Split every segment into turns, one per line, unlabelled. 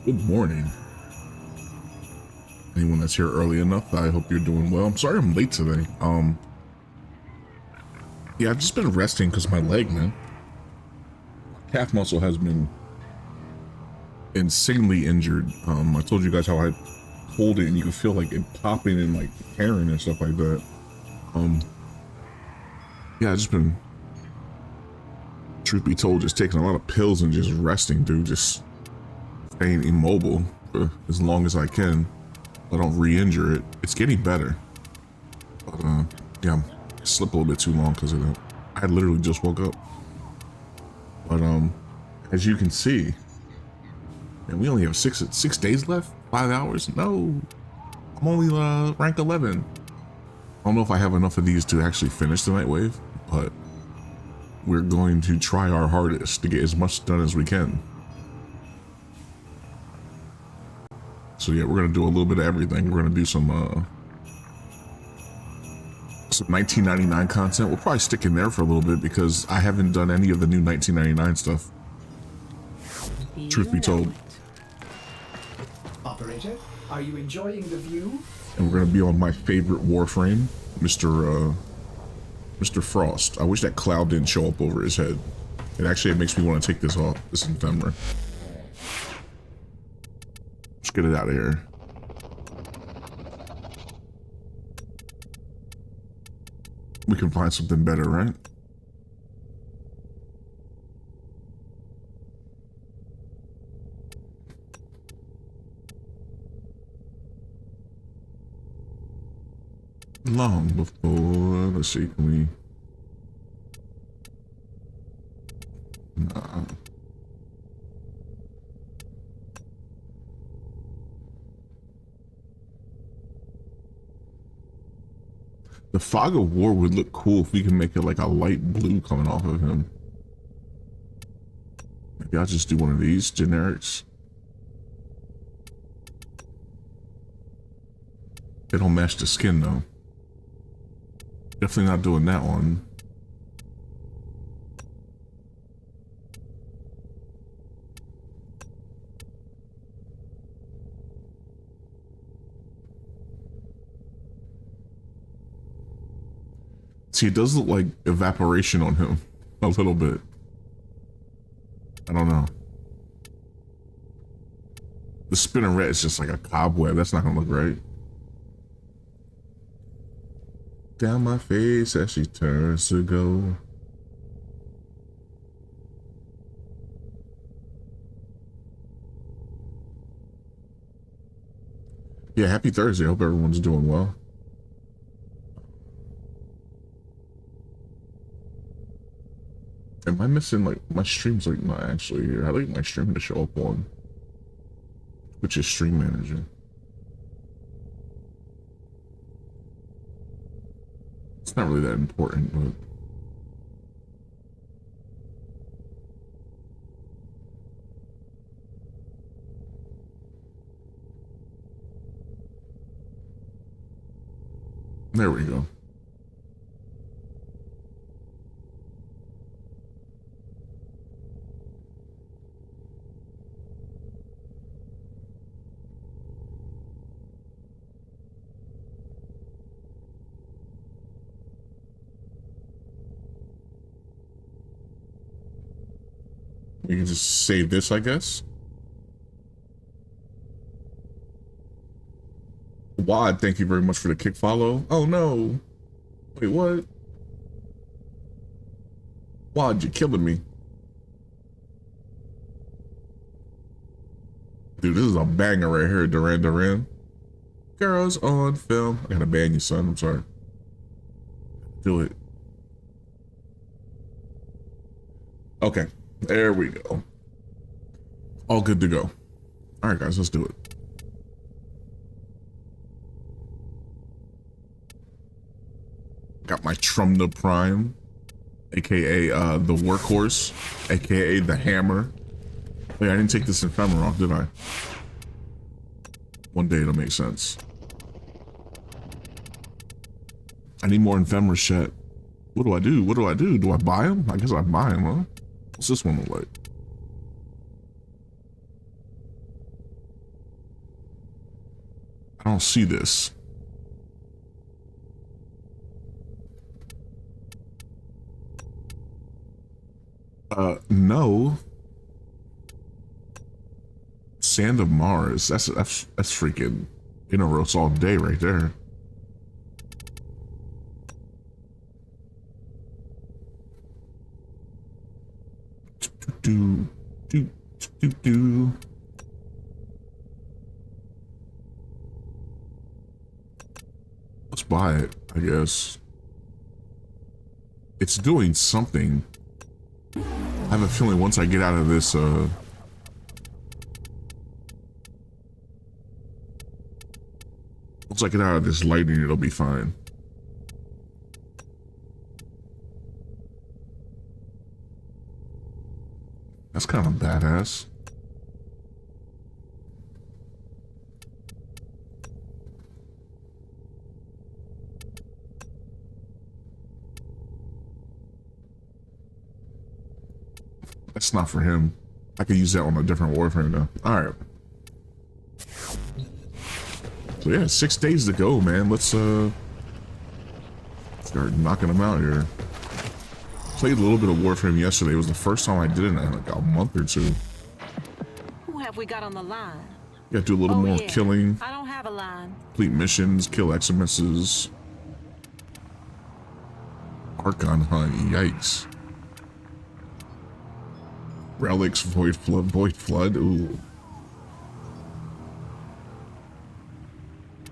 Good morning. Anyone that's here early enough, I hope you're doing well. I'm sorry I'm late today. Yeah, I've just been resting because my leg, man. Calf muscle has been insanely injured. I told you guys how I hold it and you can feel like it popping and like tearing and stuff like that. Yeah, I've just been, truth be told, just taking a lot of pills and just resting, dude. Just staying immobile for as long as I can. I don't re-injure it. It's getting better. But yeah, I slept a little bit too long because of that. I literally just woke up. But as you can see, and we only have six days left. 5 hours? No, I'm only rank 11. I don't know if I have enough of these to actually finish the Nightwave, but we're going to try our hardest to get as much done as we can. So yeah, we're gonna do a little bit of everything. We're gonna do some 1999 content. We'll probably stick in there for a little bit because I haven't done any of the new 1999 stuff. Truth be told.
Operator, are you enjoying the view?
And we're gonna be on my favorite Warframe, Mr. Frost. I wish that cloud didn't show up over his head. It makes me want to take this off, this ephemera. Let's get it out of here. We can find something better, right? Long before, let's see, can we? Nah. The fog of war would look cool if we can make it like a light blue coming off of him. Maybe I'll just do one of these generics. They don't match the skin though. Definitely not doing that one. See, it does look like evaporation on him a little bit. I don't know. The spinning red is just like a cobweb. That's not gonna look right. Down my face as she turns to go. Yeah, happy Thursday. I hope everyone's doing well. Am I missing, like, my stream's like not actually here. I like my stream to show up on which is Stream Manager. It's not really that important, but there we go. We can just save this, I guess. Wad, thank you very much for the kick follow. Oh no. Wait, what? Wad, you're killing me. Dude, this is a banger right here, Duran Duran. Girls on film. I gotta ban you, son. I'm sorry. Do it. Okay. There we go. All good to go. All right, guys, let's do it. Got my Trumna Prime, aka the workhorse, aka the hammer. Wait, I didn't take this ephemera off, did I? One day it'll make sense. I need more ephemera shit. What do I do? What do I do? Do I buy them? I guess I buy them, huh? What's this one look like? I don't see this. No. Sand of Mars. That's freaking Inaros all day right there. Do do do do. Let's buy it, I guess. It's doing something. I have a feeling once I get out of this, once I get out of this lighting, it'll be fine. That's kind of badass. That's not for him. I could use that on a different Warframe though. Alright. So yeah, 6 days to go, man. Let's start knocking them out here. Played a little bit of Warframe yesterday. It was the first time I did it in like a month or two.
Who have we got on the line?
You gotta do a little more killing.
I don't have a line.
Complete missions, kill XMSs. Archon hunt, yikes. Relics, Void Flood, ooh.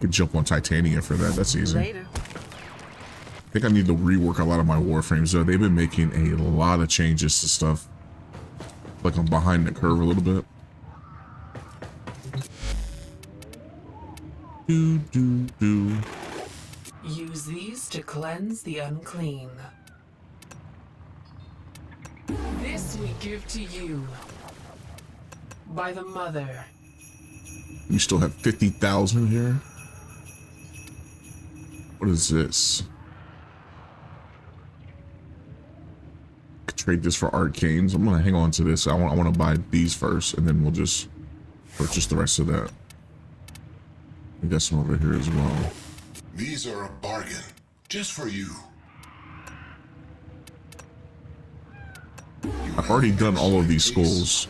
Could jump on Titania for that, that's easy.
Later.
I think I need to rework a lot of my Warframes though. They've been making a lot of changes to stuff. Like I'm behind the curve a little bit. Do.
Use these to cleanse the unclean. This we give to you by the Mother.
We still have 50,000 here. What is this? Could trade this for arcanes. I'm gonna hang on to this. I want to buy these first, and then we'll just purchase the rest of that. We got some over here as well.
These are a bargain, just for you.
I've already done all of these schools.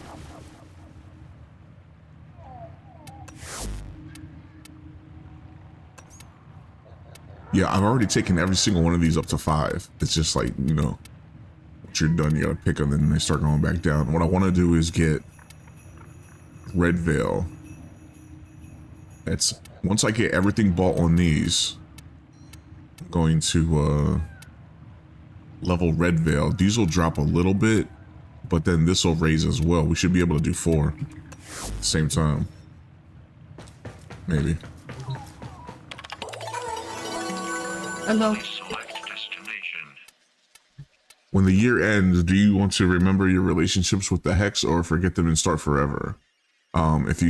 Yeah, I've already taken every single one of these up to 5. It's just like, you know, once you're done, you gotta pick them, and they start going back down. What I want to do is get Red Veil. That's once I get everything bought on these, I'm going to level Red Veil. These will drop a little bit, but then this will raise as well. We should be able to do 4 at the same time. Maybe.
Hello.
When the year ends, do you want to remember your relationships with the Hex or forget them and start forever? If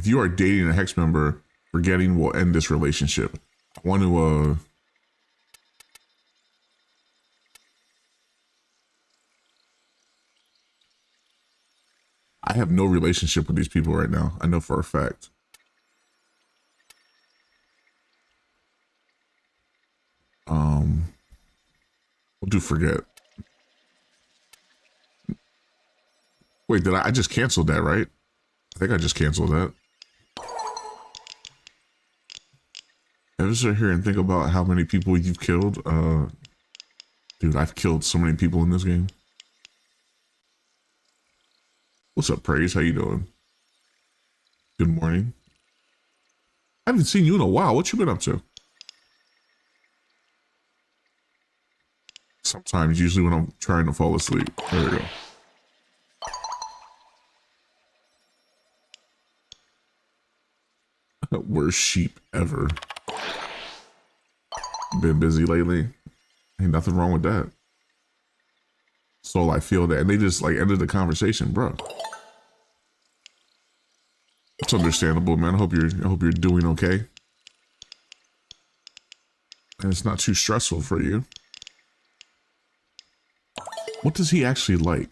you are dating a Hex member, forgetting will end this relationship. I want to I have no relationship with these people right now. I know for a fact. We'll do forget. Wait, I just canceled that, right? I think I just canceled that. Ever sit here and think about how many people you've killed? Dude, I've killed so many people in this game. What's up, Praise? How you doing? Good morning. I haven't seen you in a while. What you been up to? Sometimes, usually when I'm trying to fall asleep. There we go. Worst sheep ever. Been busy lately. Ain't nothing wrong with that. So I feel that, and they just like ended the conversation, bro. It's understandable, man. I hope you're doing okay, and it's not too stressful for you. What does he actually like?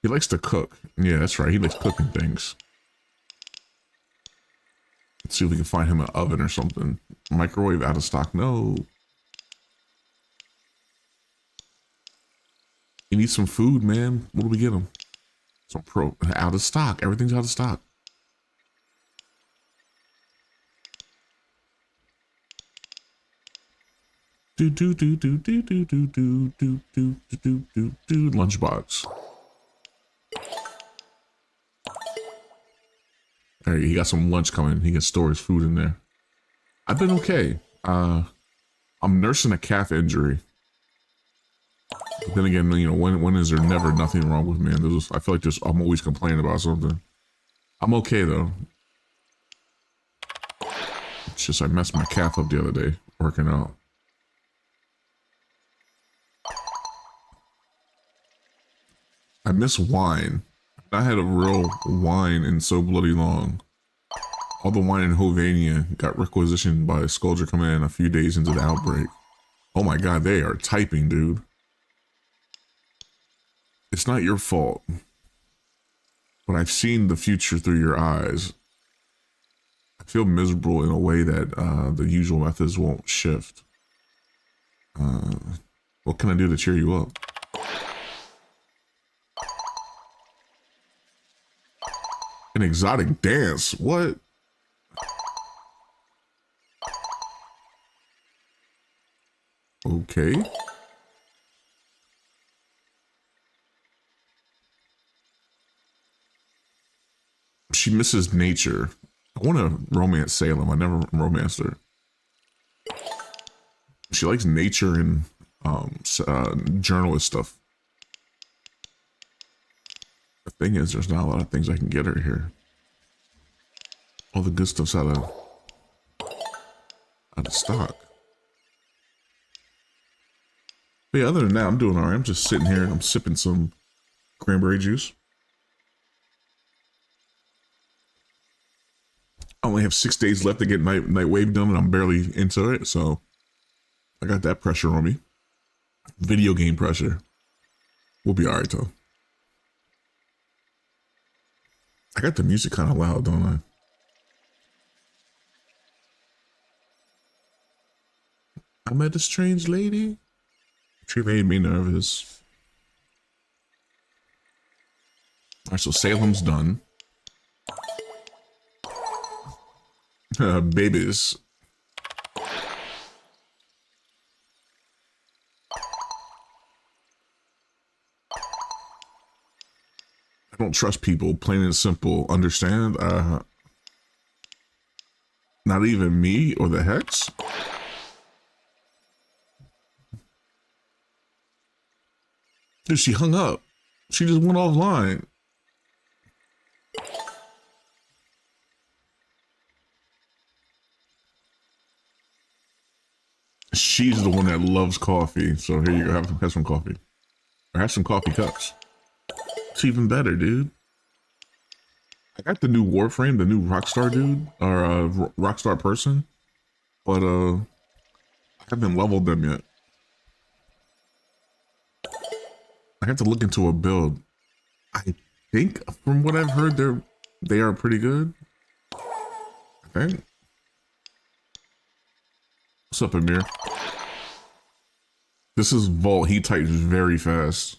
He likes to cook. Yeah, that's right. He likes cooking things. Let's see if we can find him an oven or something. Microwave out of stock. No. He needs some food, man. What do we get him? Some pro out of stock. Everything's out of stock. Do do do do do do do do do do do do do lunchbox. There, he got some lunch coming. He can store his food in there. I've been okay. I'm nursing a calf injury. But then again, you know, when is there never nothing wrong with me? And I feel like I'm always complaining about something. I'm okay though. It's just I messed my calf up the other day working out. I miss wine. I had a real wine in so bloody long. All the wine in Hovania got requisitioned by Scourger Command a few days into the outbreak. Oh my god, they are typing, dude. It's not your fault. But I've seen the future through your eyes. I feel miserable in a way that the usual methods won't shift. What can I do to cheer you up? An exotic dance? What? Okay. She misses nature. I want to romance Salem. I never romanced her. She likes nature and journalist stuff. The thing is, there's not a lot of things I can get her here. All the good stuff's out of stock. But yeah, other than that, I'm doing alright. I'm just sitting here and I'm sipping some cranberry juice. I only have 6 days left to get Nightwave done, and I'm barely into it, so I got that pressure on me. Video game pressure. We'll be alright though. I got the music kind of loud, don't I? I met a strange lady. She made me nervous. Alright, so Salem's done. Babies. I don't trust people, plain and simple. Understand? Not even me or the Hex? Dude, she hung up. She just went offline. She's the one that loves coffee, so here you go. Have some coffee. Or have some coffee cups. It's even better, dude. I got the new Warframe, the new Rockstar dude, or Rockstar person, but I haven't leveled them yet. I have to look into a build. I think, from what I've heard, they are pretty good. I think. What's up, Amir? This is Vault. He types very fast.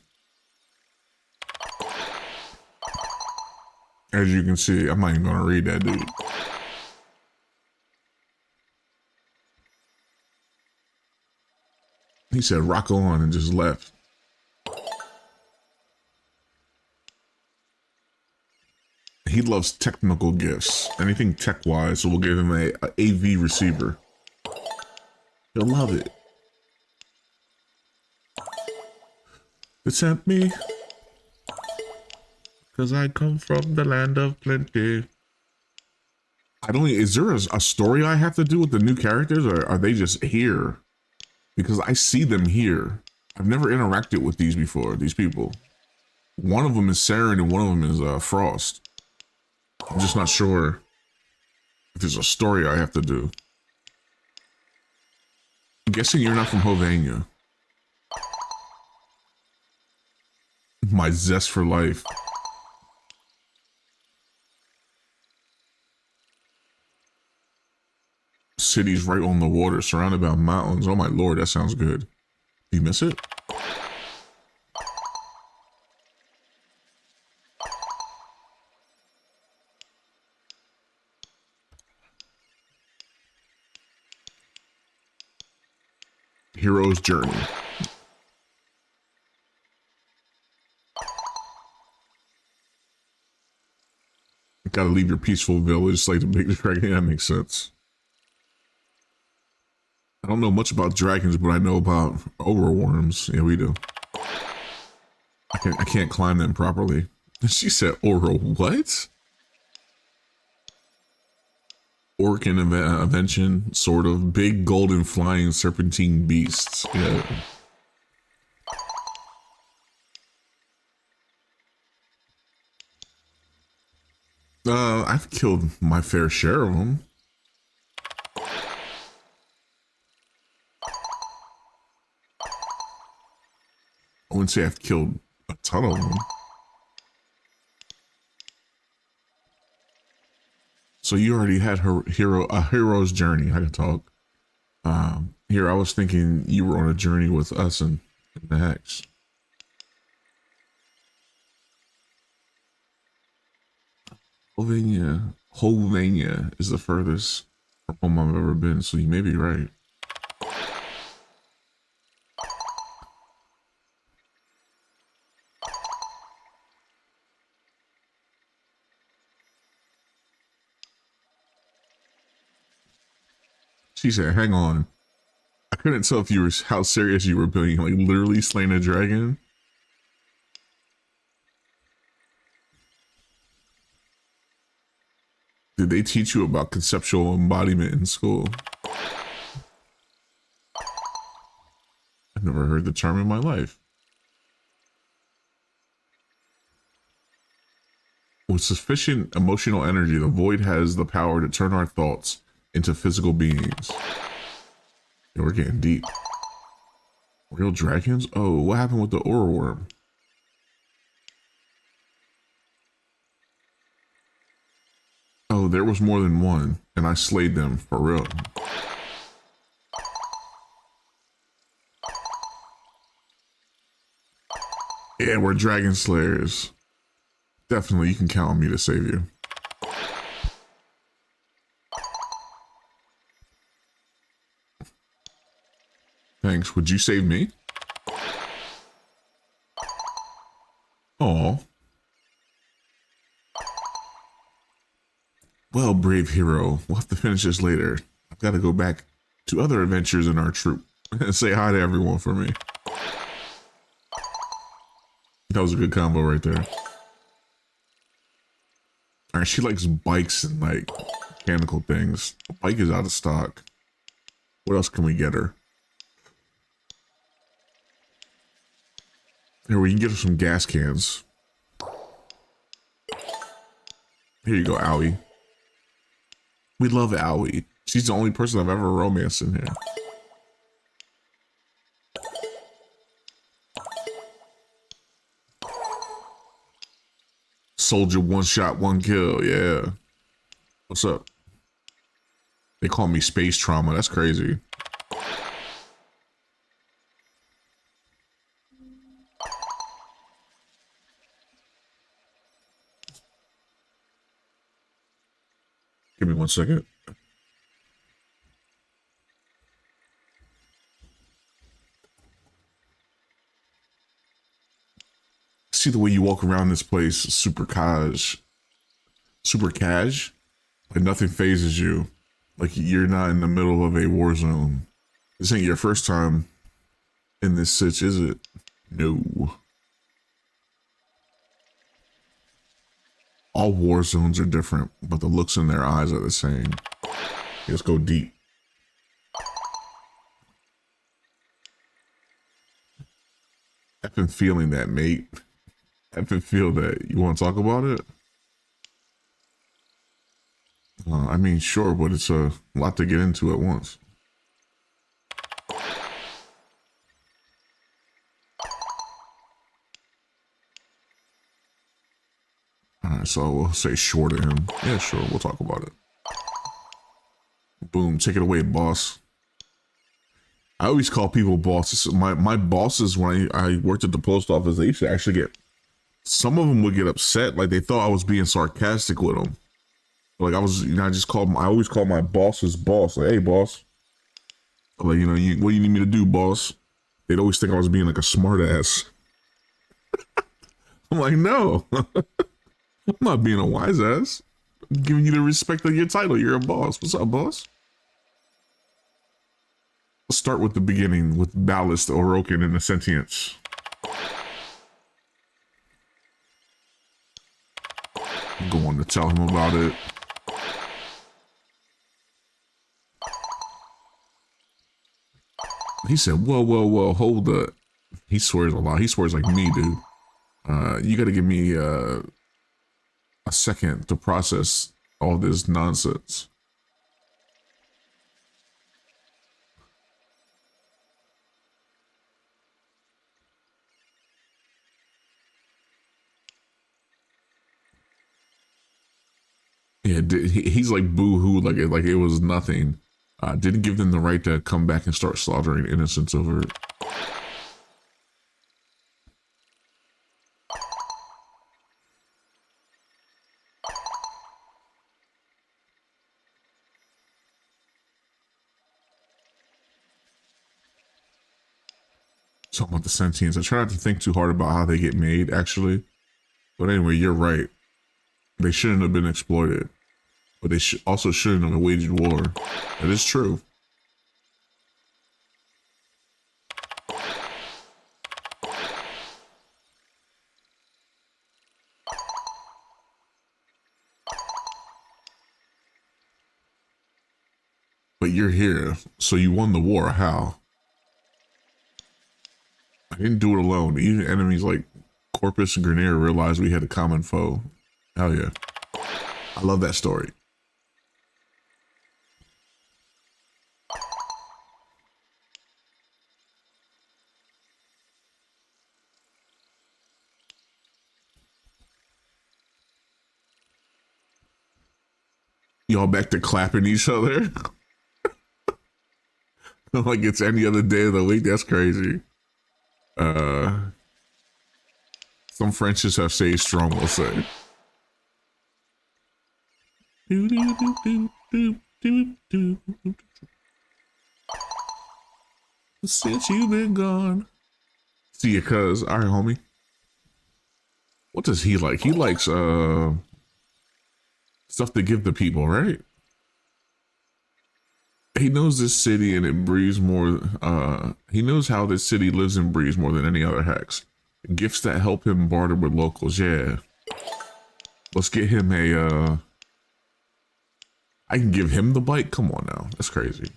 As you can see, I'm not even gonna read that, dude. He said rock on and just left. He loves technical gifts. Anything tech-wise, so we'll give him a AV receiver. He'll love it. Tempt me, 'cause I come from the land of plenty. I don't. Is there a story I have to do with the new characters, or are they just here? Because I see them here. I've never interacted with these before. These people. One of them is Saren, and one of them is Frost. I'm just not sure if there's a story I have to do. I'm guessing you're not from Hovania. My zest for life. City's right on the water, surrounded by mountains. Oh my lord, that sounds good. Do you miss it? Hero's journey. Gotta leave your peaceful village like the big dragon. That makes sense. I don't know much about dragons, but I know about overworms. Yeah, we do. I can't climb them properly. She said oral what? Orc invention, sort of. Big golden flying serpentine beasts. Yeah. I've killed my fair share of them. I wouldn't say I've killed a ton of them. So you already had a hero's journey. I can talk. Here, I was thinking you were on a journey with us and the Hex. Hovania is the furthest from home I've ever been, so you may be right. She said, hang on. I couldn't tell if you were how serious you were being, like literally slaying a dragon. Did they teach you about conceptual embodiment in school? I've never heard the term in my life. With sufficient emotional energy, the void has the power to turn our thoughts into physical beings. Yeah, we're getting deep. Real dragons? Oh, what happened with the aura worm? Oh, there was more than one, and I slayed them for real. Yeah, we're dragon slayers. Definitely, you can count on me to save you. Thanks. Would you save me? Aw. Well, brave hero, we'll have to finish this later. I've got to go back to other adventures in our troop. Say hi to everyone for me. That was a good combo right there. Alright, she likes bikes and like mechanical things. The bike is out of stock. What else can we get her? Here, we can get her some gas cans. Here you go, Owie. We love Owie. She's the only person I've ever romanced in here. Soldier, one shot, one kill. Yeah. What's up? They call me space trauma. That's crazy. Give me 1 second. See the way you walk around this place, super cash. Like nothing phases you. Like you're not in the middle of a war zone. This ain't your first time in this sitch, is it? No. All war zones are different, but the looks in their eyes are the same. Let's go deep. I've been feeling that, mate. I've been feeling that. You want to talk about it? I mean, sure, but it's a lot to get into at once. So we'll say sure to him. Yeah, sure. We'll talk about it. Boom. Take it away, boss. I always call people bosses. My bosses, when I worked at the post office, they used to actually get, some of them would get upset. Like they thought I was being sarcastic with them. Like I was, you know, I always call my boss's boss. Like, hey, boss. Like, you know, what do you need me to do, boss? They'd always think I was being like a smart ass. I'm like, no. I'm not being a wise ass. I'm giving you the respect of your title. You're a boss. What's up, boss? Let's start with the beginning with Ballast, Orokin, and the Sentience. I'm going to tell him about it. He said, whoa, whoa, whoa, hold up. He swears a lot. He swears like me, dude. You got to give me a second to process all this nonsense. Yeah, he's like boo-hoo, like it was nothing. Didn't give them the right to come back and start slaughtering innocents over it. Talking about the sentients. I try not to think too hard about how they get made, actually. But anyway, you're right. They shouldn't have been exploited. But they also shouldn't have waged war. That is true. But you're here, so you won the war. How? I didn't do it alone. Even enemies like Corpus and Grenier realized we had a common foe. Hell yeah. I love that story. Y'all back to clapping each other? Like it's any other day of the week. That's crazy. Some Frenches have stayed strong, we'll say. Since you've been gone. See ya, cuz. All right, homie. What does he like? He likes stuff to give the people, right? He knows this city and it breathes more. He knows how this city lives and breathes more than any other hex. Gifts that help him barter with locals. Yeah. Let's get him a, I can give him the bike. Come on now. That's crazy.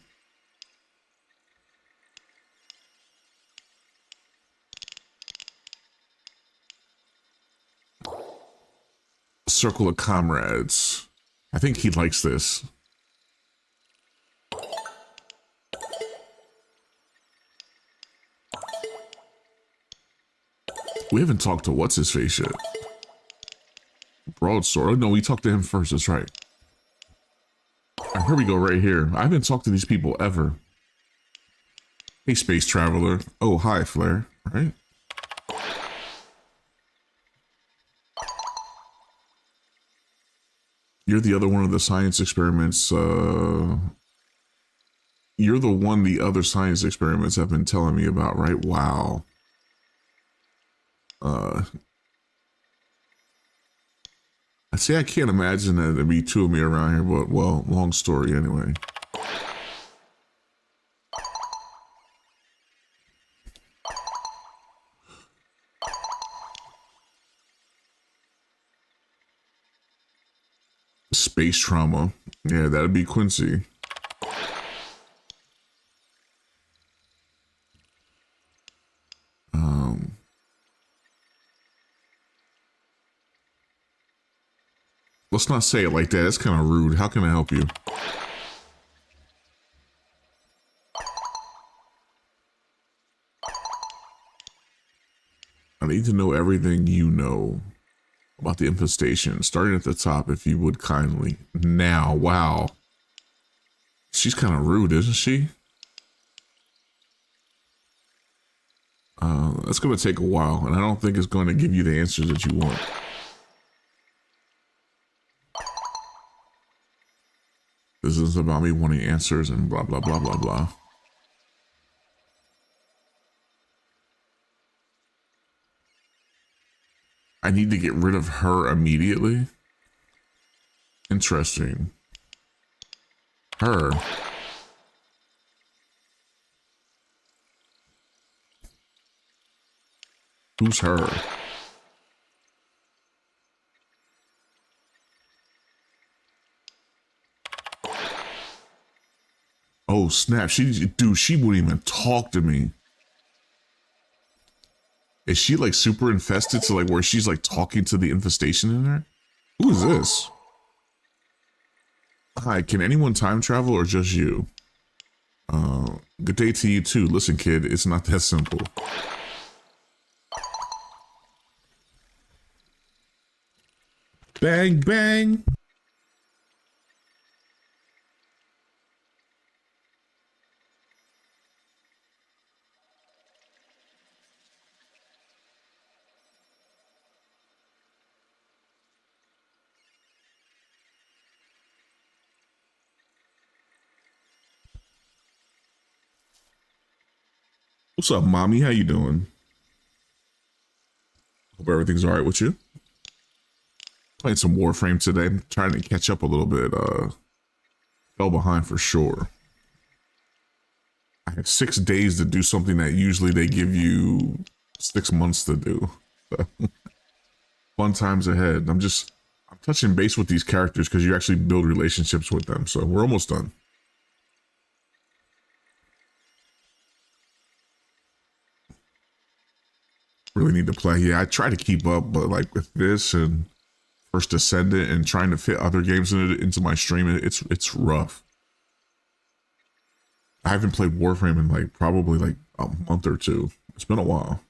Circle of comrades. I think he likes this. We haven't talked to what's his face yet. Broadsword. Oh, no, we talked to him first. That's right. Right, here we go, right here. I haven't talked to these people ever. Hey, space traveler. Oh, hi, Flare. Right? You're the other one of the science experiments. You're the one the other science experiments have been telling me about, right? Wow. I say I can't imagine that there'd be two of me around here, but well, long story anyway. Space trauma. Yeah, that'd be Quincy. Let's not say it like that. That's kind of rude. How can I help you? I need to know everything you know. About the infestation. Starting at the top, if you would kindly. Now, wow. She's kind of rude, isn't she? That's going to take a while, and I don't think it's going to give you the answers that you want. This is about me wanting answers and blah, blah, blah, blah, blah. I need to get rid of her immediately. Interesting. Her. Who's her? Oh snap! She wouldn't even talk to me. Is she like super infested to like where she's like talking to the infestation in there? Who is this? Hi, can anyone time travel or just you? Good day to you too. Listen, kid, it's not that simple. Bang, bang. What's up, mommy? How you doing? Hope everything's all right with you. Playing some Warframe today. I'm trying to catch up a little bit. Fell behind for sure. I have 6 days to do something that usually they give you 6 months to do. So, fun times ahead. I'm touching base with these characters because you actually build relationships with them. So we're almost done. Really need to play. Yeah, I try to keep up, but like with this and First Descendant and trying to fit other games into my stream, it's rough. I haven't played Warframe in like probably like a month or two. It's been a while.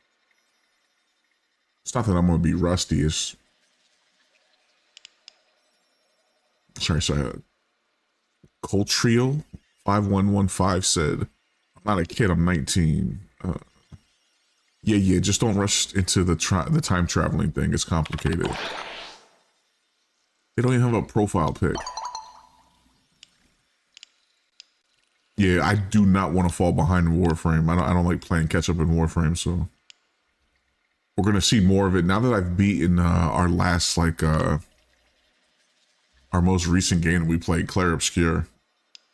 It's not that I'm gonna be rusty. It's sorry. Coltrio 5115 said, "I'm not a kid. I'm 19." Yeah. Just don't rush into the time traveling thing. It's complicated. They don't even have a profile pic. Yeah, I do not want to fall behind in Warframe. I don't like playing catch up in Warframe, so we're gonna see more of it now that I've beaten our last our most recent game we played, Clair Obscure.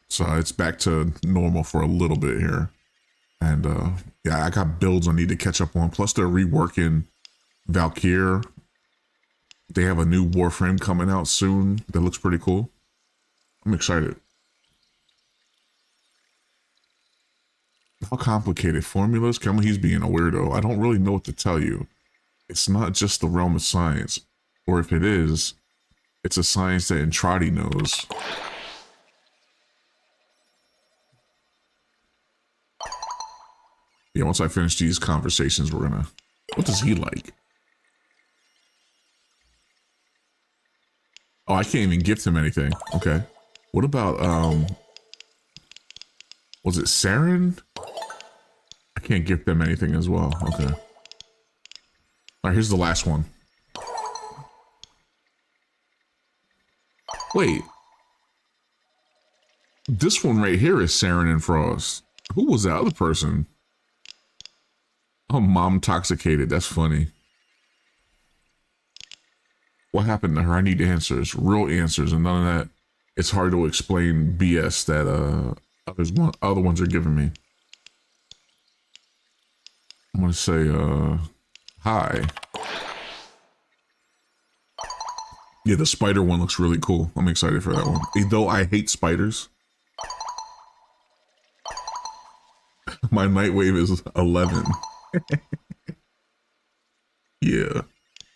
So it's back to normal for a little bit here, and yeah, I got builds I need to catch up on. Plus, they're reworking Valkyr. They have a new Warframe coming out soon that looks pretty cool. I'm excited. How complicated formulas? Come on, he's being a weirdo. I don't really know what to tell you. It's not just the realm of science, or if it is, it's a science that Entrati knows. Yeah, once I finish these conversations, we're gonna... What does he like? Oh, I can't even gift him anything. Okay. What about, was it Saren? I can't gift them anything as well. Okay. All right, here's the last one. Wait. This one right here is Saren and Frost. Who was that other person? Oh, mom intoxicated. That's funny. What happened to her? I need answers, real answers, and none of that. It's hard to explain BS that other ones are giving me. I'm gonna say hi. Yeah, the spider one looks really cool. I'm excited for that one. Though I hate spiders. My Nightwave is 11. Yeah.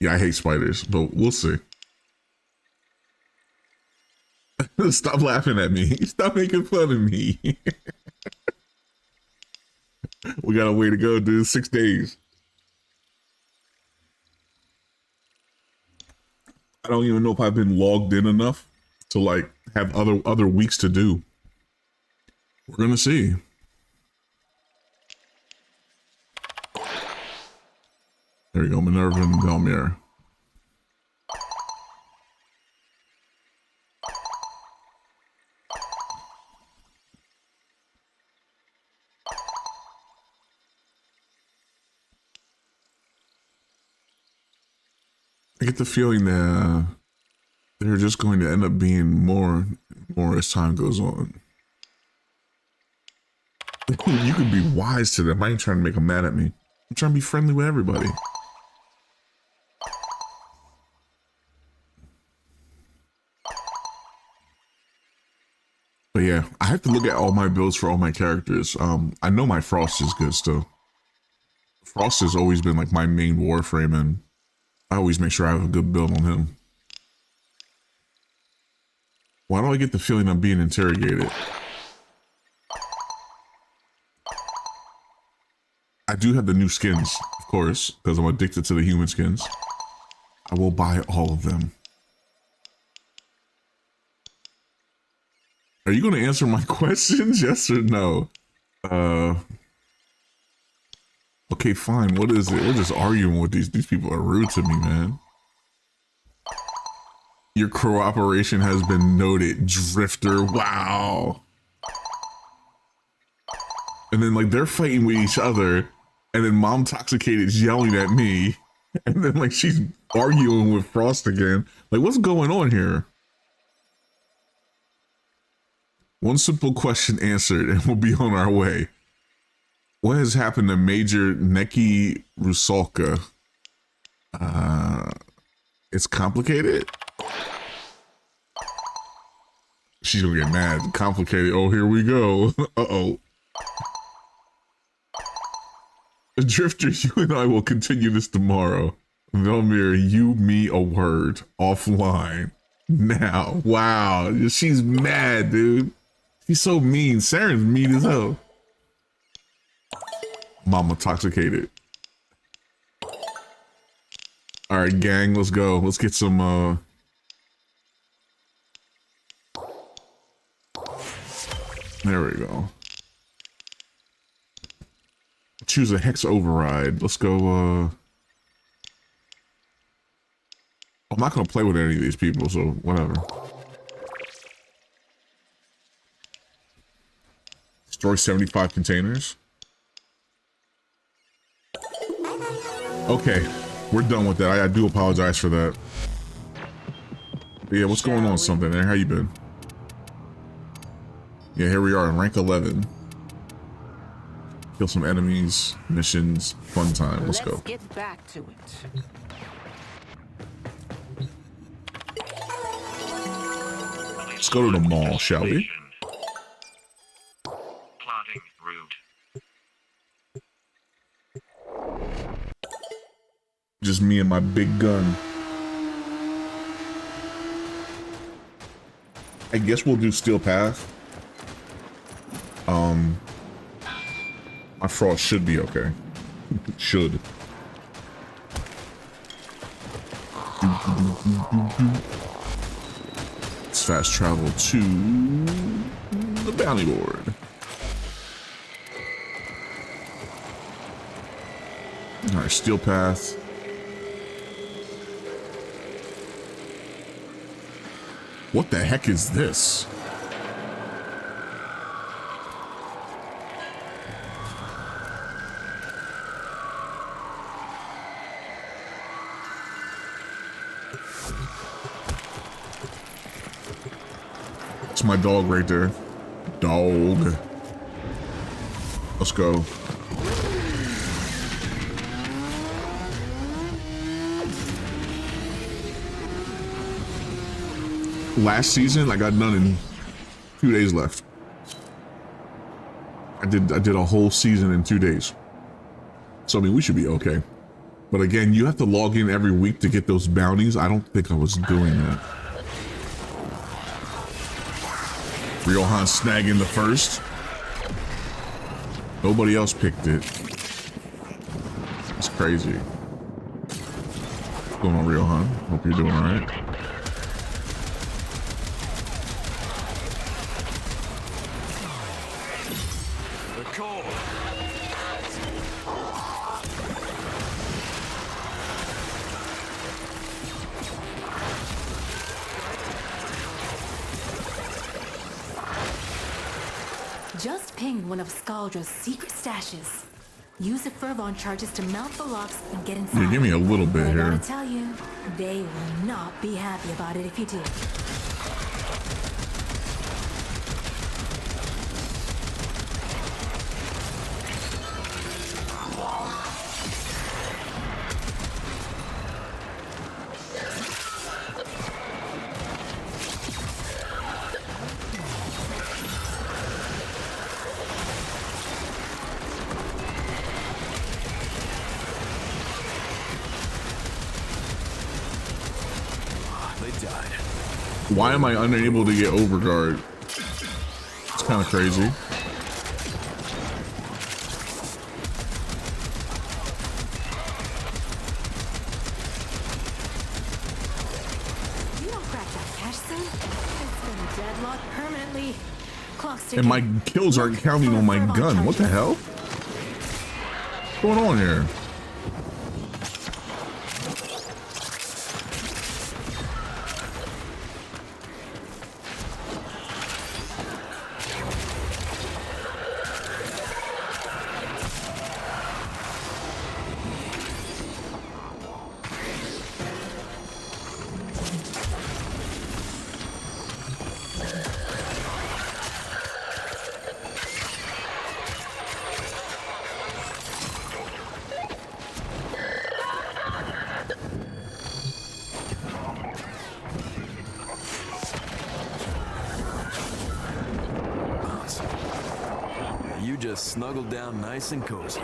Yeah, I hate spiders, but we'll see. Stop laughing at me. Stop making fun of me. We got a way to go, dude. 6 days. I don't even know if I've been logged in enough to like have other weeks to do. We're gonna see. There we go, Minerva and Belmere. I get the feeling that they're just going to end up being more as time goes on. You could be wise to them. I ain't trying to make them mad at me. I'm trying to be friendly with everybody. But yeah, I have to look at all my builds for all my characters. I know my Frost is good still. Frost has always been like my main Warframe, and I always make sure I have a good build on him. Why do I get the feeling I'm being interrogated? I do have the new skins, of course, because I'm addicted to the human skins. I will buy all of them. Are you going to answer my questions? Yes or no? Okay, fine. What is it? We're just arguing with these people are rude to me, man. Your cooperation has been noted, Drifter. Wow. And then like they're fighting with each other, and then Mom Toxicated is yelling at me, and then like she's arguing with Frost again. Like, what's going on here? One simple question answered, and we'll be on our way. What has happened to Major Neki Rusalka? It's complicated? She's gonna get mad. Complicated. Oh, here we go. Uh-oh. Drifter, you and I will continue this tomorrow. Velmir, you me a word. Offline. Now. Wow. She's mad, dude. She's so mean. Saren's mean as hell. Mama Toxicated. Alright, gang, let's go. Let's get some, there we go. Choose a Hex Override. Let's go, I'm not gonna play with any of these people, so whatever. Destroy 75 containers. Okay, we're done with that. I do apologize for that. But yeah, what's going on, something there? How you been? Yeah, here we are in rank 11. Kill some enemies, missions, fun time. Let's go.
Let's get back to it.
Let's go to the mall, shall we?
Plotting route.
Just me and my big gun. I guess we'll do Steel Path. My Frost should be okay. Should. Let's fast travel to the bounty board. Alright, Steel Path. What the heck is this? It's my dog right there. Dog. Let's go. Last season, I got none in 2 days left. I did a whole season in 2 days. So I mean, we should be okay. But again, you have to log in every week to get those bounties. I don't think I was doing that. Ryohan snagging the first. Nobody else picked it. It's crazy. What's going on, Ryohan? Hope you're doing all right.
pinged one of Scaldra's secret stashes. Use the fervon charges to melt the locks and get inside.
Yeah, give me a little bit
I
here.
gotta tell you, they will not be happy about it if you do.
Why am I unable to get overguard? It's kind of crazy.
You don't crack that cache soon. It's been deadlocked permanently. Clock's ticking.
And my kills aren't counting on my gun. What the hell? What's going on here?
You just snuggled down nice and cozy.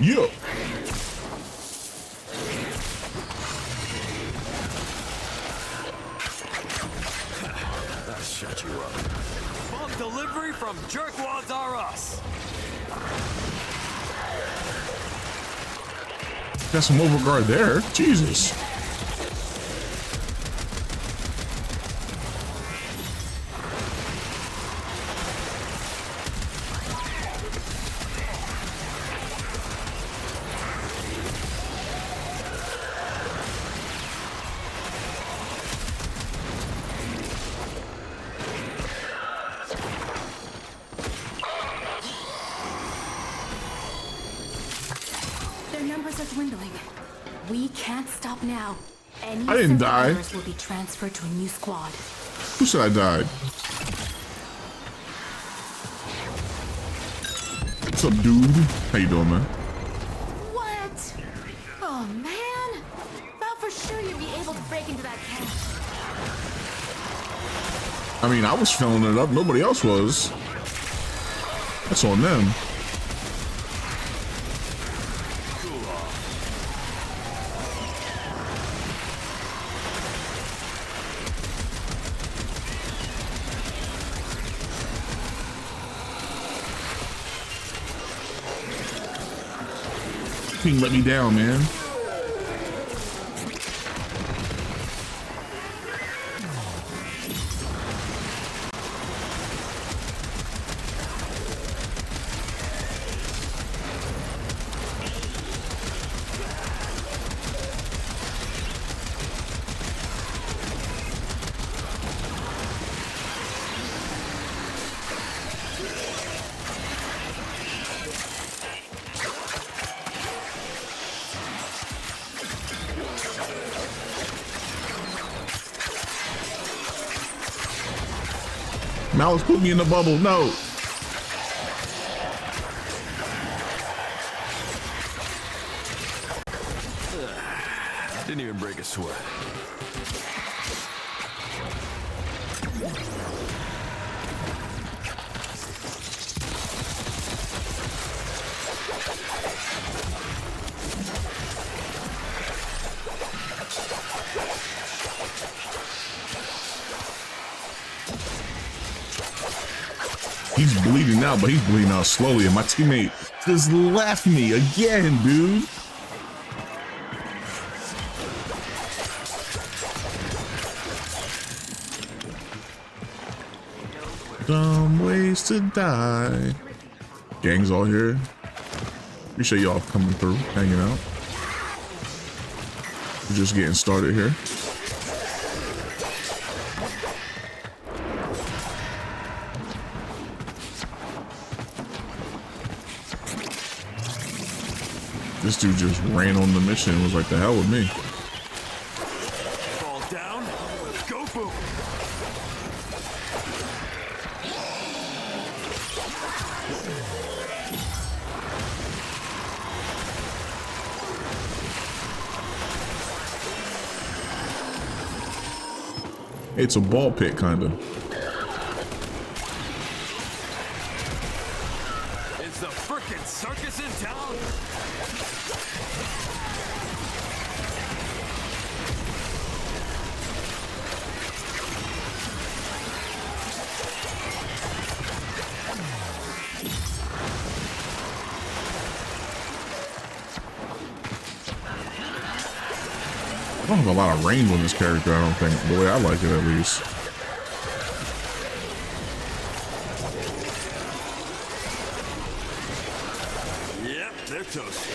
Yeah.
That shut you up. Bump delivery from Jerkwads R Us.
Got some overguard there. Jesus.
Their numbers are dwindling. We can't stop now. Any
I didn't die.
survivors will be transferred to a new squad.
Who said I died? What's up, dude? How you doing, man?
What? Oh man! Thought for sure you'd be able to break into that cache.
I mean, I was filling it up. Nobody else was. That's on them. Team let me down, man. Malice, put me in the bubble. No.
Didn't even break a sweat.
He's bleeding out, but he's bleeding out slowly, and my teammate just left me again, dude. Dumb ways to die. Gang's all here. Appreciate y'all coming through, hanging out. We're just getting started here. This dude just ran on the mission and was like, the hell with me.
Fall down. Go boom.
It's a ball pit, kind of.
Is the frickin' circus in town?
I don't have a lot of range on this character, I don't think. The way I like it, at least.
Yep, they're toast.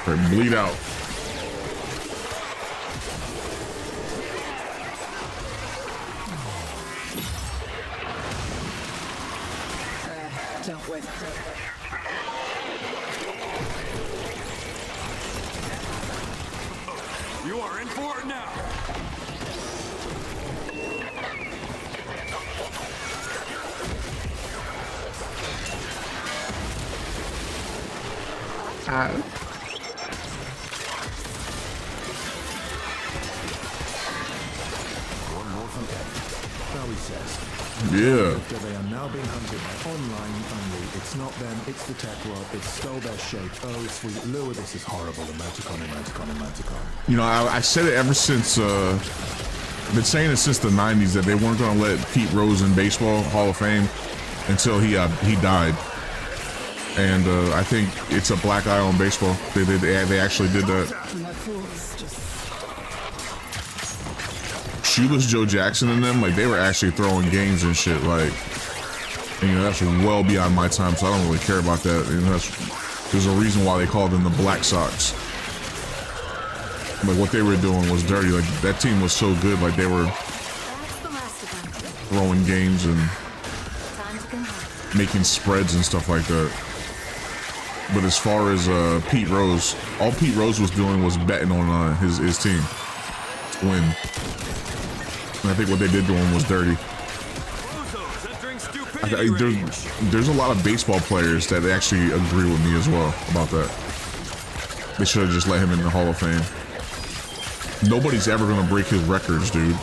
Right, bleed out.
Dealt with.
You are in for it now.
One more from Eddie. Bowie says.
Yeah.
After they are now being hunted by online only. It's not them, it's the tech world. It stole their shape. Oh, sweet Lua, this is horrible. Emoticon.
You know, I said it ever since, I've been saying it since the 90s that they weren't going to let Pete Rose in Baseball Hall of Fame until he died. And I think it's a black eye on baseball. They actually did that. Shoeless Joe Jackson and them, like, they were actually throwing games and shit, like, and, you know, that's well beyond my time, so I don't really care about that. And there's a reason why they called them the Black Sox. Like, what they were doing was dirty. Like, that team was so good, like, they were throwing games and making spreads and stuff like that. But as far as Pete Rose, all Pete Rose was doing was betting on his team to win. And I think what they did to him was dirty. There's a lot of baseball players that actually agree with me as well about that. They should have just let him in the Hall of Fame. Nobody's ever gonna break his records, dude.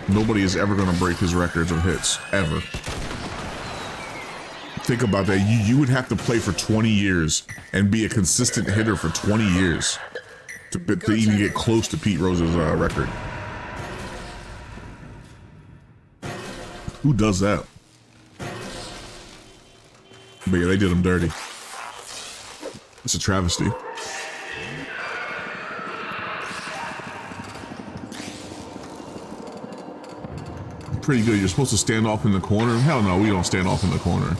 Nobody is ever gonna break his records of hits, ever. Think about that. You would have to play for 20 years and be a consistent hitter for 20 years to even get close to Pete Rose's record. Who does that? But yeah, they did him dirty. It's a travesty. Pretty good. You're supposed to stand off in the corner? Hell no, we don't stand off in the corner.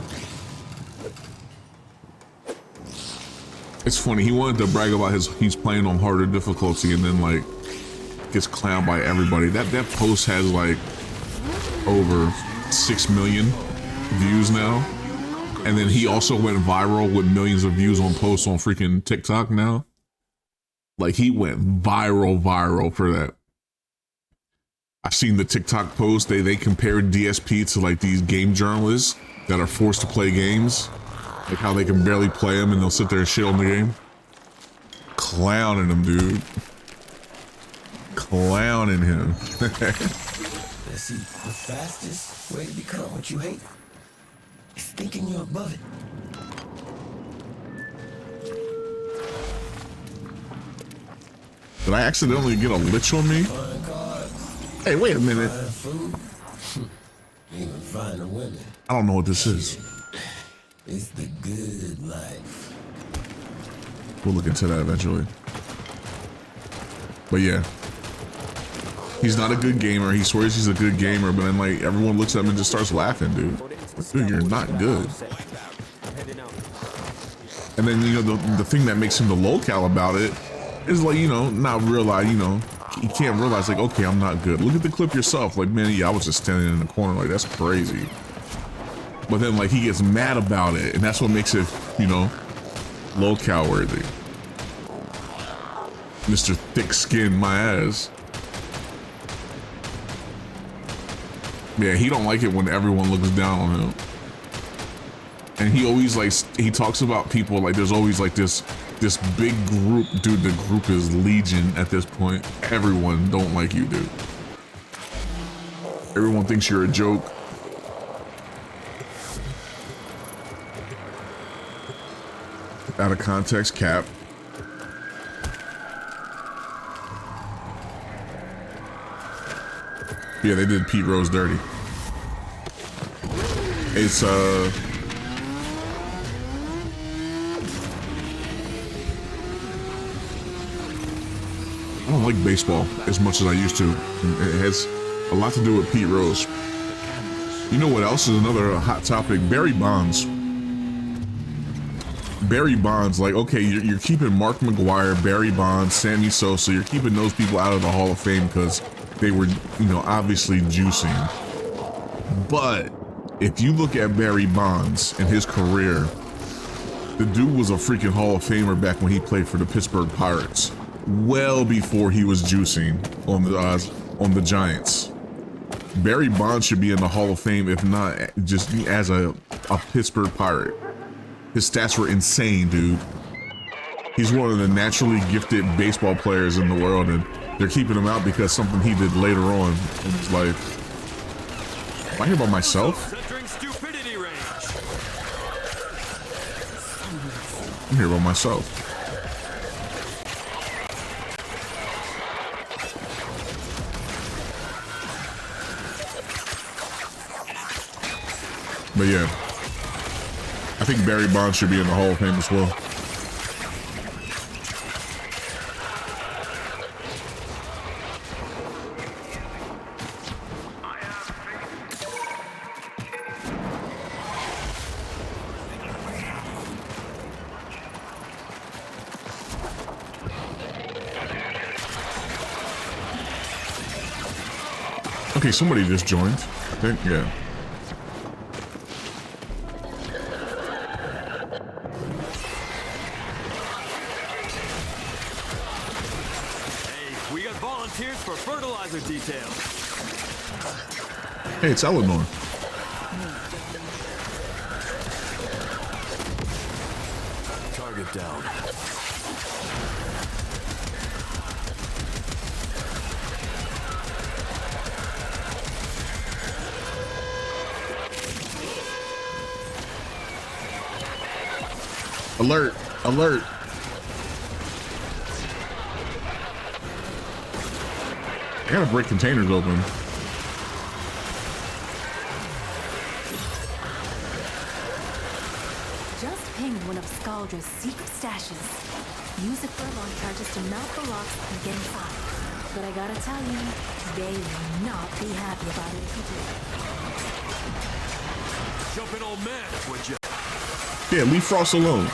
It's funny, he wanted to brag about he's playing on harder difficulty and then like gets clowned by everybody. That post has like over 6 million views now. And then he also went viral with millions of views on posts on freaking TikTok now. Like he went viral for that. I've seen the TikTok post, they compared DSP to like these game journalists that are forced to play games. Like how they can barely play them and they'll sit there and shit on the game. Clowning him, dude. Clowning him.
Let's see, the fastest way to become what you hate is thinking you're above it.
Did I accidentally get a lich on me? Hey, wait a minute.
Even find women.
I don't know what this is.
It's the good life.
We'll look into that eventually. But yeah, he's not a good gamer. He swears he's a good gamer, but then like everyone looks at him and just starts laughing, dude. Like, dude, you're not good. And then, you know, the thing that makes him the lolcal about it is like, you know, not realize, you know, you can't realize like, okay, I'm not good. Look at the clip yourself. Like, man, yeah, I was just standing in the corner. Like, that's crazy. But then like he gets mad about it, and that's what makes it, you know, lolcal worthy. Mr. Thick Skin, my ass. Yeah, he don't like it when everyone looks down on him. And he always like, he talks about people like there's always like this big group. Dude, the group is legion at this point. Everyone don't like you, dude. Everyone thinks you're a joke. Out of context, cap. Yeah, they did Pete Rose dirty. It's I don't like baseball as much as I used to. It has a lot to do with Pete Rose. You know what else is another hot topic? Barry Bonds. Barry Bonds, like, okay, you're keeping Mark McGwire, Barry Bonds, Sammy Sosa, you're keeping those people out of the Hall of Fame because they were, you know, obviously juicing. But if you look at Barry Bonds and his career, the dude was a freaking Hall of Famer back when he played for the Pittsburgh Pirates, well before he was juicing on the Giants. Barry Bonds should be in the Hall of Fame, if not just as a Pittsburgh Pirate. His stats were insane, dude. He's one of the naturally gifted baseball players in the world, and they're keeping him out because something he did later on in his life. Am I here by myself? I'm here by myself. But yeah, I think Barry Bonds should be in the Hall of Fame as well. Okay, somebody just joined, I think, yeah.
Volunteers for fertilizer detail.
Hey, it's Eleanor.
Target down.
Alert! Alert! I gotta break containers open.
Just pinged one of Scaldra's secret stashes. Use the furlong charges to melt the locks and get inside. But I gotta tell you, they will not be happy about it if you do.
Jumping old man, would you?
Yeah, leave Frost alone.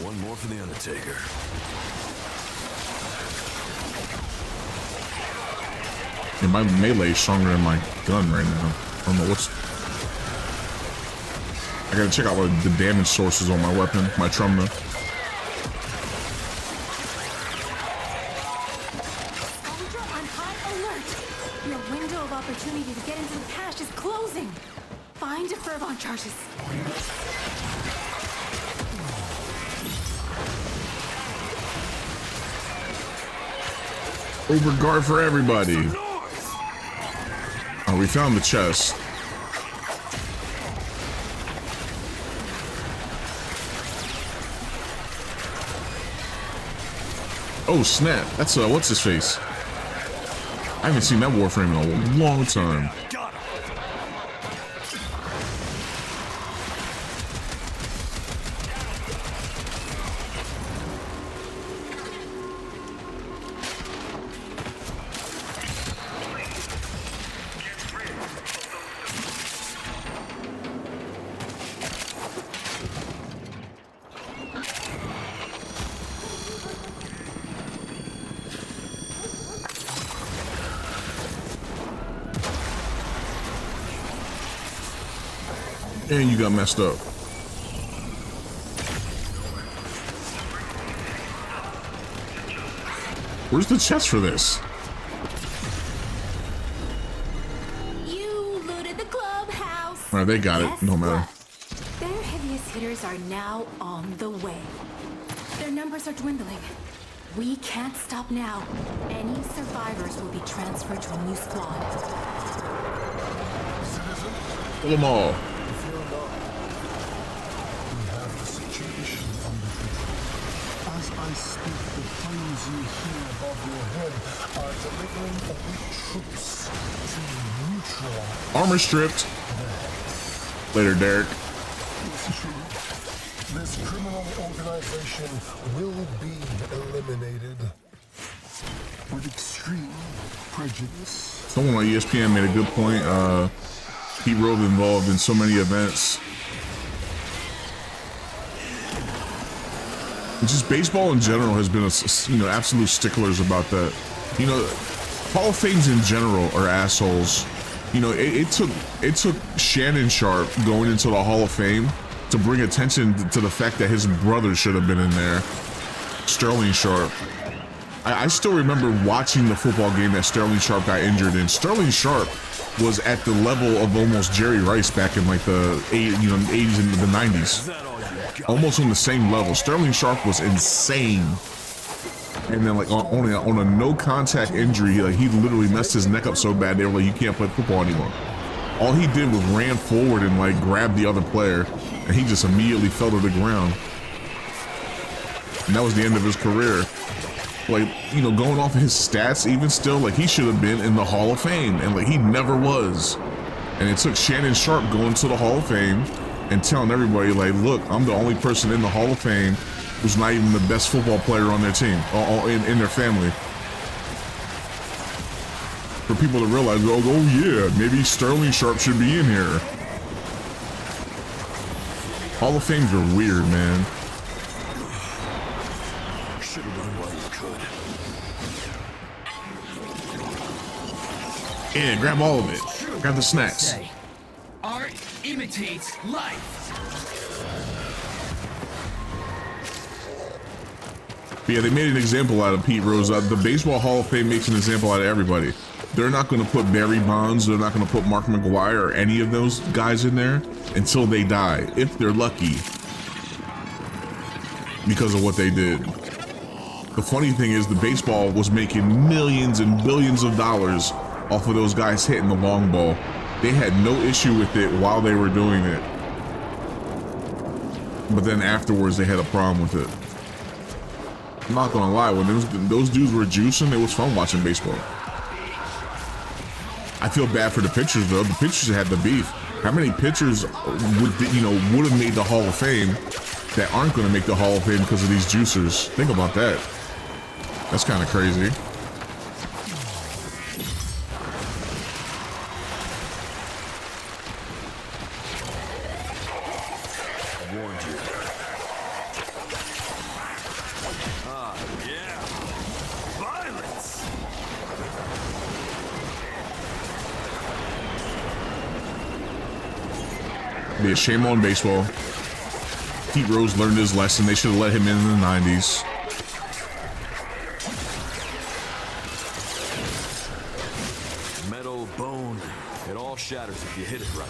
One more for the Undertaker.
Yeah, my melee is stronger than my gun right now. I don't know what's... I gotta check out what the damage sources on my weapon, my Trumna.
Scaldra on high alert! Your window of opportunity to get into the cache is closing! Find the Fervon charges.
Overguard for everybody. Oh, we found the chest. Oh snap! That's what's his face? I haven't seen that Warframe in a long time. And you got messed up. Where's the chest for this?
You looted the clubhouse.
Alright, they got it.
Guess
No matter.
what? Their heaviest hitters are now on the way. Their numbers are dwindling. We can't stop now. Any survivors will be transferred to a new squad.
Kill them all.
As I speak, the flames you hear above your head are delivering elite troops to neutralize.
Armor stripped. Later, Derek.
This criminal organization will be eliminated with extreme prejudice.
Someone on ESPN made a good point. Pete Rose involved in so many events. Just baseball in general has been, absolute sticklers about that. Hall of Fames in general are assholes. It took Shannon Sharp going into the Hall of Fame to bring attention to the fact that his brother should have been in there, Sterling Sharp. I still remember watching the football game that Sterling Sharp got injured in. Sterling Sharp was at the level of almost Jerry Rice back in like the 80s and the 90s. Almost on the same level. Sterling Sharp was insane. And then like on a no contact injury, like he literally messed his neck up so bad they were like, you can't play football anymore. All he did was ran forward and like grabbed the other player, and he just immediately fell to the ground. And that was the end of his career. Like, going off of his stats, even still, like he should have been in the Hall of Fame, and like he never was. And it took Shannon Sharp going to the Hall of Fame and telling everybody, like, look, I'm the only person in the Hall of Fame who's not even the best football player on their team, or in their family. For people to realize, oh yeah, maybe Sterling Sharp should be in here. Hall of Fames are weird, man.
Should have done what you could.
Yeah, grab all of it. Grab the snacks.
Art imitates life.
But yeah, they made an example out of Pete Rose. The Baseball Hall of Fame makes an example out of everybody. They're not going to put Barry Bonds, they're not going to put Mark McGwire or any of those guys in there until they die, if they're lucky, because of what they did. The funny thing is, the baseball was making millions and billions of dollars off of those guys hitting the long ball. They had no issue with it while they were doing it. But then afterwards, they had a problem with it. I'm not gonna lie, when those dudes were juicing, it was fun watching baseball. I feel bad for the pitchers though. The pitchers had the beef. How many pitchers would have made the Hall of Fame that aren't gonna make the Hall of Fame because of these juicers? Think about that. That's kind of crazy. Yeah, shame on baseball. Pete Rose learned his lesson. They should have let him in the 90s.
Metal, bone, it all shatters if you hit it right.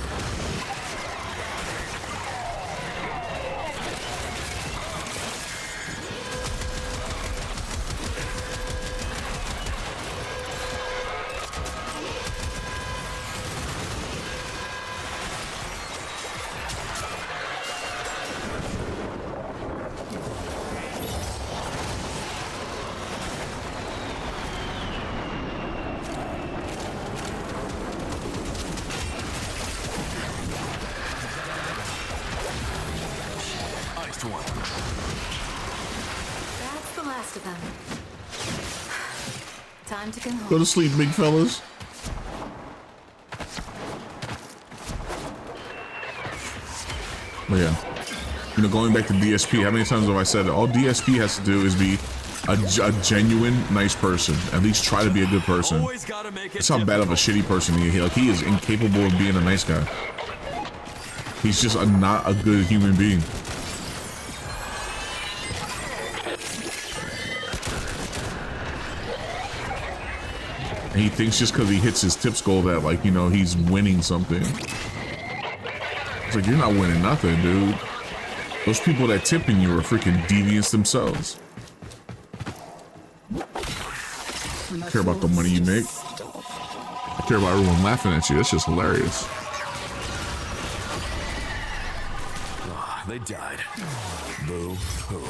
That's the last of them. Time to go home.
Go to sleep, big fellas. But yeah, going back to DSP, how many times have I said it? All DSP has to do is be a genuine nice person. At least try to be a good person. That's how bad of a shitty person he is. Like, he is incapable of being a nice guy. He's just not a good human being. And he thinks just because he hits his tip skull that, like, you know, he's winning something. It's like, you're not winning nothing, dude. Those people that tipping you are freaking deviants themselves. I care about the money you make. I care about everyone laughing at you. That's just hilarious.
Oh, they died. Boo hoo.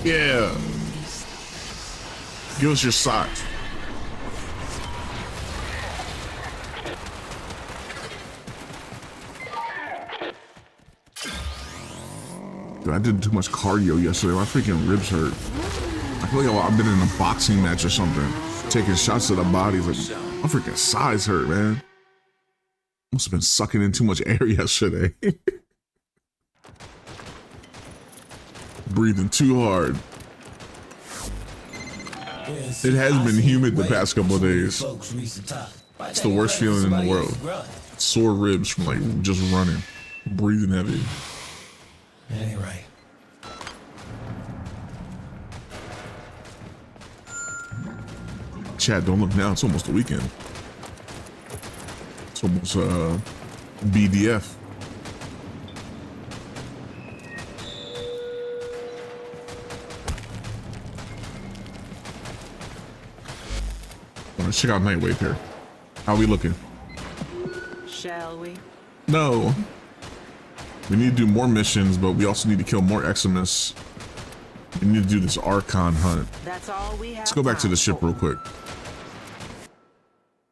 Yeah. Give us your socks. Dude, I did too much cardio yesterday. My freaking ribs hurt. I feel like I've been in a boxing match or something. Taking shots to the body. Like, my freaking sides hurt, man. Must have been sucking in too much air yesterday. Breathing too hard. It has been humid the past couple of days. It's the worst feeling in the world. Sore ribs from like just running, breathing heavy.
Anyway.
Chat, don't look now. It's almost the weekend. It's almost BDF. Let's check out Nightwave here. How are we looking?
Shall we?
No. We need to do more missions, but we also need to kill more Eximus. We need to do this Archon hunt.
That's all we have.
Let's go back to the ship real quick.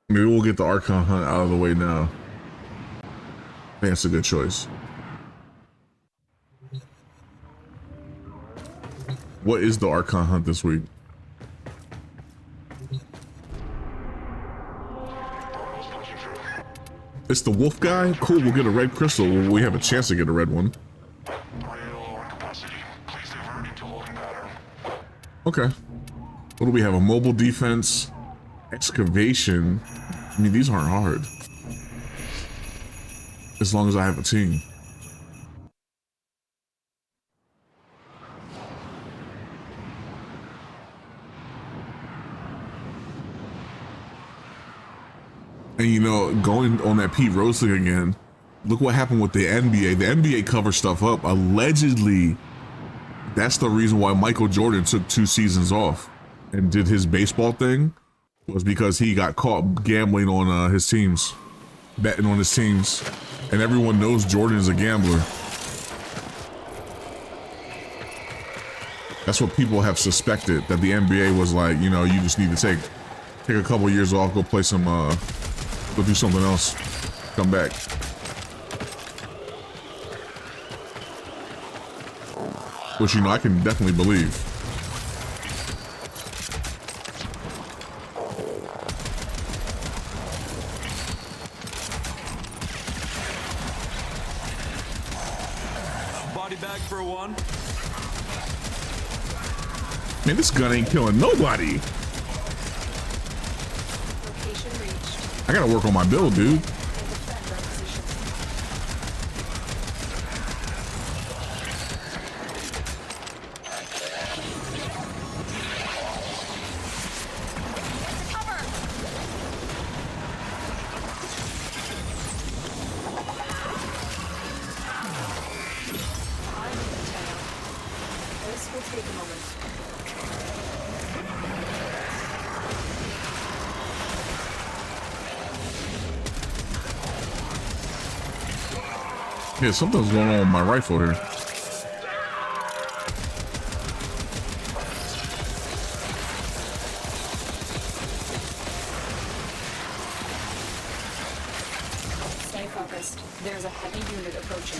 Maybe we'll get the Archon hunt out of the way now. I think that's a good choice. What is the Archon hunt this week? It's the wolf guy? Cool, we'll get a red crystal. We have a chance to get a red one. Okay. What do we have? A mobile defense, excavation. I mean, these aren't hard. As long as I have a team. And you know, going on that Pete Rose thing again, look what happened with the NBA. The NBA covers stuff up. Allegedly, that's the reason why Michael Jordan took 2 seasons off and did his baseball thing, was because he got caught gambling on his teams, betting on his teams. And everyone knows Jordan is a gambler. That's what people have suspected, that the NBA was like, you know, you just need to take a couple years off, go play some, go do something else, come back. Which, you know, I can definitely believe.
Body bag for one.
Man, this gun ain't killing nobody. I gotta work on my build, dude.
This will take a moment.
Yeah, something's going on with my rifle here.
Stay focused. There's a heavy unit approaching.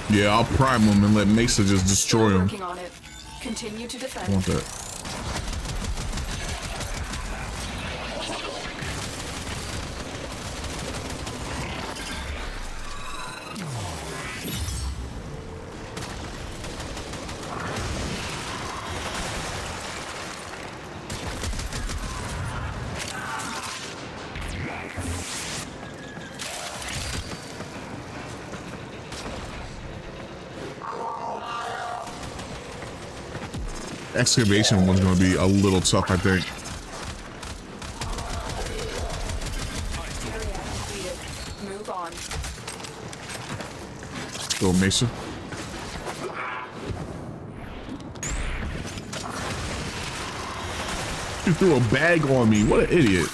Yeah, I'll prime him and let Mesa just destroy him.
Working on it. Continue to defend.
I want that. Excavation one's gonna be a little tough, I think.
Move on.
Go, Mesa. You threw a bag on me. What an idiot.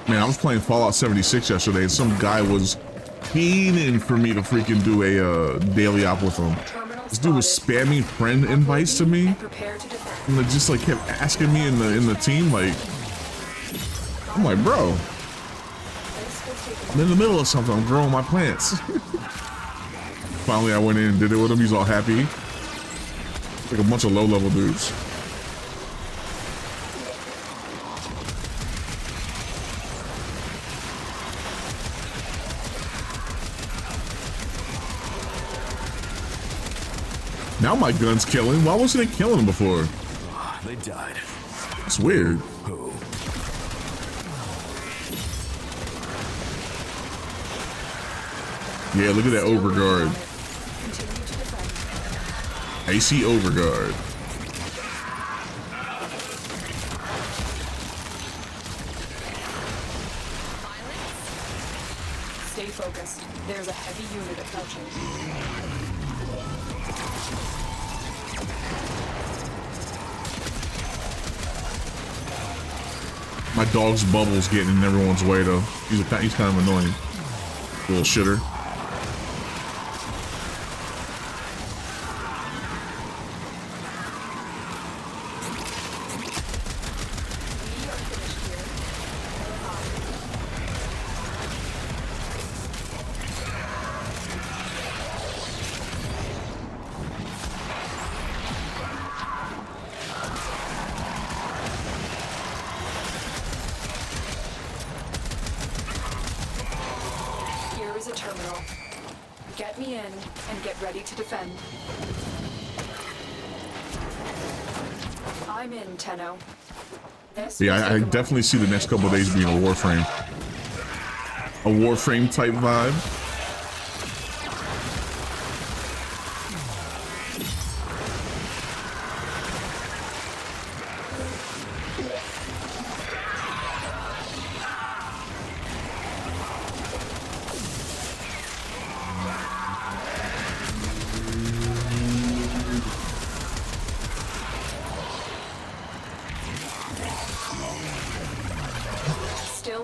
Man, I was playing Fallout 76 yesterday and some guy was fiending for me to freaking do a daily op with him. This dude was spamming friend invites to me, and they just like kept asking me in the team. Like, I'm like, bro, I'm in the middle of something. I'm growing my plants. Finally, I went in and did it with him. He's all happy. Like a bunch of low-level dudes. Now my gun's killing. Why wasn't it killing him before?
They died.
It's weird. Yeah, look at that overguard. AC overguard.
Stay focused. There's a heavy unit approaching.
My dog's Bubbles getting in everyone's way though. He's kind of annoying. Little shitter. Yeah, I definitely see the next couple of days being a Warframe. A Warframe type vibe.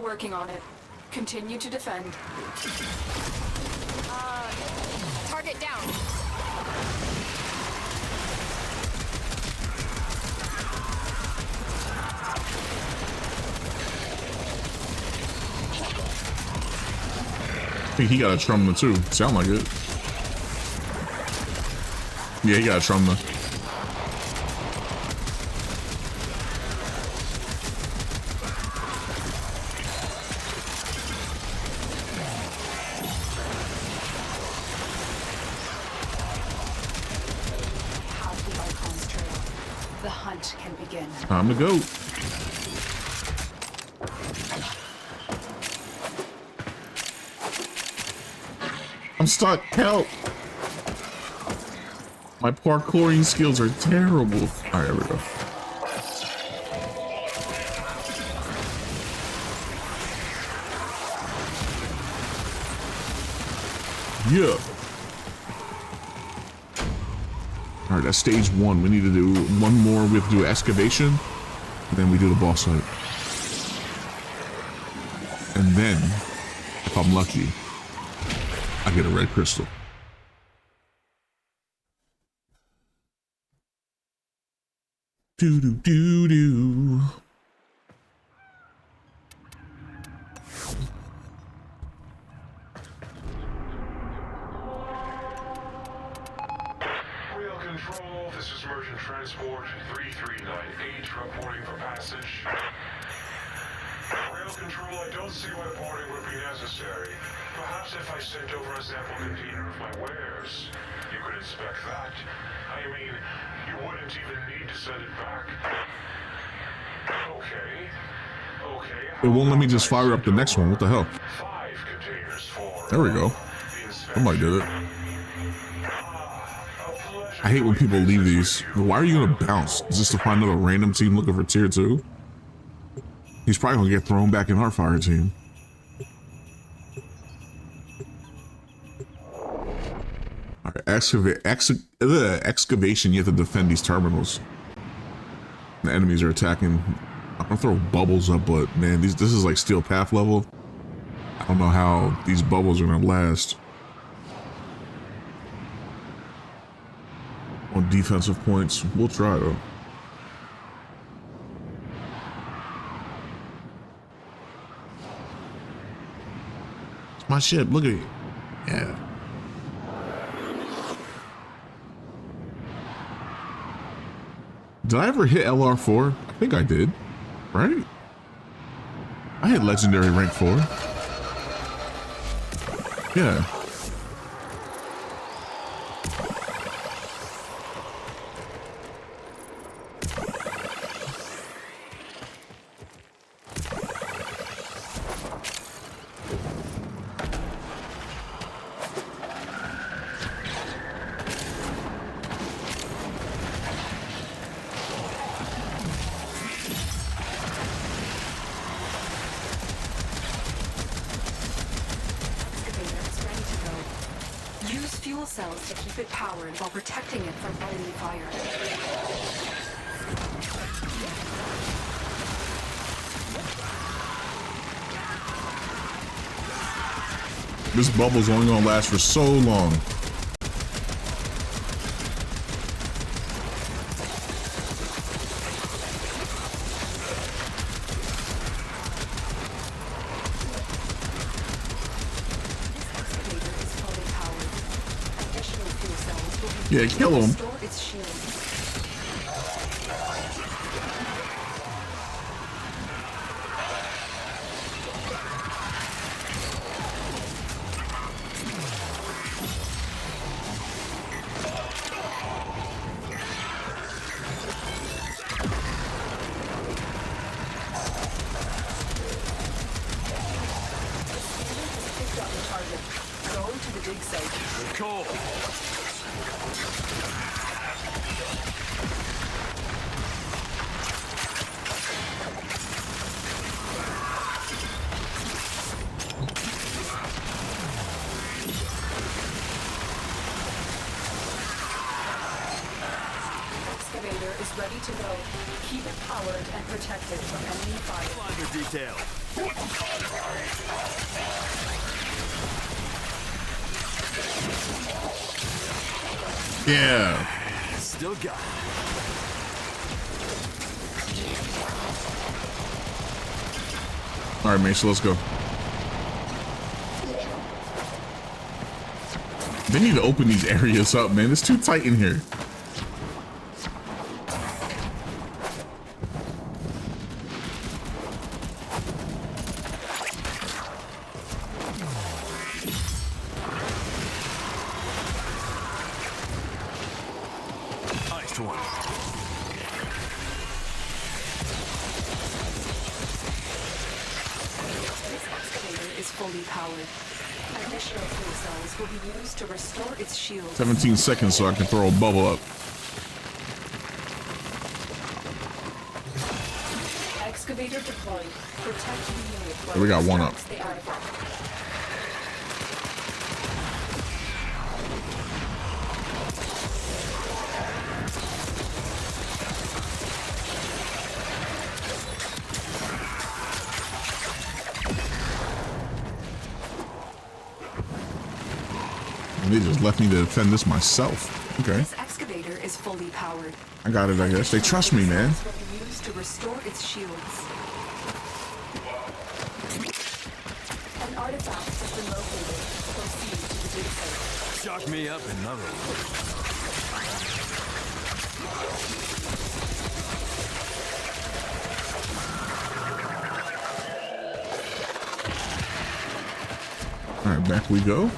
Working on it. Continue to defend.
Target down.
I think he got a Trumna too. Sound like it. Yeah, he got a Trumna. Time to go. I'm stuck. Help. My parkouring skills are terrible. All right, here we go. Yeah. All right, that's stage one. We need to do one more. We have to do excavation, and then we do the boss fight. And then, if I'm lucky, I get a red crystal. Do do do do.
Rail Control, this is Merchant Transport 3398 reporting for passage. Rail Control, I don't see why boarding would be necessary. Perhaps if I sent over a sample container of my wares, you could inspect that. I mean, you wouldn't even need to send it back. Okay.
It won't let me just fire up the next one. What the hell?
5 containers for
There we go. Somebody did it. I hate when people leave these. Why are you gonna bounce? Is this to find another random team looking for tier 2? He's probably gonna get thrown back in our fire team. Alright, excavation, you have to defend these terminals. The enemies are attacking. I'm gonna throw bubbles up, but man, this is like steel path level. I don't know how these bubbles are gonna last. On defensive points, we'll try though. It's my ship, look at it. Yeah. Did I ever hit LR4? I think I did, right? I hit legendary rank 4. Yeah.
Cells to keep it powered while protecting it from enemy fire.
This bubble's only gonna last for so long. Yeah, kill him.
Go to the dig site.
Cool.
Excavator is ready to go. Keep it powered and protected from enemy fire.
Under detail.
Yeah.
Still got it.
All right, Mace, let's go. They need to open these areas up, man. It's too tight in here.
Is fully powered. Additional fuel cells will be used to restore its shield.
17 seconds so I can throw a bubble up.
Excavator deployed. Protect the unit.
We got one up.
The artifact.
And they just left me to defend this myself. Okay.
This excavator is fully powered.
I got it, I guess. They trust me, man.
Will be used to restore its shields. An artifact has been located. Proceed to the dig site.
Shock me up another one.
All right, back we go.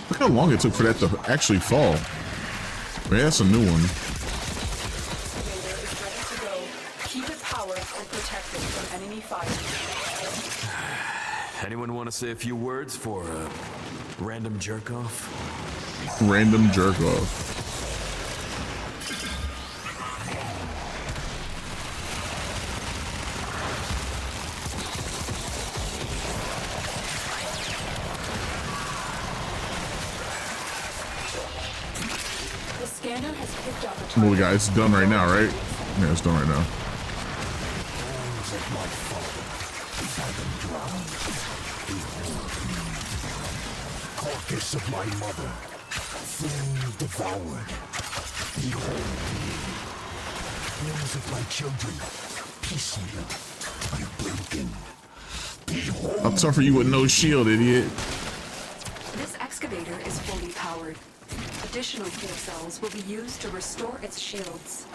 Look how long it took for that to actually fall. Man, that's a new one.
Keep it powered and protected from enemy fire.
Anyone want to say a few words for random jerk off?
Random jerk off.
The scanner has picked up a
What we got? It's done right now, right? Yeah, it's done right now.
Carcass of my mother, food devoured. Behold me. Limbs of my children, piecemeal, unbroken. Behold.
I'll tougher you with no shield, idiot.
This excavator is fully powered. Additional fuel cells will be used to restore its shields.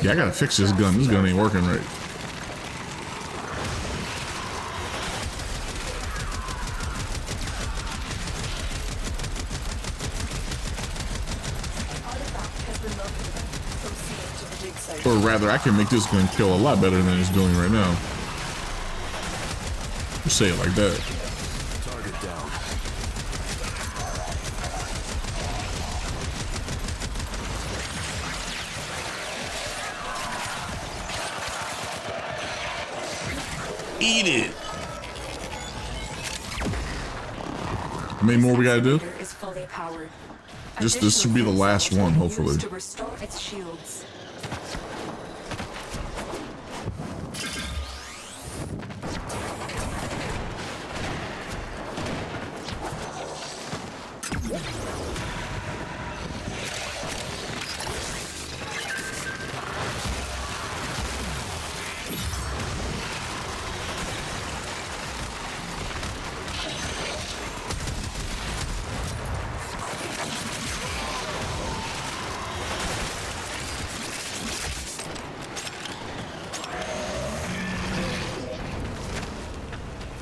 Yeah, I gotta fix this gun. This gun ain't working right. Or rather, I can make this gun kill a lot better than it's doing right now. You say it like that.
Target down.
Eat it. How many more we gotta do?
Is fully powered.
Just this should be the last one, hopefully.
To restore its shields.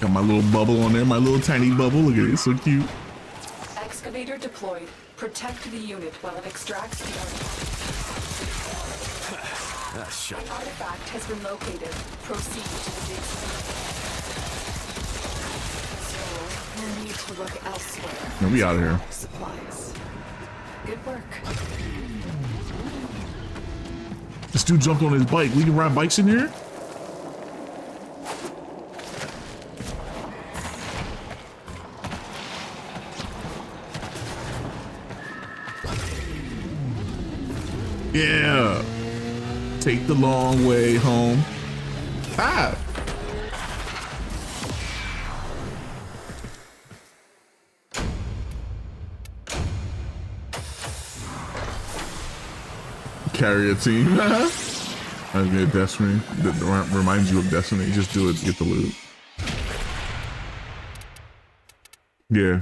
Got my little bubble on there, my little tiny bubble. Look at it, it's so cute.
Excavator deployed. Protect the unit while it extracts the artifact. An artifact has been located. Proceed to the dig site. So, we'll need to look elsewhere.
No, we out of here.
Supplies. Good work.
This dude jumped on his bike. We can ride bikes in here? Yeah. Take the long way home. Ah. Carry a team. That's good, Destiny. That reminds you of Destiny. Just do it to get the loot. Yeah.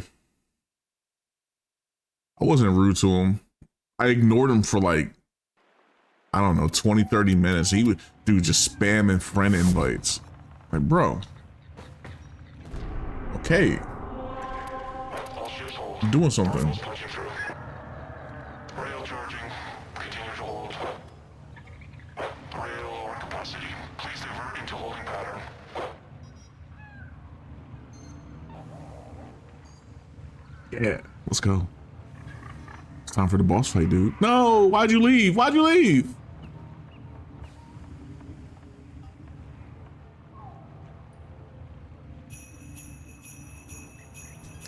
I wasn't rude to him. I ignored him for like, I don't know, 20, 30 minutes. He would do just spamming friend invites. Like, bro. Okay. I'm doing something.
Rail charging. Continue to hold. Rail or capacity. Please divert into holding pattern.
Yeah, let's go. It's time for the boss fight, dude. No, why'd you leave? Why'd you leave?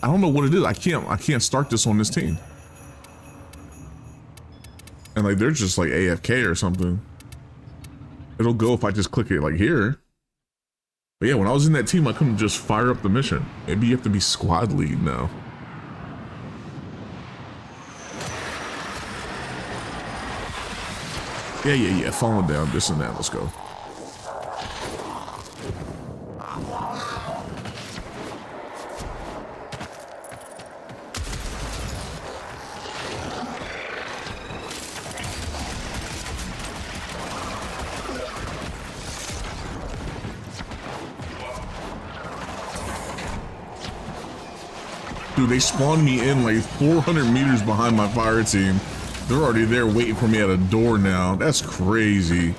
I don't know what it is. I can't start this on this team. And like they're just like AFK or something. It'll go if I just click it like here. But yeah, when I was in that team, I couldn't just fire up the mission. Maybe you have to be squad lead now. Yeah. Falling down, this and that. Let's go. Dude, they spawned me in like 400 meters behind my fire team. They're already there waiting for me at a door now. That's crazy.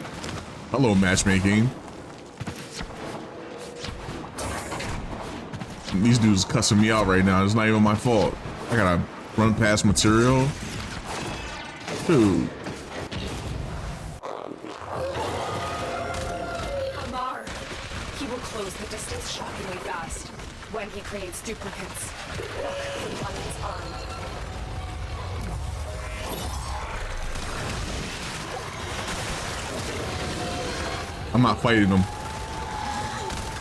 Hello, matchmaking. These dudes cussing me out right now. It's not even my fault. I gotta run past material. Dude.
Amar. He will close the distance shockingly fast when he creates duplicates. Look on his arm.
I'm not fighting him.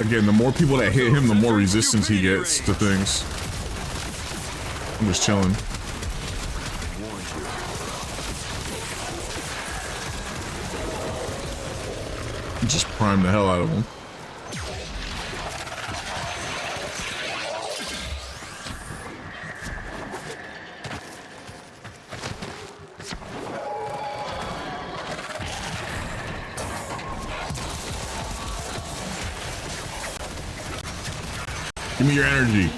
Again, the more people that hit him, the more resistance he gets to things. I'm just chilling. Just prime the hell out of him. Give me your energy.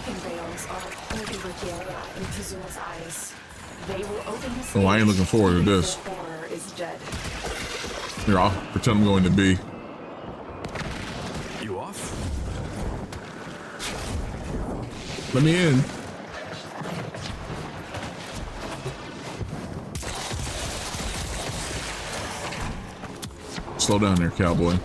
Oh, I ain't looking forward to this. Here, I'll pretend I'm going to B.
You off?
Let me in. Slow down there, cowboy.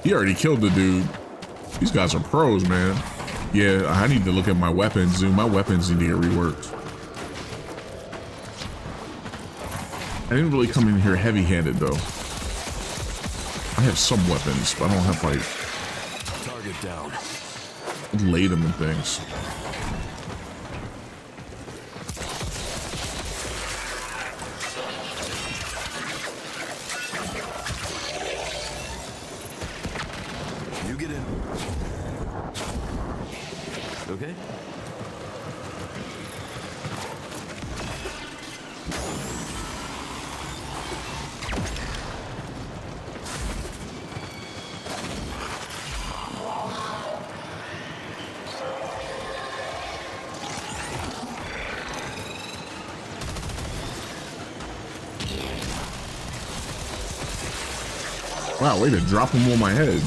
He already killed the dude. These guys are pros, man. Yeah, I need to look at my weapons, dude. My weapons need to get reworked. I didn't really come in here heavy-handed, though. I have some weapons, but I don't have, like...
Target down.
Laid them and things.
You get in. Okay?
Wow, way to drop him on my head.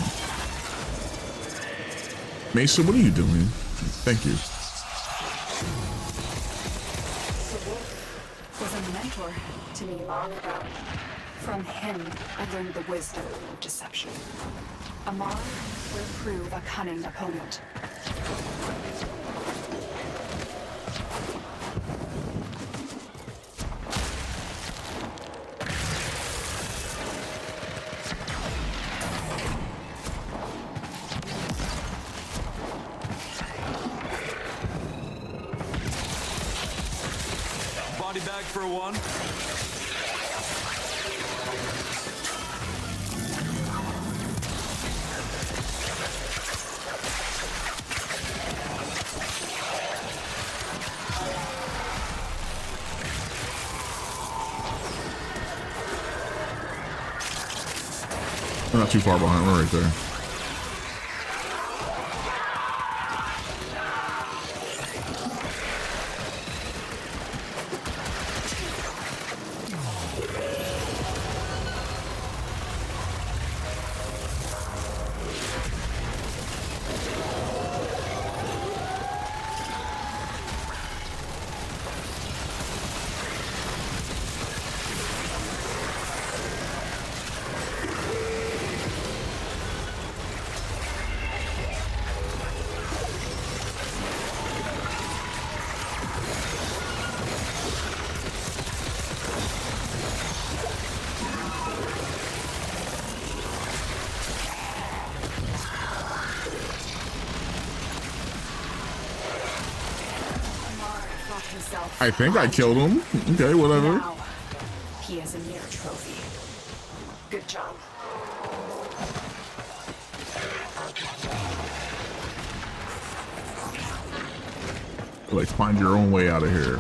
Mesa, what are you doing? Thank you.
The wolf was a mentor to me long ago. From him, I learned the wisdom of deception. Amar will prove a cunning opponent.
Body bag for one.
We're not too far behind. We're right there. I think I killed him. Okay, whatever.
Now, he has a near trophy. Good job.
Like, find your own way out of here.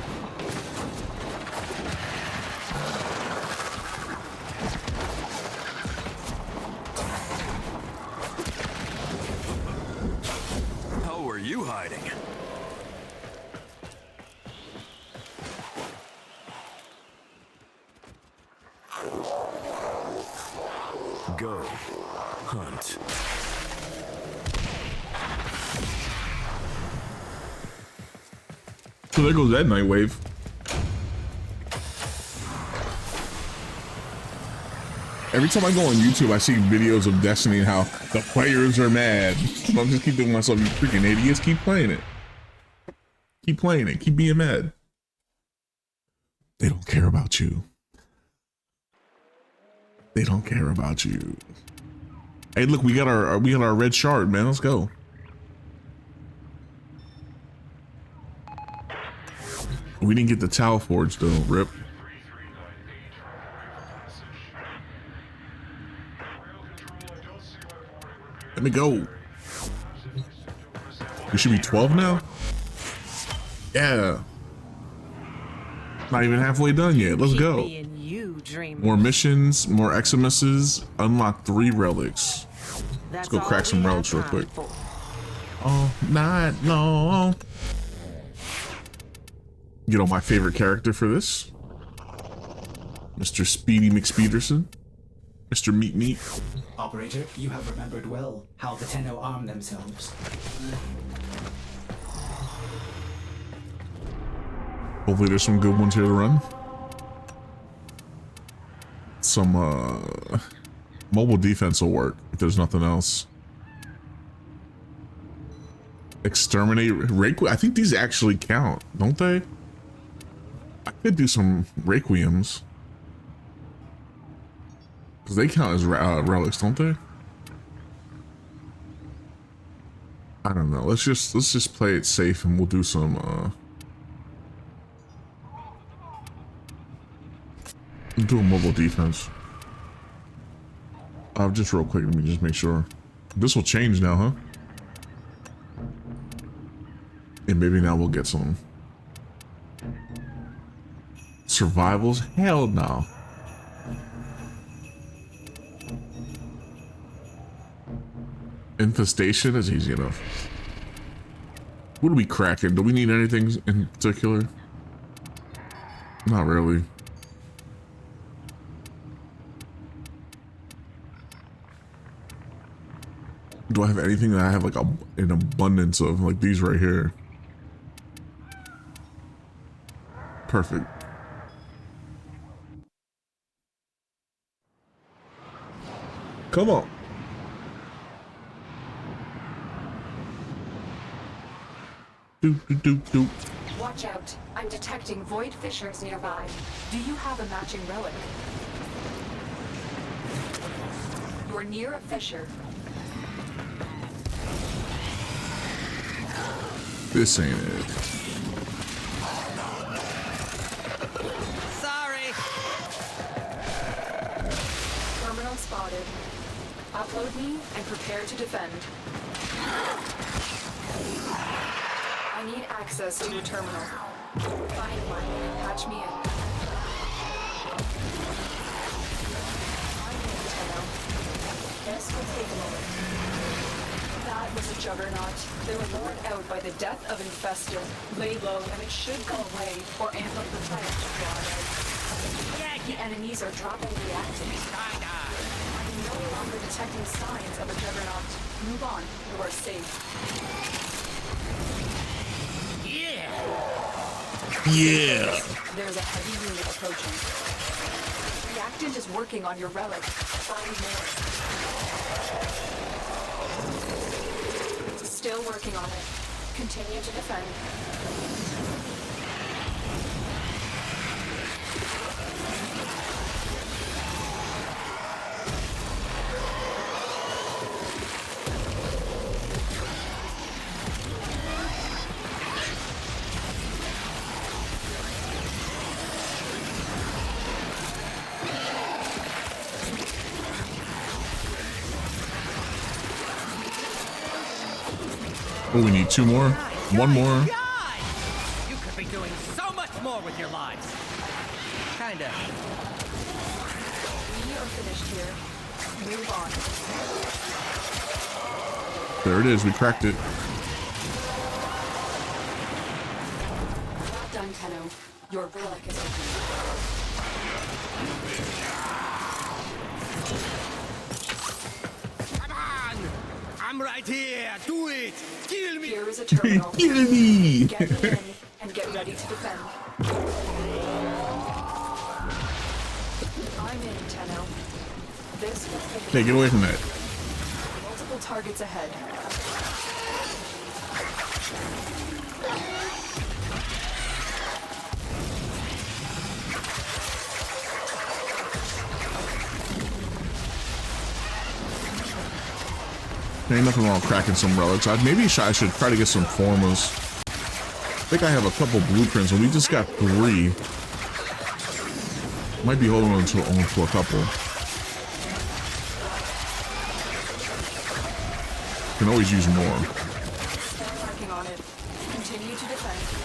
How were you hiding? Go hunt.
So there goes that Nightwave. Every time I go on YouTube, I see videos of Destiny and how the players are mad. So I'm just keep thinking to myself, you freaking idiots, keep playing it. Keep playing it. Keep being mad. They don't care about you. They don't care about you. Hey, look, we got our red shard, man. Let's go. We didn't get the Tau Forge though, rip. Let me go. We should be 12 now? Yeah. Not even halfway done yet. Let's go. More missions, more Eximuses, unlock 3 relics. Let's go crack some relics real quick. All night long. Get on my favorite character for this. Mr. Speedy McSpeederson. Mr. Meat Meat.
Operator, you have remembered well how the Tenno arm themselves.
Hopefully there's some good ones here to run. Some mobile defense will work if there's nothing else. Exterminate Requiem. I think these actually count, don't they? I could do some Requiems. Because they count as relics, don't they? I don't know. Let's just play it safe and we'll do some do a mobile defense. Just real quick, let me just make sure. This will change now, huh? And maybe now we'll get some survivals. Hell no. Infestation is easy enough. What are we cracking? Do we need anything in particular? Not really. Do I have anything that I have like an abundance of, like these right here? Perfect. Come on.
Watch out. I'm detecting void fissures nearby. Do you have a matching relic? You're near a fissure.
This ain't it.
Sorry.
Terminal spotted. Upload me and prepare to defend. I need access to a terminal. Find one and patch me in. This will take a moment. That was a juggernaut. They were lured out by the death of Infestor. Lay low and it should go away or amp up the threat to draw out. The enemies are dropping reactants. I'm no longer detecting signs of a juggernaut. Move on. You are safe.
Yeah.
There's a heavy unit approaching. Reactant is working on your relic. Find more. Still working on it. Continue to defend.
Oh, we need 2 more. 1 more.
You could be doing so much more with your lives. Kinda.
We are finished here. Move on.
There it is. We cracked it.
Not done, Tenno. Your relic is open.
Come on! I'm right here. Do it. Kill me.
Here is a terminal.
Kill me.
Get me in and get ready to defend. I'm in, Tenno. This will take
Hey, get away from that.
multiple targets ahead.
There ain't nothing wrong with cracking some relics. Maybe I should try to get some formas. I think I have a couple blueprints, and we just got 3. Might be holding on to a couple. Can always use more.
Working on it. Continue to defend.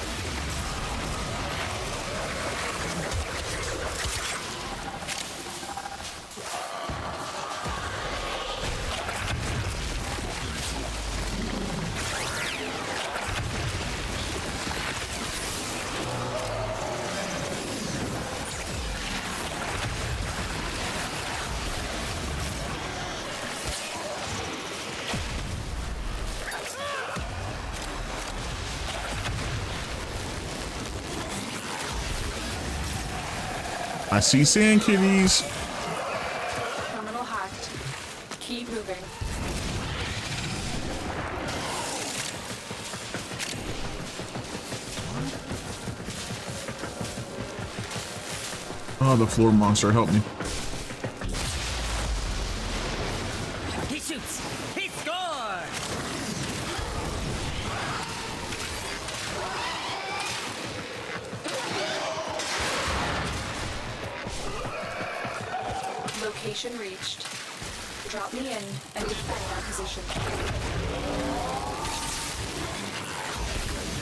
I see sand kitties.
Terminal hacked. Keep moving.
Oh, the floor monster, help me.
He shoots. He scores.
Location reached. Drop me in and defend our position.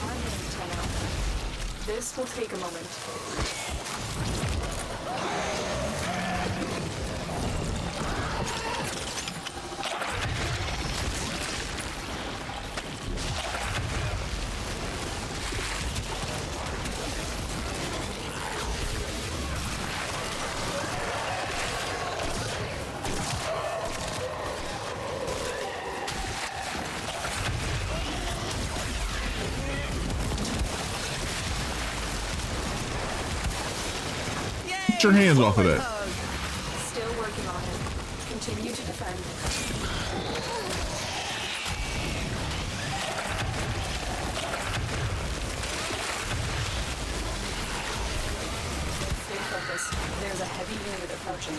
I'm in, Tenno. This will take a moment.
Get your hands off of that.
Still working on it. Continue to defend. Stay focused. There's a heavy unit approaching.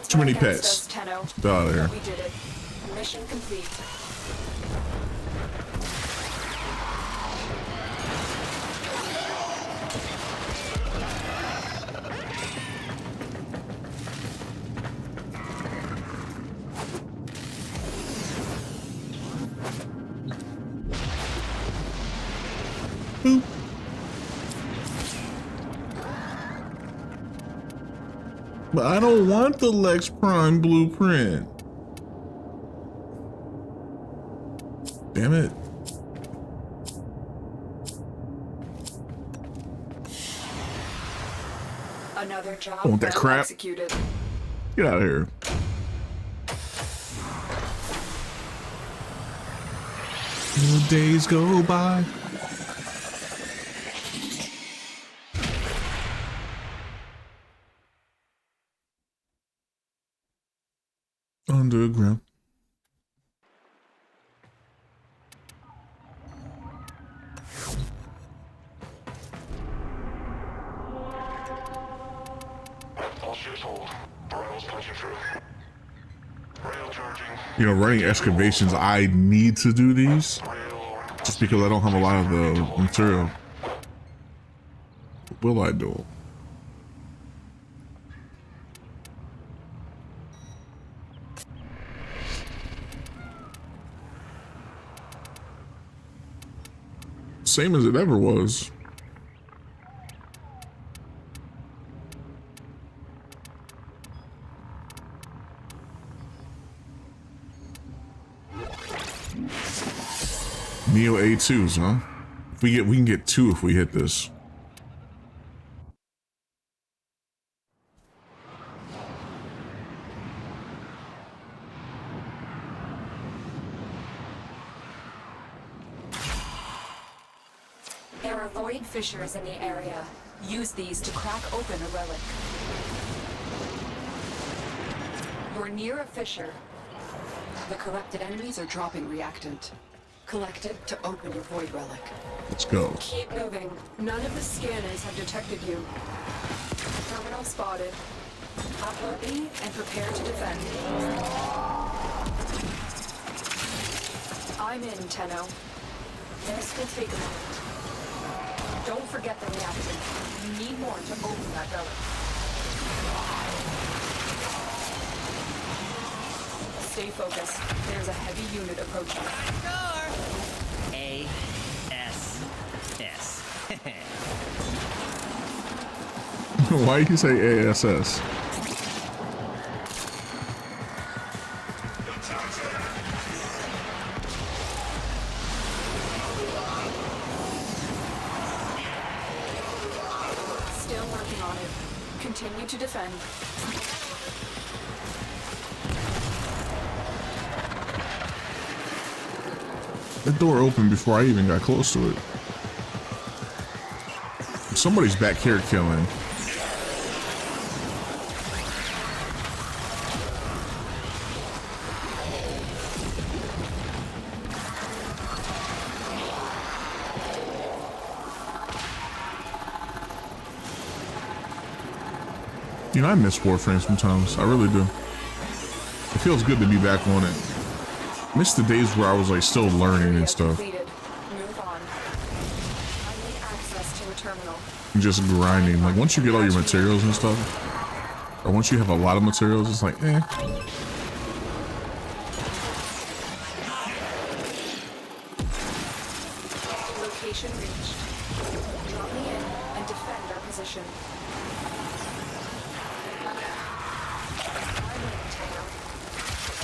Too many pets. Get out of here.
We did it. Mission complete.
Boop. But I don't want the Lex Prime blueprint. Damn it.
Another job
I want that
well
crap.
executed.
Get out of here. The days go by. Underground.
Pushing through. Rail charging.
You know, running excavations, I need to do these just because I don't have a lot of the material. Will I do it? Same as it ever was. Neo A2s, huh? If we can get 2 if we hit this.
There are void fissures in the area. Use these to crack open a relic. You're near a fissure. The corrupted enemies are dropping reactant. Collect it to open your void relic.
Let's go.
Keep moving. None of the scanners have detected you. Terminal spotted. Upload me and prepare to defend. I'm in, Tenno. This will take a moment. Don't forget the reactant. You need more to open that relic. Stay focused. There's a heavy unit approaching.
A-S-S.
Why you say ASS?
Still working on it. Continue to defend.
The door opened before I even got close to it. Somebody's back here killing. You know, I miss Warframe sometimes. I really do. It feels good to be back on it. Miss the days where I was like still learning and stuff.
Move on. I need access to a terminal.
And just grinding. Like once you get all your materials and stuff, or once you have a lot of materials, it's like, eh.
Location reached. Drop me in and defend our position.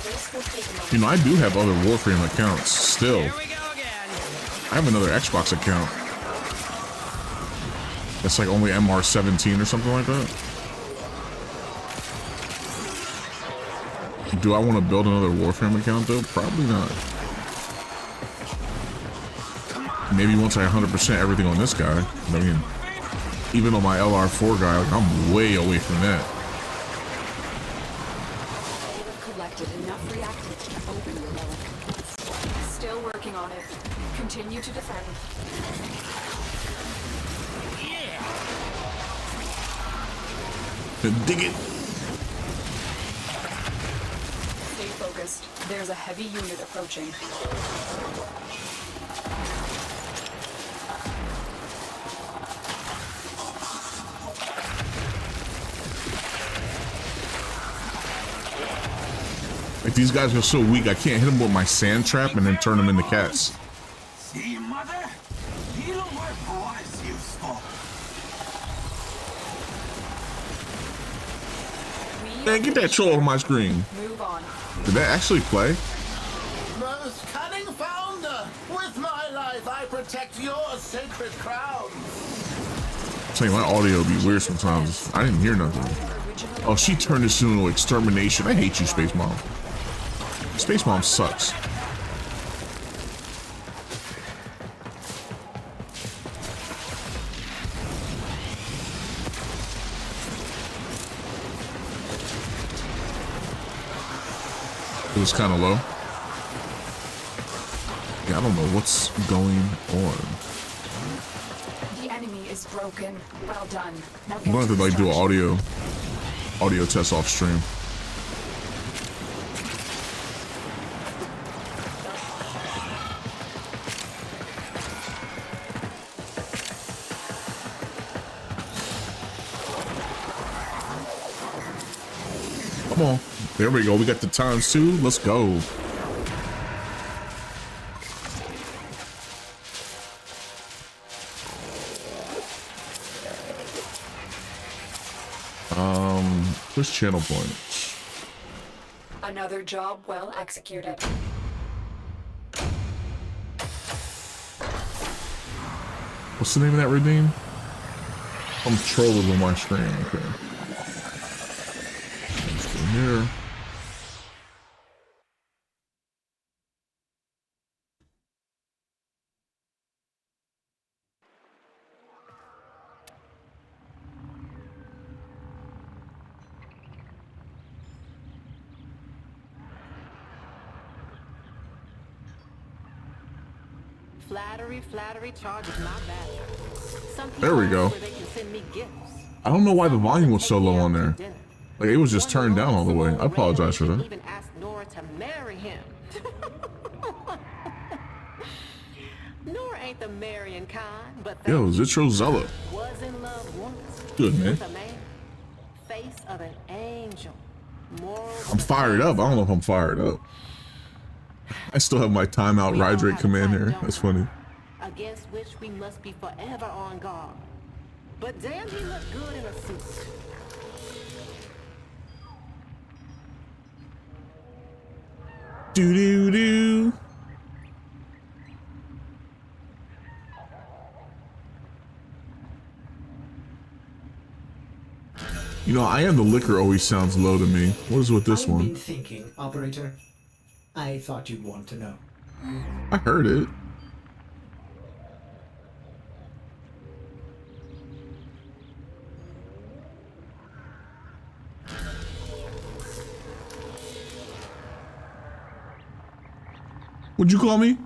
This will take a moment.
You know, I do have other Warframe accounts still. I have another Xbox account. That's like only MR17 or something like that. Do I want to build another Warframe account though? Probably not. Maybe once I 100% everything on this guy. I mean, even on my LR4 guy, like, I'm way away from that.
Collected enough reactants to open your relic. Still working on it. Continue to defend.
Dig it.
Stay focused. There's a heavy unit approaching.
Like these guys are so weak, I can't hit them with my sand trap and then turn them into cats.
See, Mother? He'll work for what is useful.
Man, get that troll off my screen.
Move on.
Did that actually play?
Most cunning founder, with my life I protect your sacred crown.
I'm telling you, my audio be weird sometimes. I didn't hear nothing. Oh, she turned this into extermination. I hate you, Space Mom. Space Mom sucks. It was kind of low. Yeah, I don't know what's going on.
The enemy is broken. Well done. Now
I'm gonna have to like do an audio test off stream. Come on. There we go. We got the times 2. Let's go. Push channel points.
Another job well executed.
What's the name of that redeem? Controllers on my screen. Okay. Let's go here.
Flattery charges my back.
There we go. I don't know why the volume was so low on there. Like it was just turned down all the way. I apologize for that.
Even asked Nora to marry him. Nora ain't the marrying kind, but
Yo, Zitro Zella.
Was in love once.
Good, man.
With a man, face of an angel.
I'm fired up. I don't know if I'm fired up. I still have my timeout ride rate command here. That's funny.
Against which we must be forever on guard. But damn, he looked good in a suit.
Do do do. You know, I am the liquor always sounds low to me. What is with this
I've
one?
been thinking, operator. I thought you'd want to know.
I heard it. What'd you call me?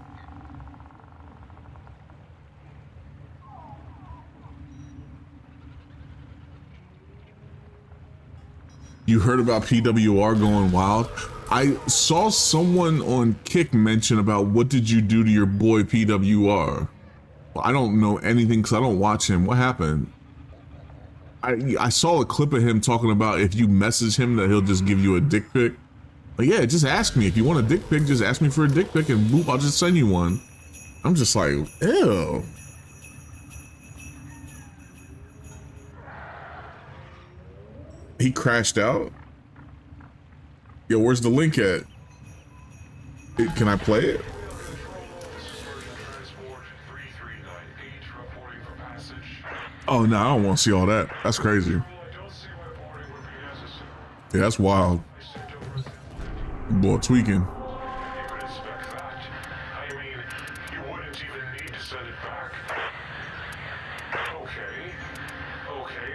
You heard about PWR going wild? I saw someone on Kick mention about what did you do to your boy PWR? Well, I don't know anything because I don't watch him. What happened? I saw a clip of him talking about if you message him that he'll just give you a dick pic. Like, yeah, just ask me. If you want a dick pic, just ask me for a dick pic and boop, I'll just send you one. I'm just like, ew. He crashed out? Yo, where's the link at? Can I play it? Oh, no, I don't want to see all that. That's crazy. Yeah, that's wild. Boy, tweaking.
Okay,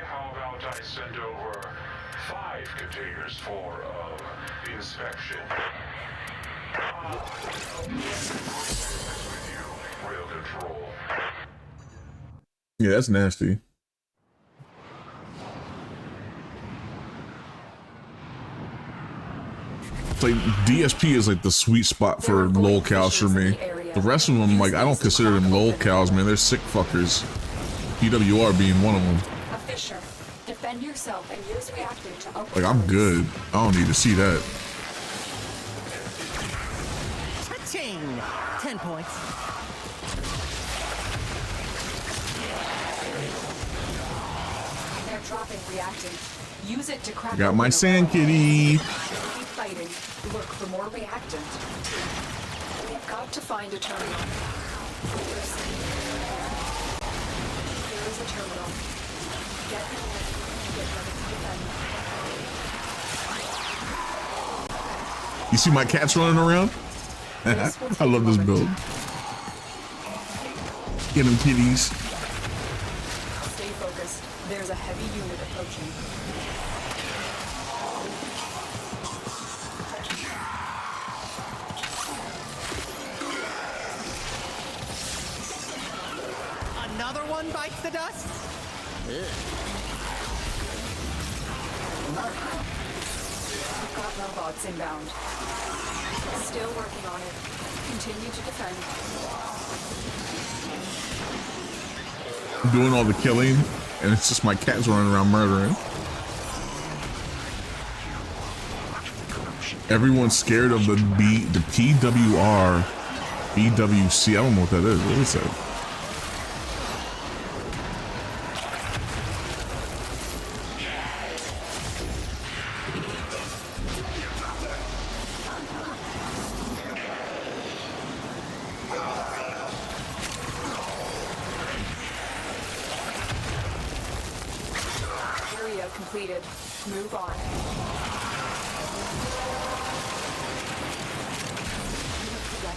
how about I send over 5 containers for inspection? Real control.
Yeah, that's nasty. It's like DSP is like the sweet spot for lol cows for me. The rest of them, like, I don't consider them lol cows, man. They're sick fuckers. PWR being one of them.
A fisher. Defend yourself and use reactive to open.
Like, I'm good. I don't need to see that.
Cha-ching! 10 points.
They're dropping reactant. Use it to crack.
I got my sand kitty.
Keep fighting. Look for more reactant. We've got to find a terminal. There is a terminal. Get in and get ready to defend.
You see my cats running around? I love this build. Get them kitties.
Stay focused. There's a heavy unit approaching.
Another one bites the dust?
We've got robots inbound. Still working on it. Continue to defend.
I'm doing all the killing, and it's just my cats running around murdering. Everyone's scared of the PWR, BWC. I don't know what that is. What is that?
Area completed. Move on.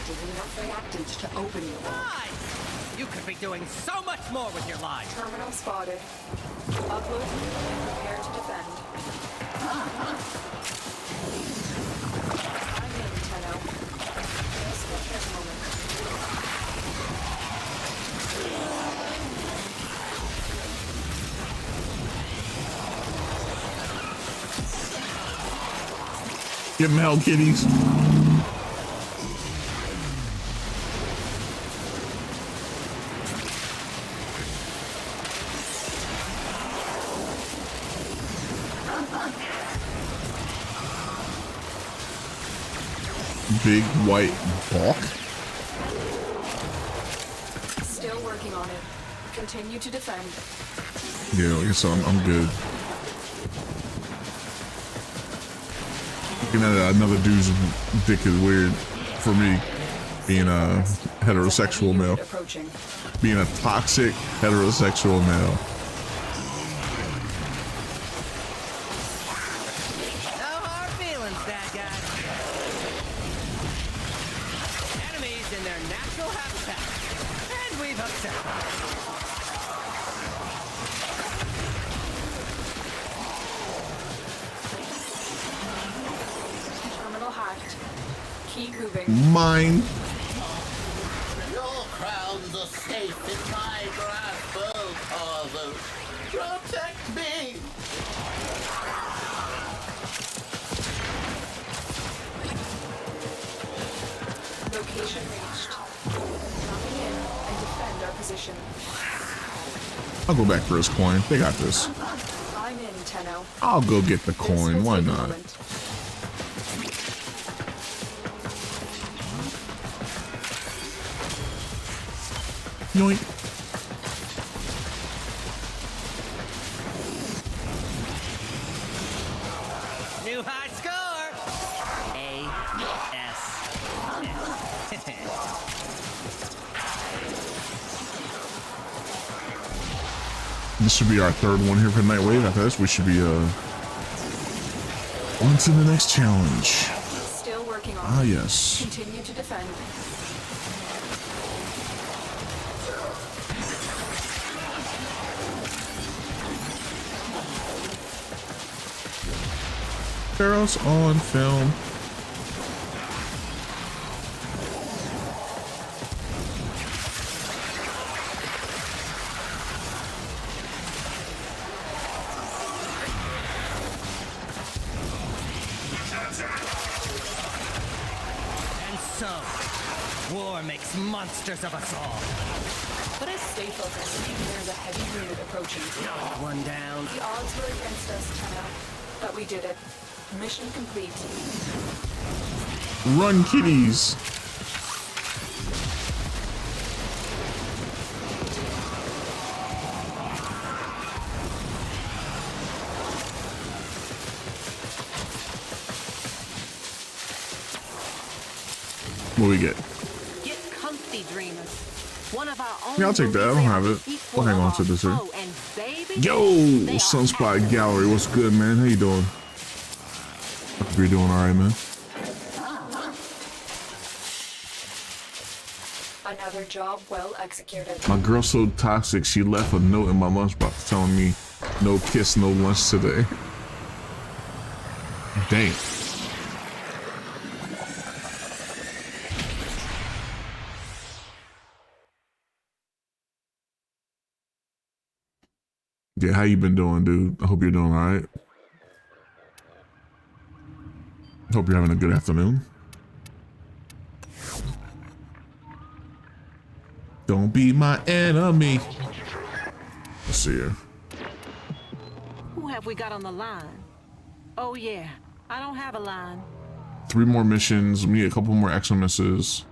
Enough reactants to open your
Lies! You could be doing so much more with your lives.
terminal spotted. Upload and prepare to defend. I'm in, Tenno. Just wait a moment.
Get them hell, kitties. Big white balk.
Still working on it. Continue to defend.
Yeah, I guess I'm good. Looking at another dude's dick is weird for me. Being a heterosexual male. Being a toxic heterosexual male.
No hard feelings, bad guy. Enemies in their natural habitat. And we've upset them.
Terminal hacked. Keep moving.
Mine.
Your crowns are safe in my grasp, oh Father. Protect me!
Location reached. Coming in and defend our position.
I'll go back for his coin. They got this.
I'm in, Tenno.
I'll go get the coin. Why not? Yoink.
New high score! A-S.
This should be our third one here for Nightwave. After this, we should be on to the next challenge.
Still working on
Ah,
it.
yes.
Continue to defend.
Pharaoh's on film.
And so, war makes monsters of us all.
Let us stay focused. There's a heavy unit approaching.
One down.
The odds were against us, Tenno. But we did it. Mission complete.
Run, kitties. What we get?
Get comfy, dreamers. One of our own.
Yeah, I'll take that. I don't have it. I'll hang on to this here. Yo, Sunspot Gallery. What's good, man? How you doing? Hope you're doing all right, man.
Another job well executed.
My girl's so toxic, she left a note in my lunchbox telling me no kiss, no lunch today. Dang. Yeah, how you been doing, dude? I hope you're doing all right. Hope you're having a good afternoon. Don't be my enemy. Let's see here.
Who have we got on the line? Oh yeah, I don't have a line.
3 more missions. We need a couple more exomisses.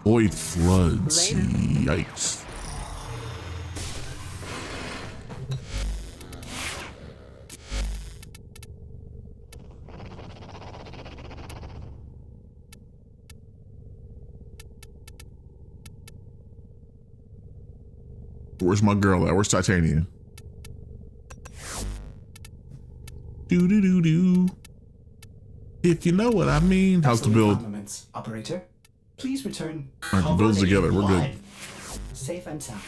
Void floods. Yikes. Where's my girl at? Where's Titania? Do do do do. If you know what I mean. How's the build?
Operator, please return.
Alright, the build's together. We're good.
Safe and sound.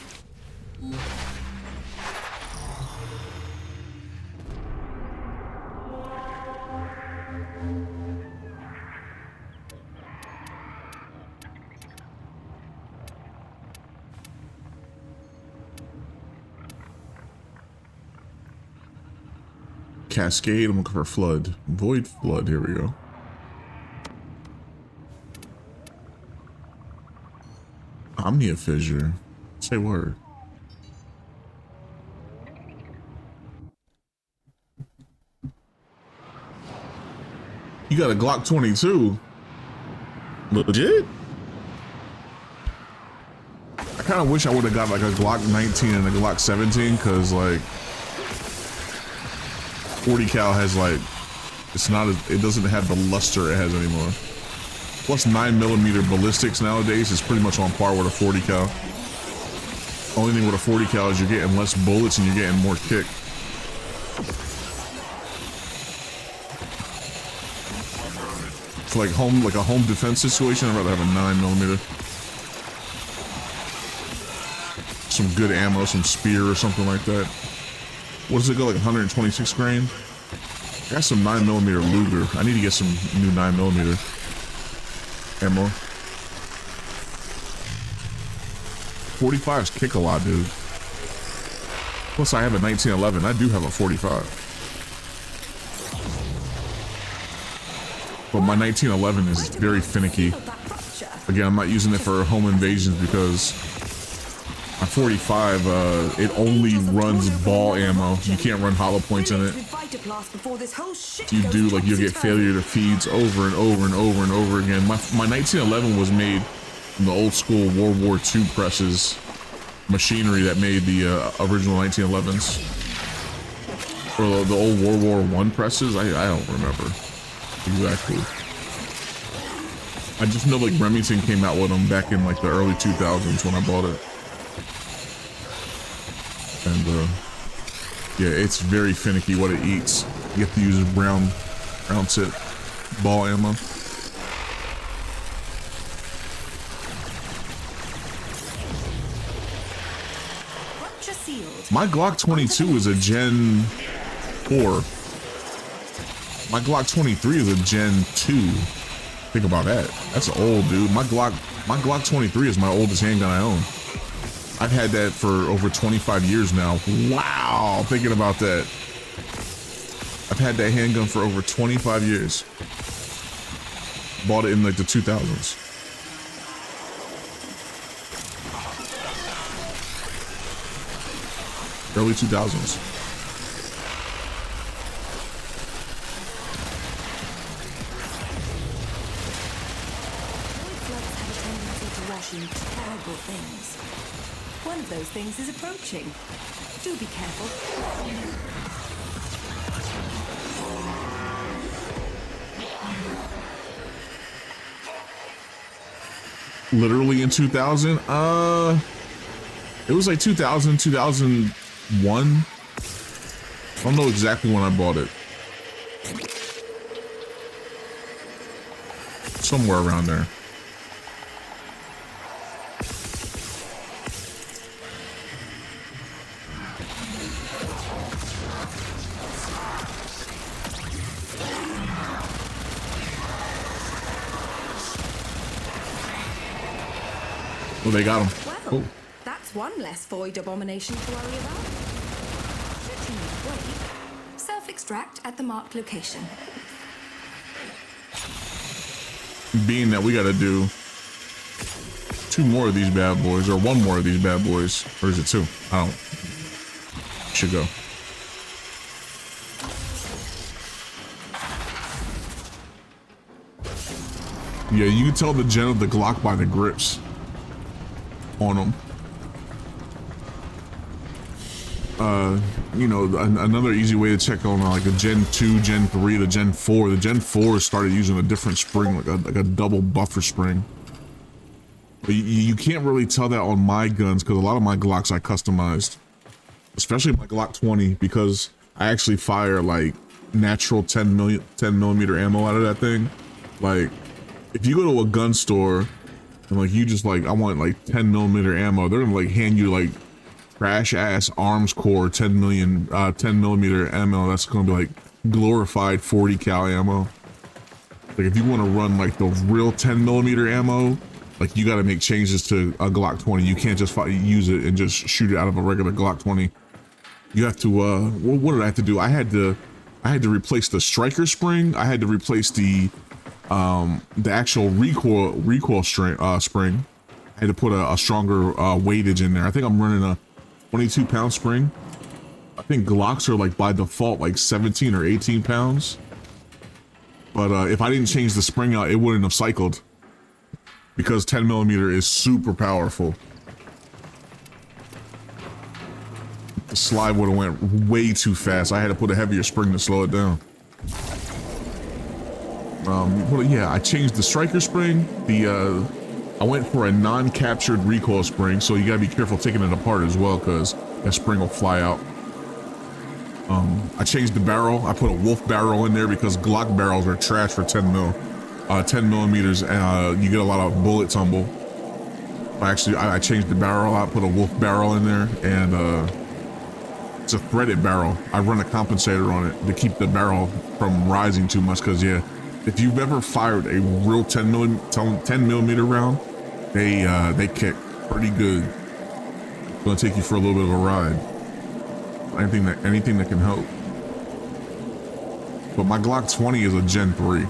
Cascade, I'm looking for flood. Void flood, here we go. Omnia fissure. Say word. You got a Glock 22? Legit? I kind of wish I would have got like a Glock 19 and a Glock 17 because like 40 cal has like, it's not as, it doesn't have the luster it has anymore. Plus 9mm ballistics nowadays is pretty much on par with a 40 cal. Only thing with a 40 cal is you're getting less bullets and you're getting more kick. For like a home defense situation, I'd rather have a 9mm. Some good ammo, some spear or something like that. What does it go, like 126 grain? I got some 9mm Luger. I need to get some new 9mm ammo. 45s kick a lot, dude. Plus I have a 1911. I do have a 45. But my 1911 is very finicky. Again, I'm not using it for home invasions because my 45, it only runs ball ammo. You can't run hollow points in it. You do, like, you'll get failure to feeds over and over and over and over again. My 1911 was made from the old school World War II presses machinery that made the original 1911s. Or the old World War I presses? I don't remember exactly. I just know like Remington came out with them back in like the early 2000s when I bought it. And yeah, it's very finicky what it eats. You have to use round tip ball ammo. My Glock 22 is a Gen 4. My Glock 23 is a Gen 2. Think about that. That's old, dude. My Glock 23 is my oldest handgun I own. I've had that for over 25 years now. Wow, thinking about that. I've had that handgun for over 25 years. Bought it in like the 2000s. Early 2000s.
Terrible things. One of those things is approaching. Do be careful.
Literally in 2000? It was like 2000, 2001. I don't know exactly when I bought it. Somewhere around there. Oh, they got him.
Well, that's one less void abomination to worry about. Self-extract at the marked location.
Being that we gotta do 2 more of these bad boys, or 1 more of these bad boys, or is it 2? I don't. Should go. Yeah, you can tell the gen of the Glock by the grips on them. You know, another easy way to check on like the Gen 2, Gen 3, the Gen 4. The Gen 4 started using a different spring, like a double buffer spring. But you can't really tell that on my guns because a lot of my Glocks I customized, especially my Glock 20, because I actually fire like natural 10 millimeter ammo out of that thing. Like, if you go to a gun store and like you just like, I want like 10 millimeter ammo, they're gonna like hand you like trash ass arms core 10 millimeter ammo. That's gonna be like glorified 40 cal ammo. Like if you want to run like the real 10 millimeter ammo, like you got to make changes to a Glock 20. You can't just use it and just shoot it out of a regular Glock 20. You have to what did I have to do? I had to replace the striker spring. I had to replace the actual recoil spring. I had to put a stronger weightage in there. I think I'm running a 22 pound spring. I think Glocks are like by default like 17 or 18 pounds. But if I didn't change the spring out, it wouldn't have cycled because 10 millimeter is super powerful. The slide would have went way too fast. I had to put a heavier spring to slow it down. Yeah, I changed the striker spring. I went for a non-captured recoil spring, so you gotta be careful taking it apart as well, because that spring will fly out. I changed the barrel. I put a wolf barrel in there because Glock barrels are trash for 10 millimeters. You get a lot of bullet tumble. I changed the barrel out, put a wolf barrel in there, and it's a threaded barrel. I run a compensator on it to keep the barrel from rising too much, because yeah, if you've ever fired a real 10 millimeter round, they kick pretty good. It's gonna take you for a little bit of a ride. Anything that can help. But my Glock 20 is a Gen 3.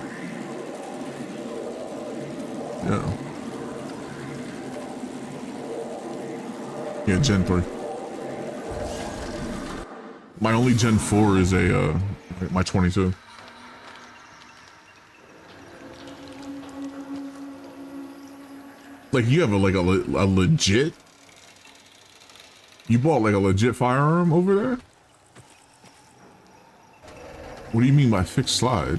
Yeah. Yeah, Gen 3. My only Gen 4 is my 22. Like, you have a legit? You bought like a legit firearm over there? What do you mean by fixed slide?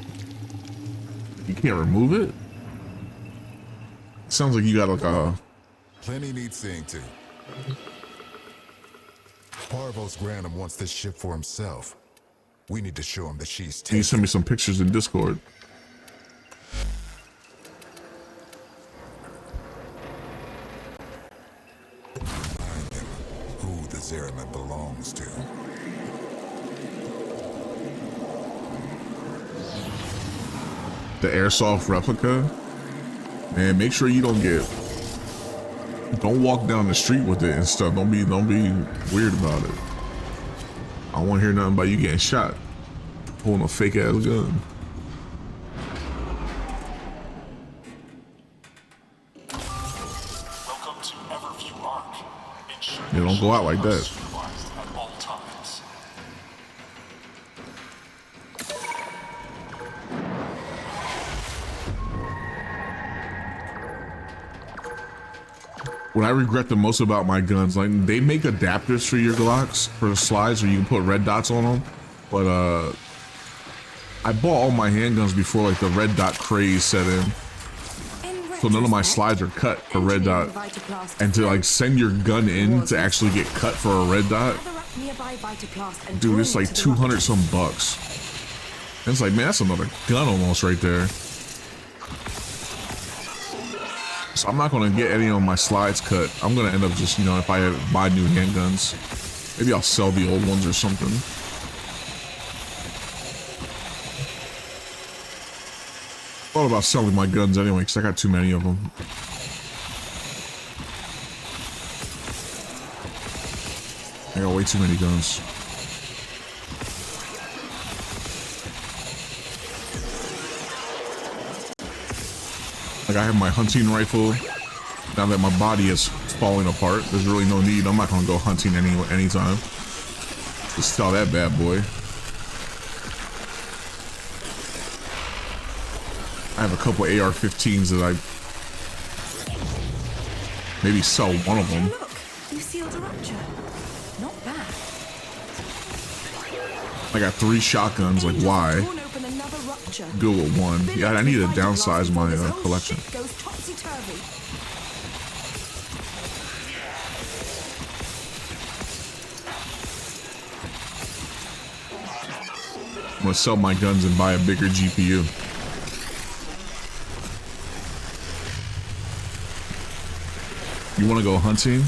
You can't remove it? Sounds like you got like a...
Plenty needs seeing to. Parvos Granum wants this ship for himself. We need to show him that she's taken.
Can you send me some pictures in Discord?
Who the Zeraman belongs to.
The airsoft replica? Man, make sure you don't walk down the street with it and stuff. Don't be weird about it. I don't want to hear nothing about you getting shot holding a fake ass gun.
Welcome to Everview Arc.
Yeah, don't go out like that.
At all times.
What I regret the most about my guns, like they make adapters for your Glocks for the slides where you can put red dots on them, but I bought all my handguns before like the red dot craze set in, so none of my slides are cut for red dot, and to like send your gun in to actually get cut for a red dot, dude, it's like 200 some bucks. And it's like, man, that's another gun almost right there. So I'm not gonna get any of my slides cut. I'm gonna end up just, you know, if I buy new handguns, maybe I'll sell the old ones or something. Thought about selling my guns anyway, because I got too many of them. I got way too many guns. Like, I have my hunting rifle. Now that my body is falling apart, there's really no need. I'm not gonna go hunting anytime. Just sell that bad boy. I have a couple AR-15s that I maybe sell one of them.
Look, you sealed a rupture. Not bad.
I got 3 shotguns, like why?
Torn open another rupture.
Good with 1. Yeah, I need to downsize my collection.
Goes topsy-turvy.
I'm gonna sell my guns and buy a bigger GPU. You wanna go hunting?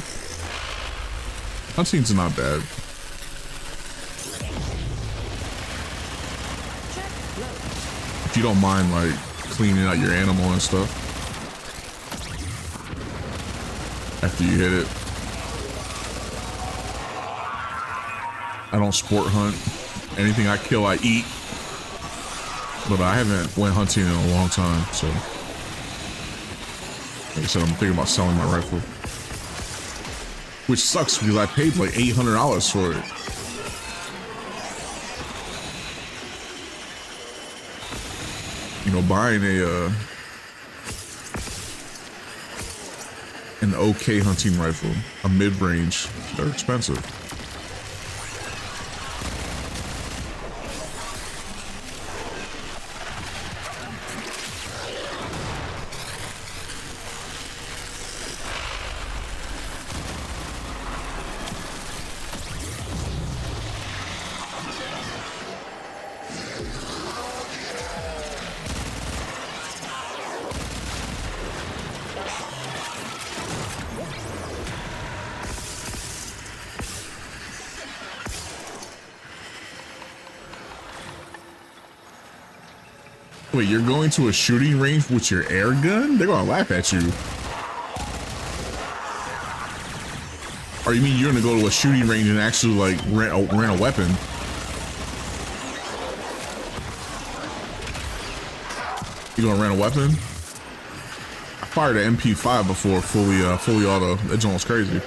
Hunting's not bad. If you don't mind like cleaning out your animal and stuff after you hit it. I don't sport hunt. Anything I kill, I eat. But I haven't went hunting in a long time, so like I said, I'm thinking about selling my rifle. Which sucks because I paid like $800 for it. You know, buying an okay hunting rifle, a mid-range, they're expensive. Wait, you're going to a shooting range with your air gun? They're gonna laugh at you. Or you mean you're gonna go to a shooting range and actually like rent a weapon? You gonna rent a weapon? I fired an MP5 before fully auto. That joint was crazy.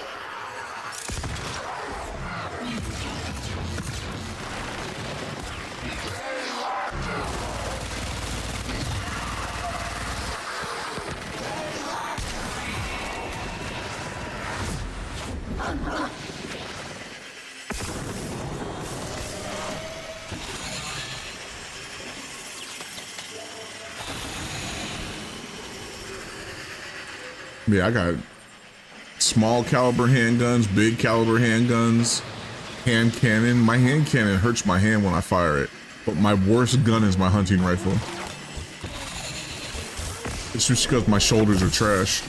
Yeah, I got small caliber handguns, big caliber handguns, hand cannon. My hand cannon hurts my hand when I fire it, but my worst gun is my hunting rifle. It's just because my shoulders are trash.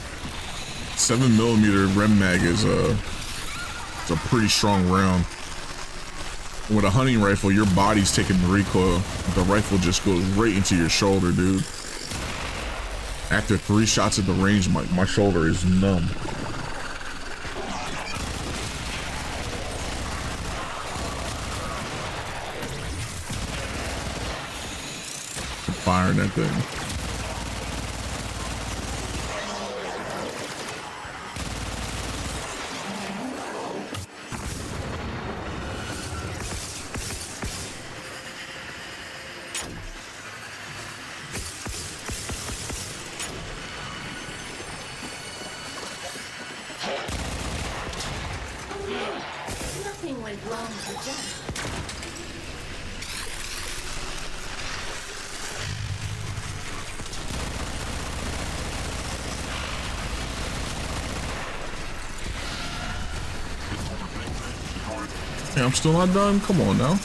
7mm rem mag is it's a pretty strong round. With a hunting rifle, your body's taking the recoil. The rifle just goes right into your shoulder, dude. After 3 shots at the range, my shoulder is numb. Firing that thing.
Nothing went wrong for Jack.
Hey, I'm still not done? Come on now.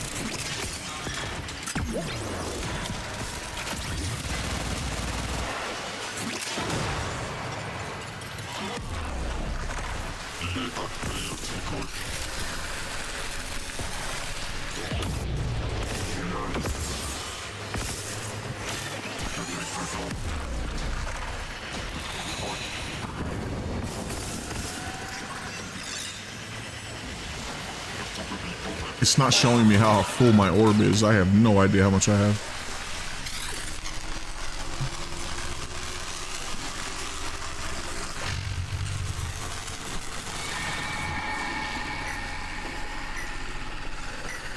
It's not showing me how full my orb is. I have no idea how much I have.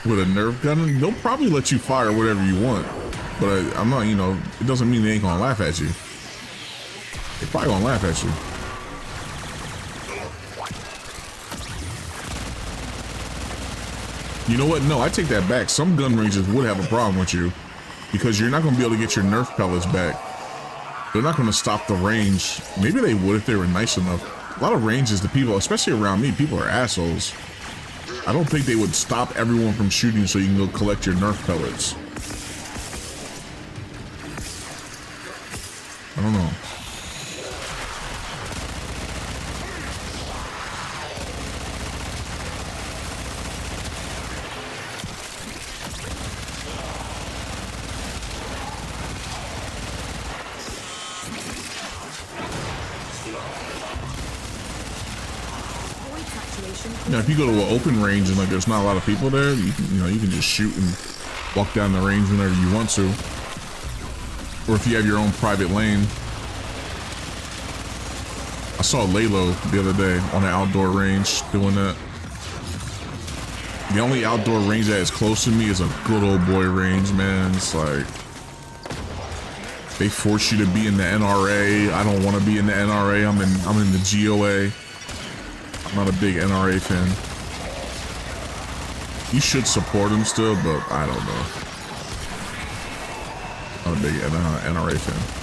With a Nerf gun, they'll probably let you fire whatever you want. but I'm not, you know, it doesn't mean they ain't gonna laugh at you. They probably gonna laugh at you. You know what? No, I take that back. Some gun ranges would have a problem with you because you're not gonna be able to get your Nerf pellets back. They're not gonna stop the range. Maybe they would if they were nice enough. A lot of ranges, the people, especially around me, people are assholes. I don't think they would stop everyone from shooting so you can go collect your Nerf pellets. I don't know. Now, if you go to an open range and like there's not a lot of people there, you can just shoot and walk down the range whenever you want to. Or if you have your own private lane. I saw Lalo the other day on an outdoor range doing that. The only outdoor range that is close to me is a good old boy range, man. It's like they force you to be in the NRA. I don't want to be in the NRA. I'm in the GOA. I'm not a big NRA fan. You should support him still, but I don't know. I'm not a big NRA fan.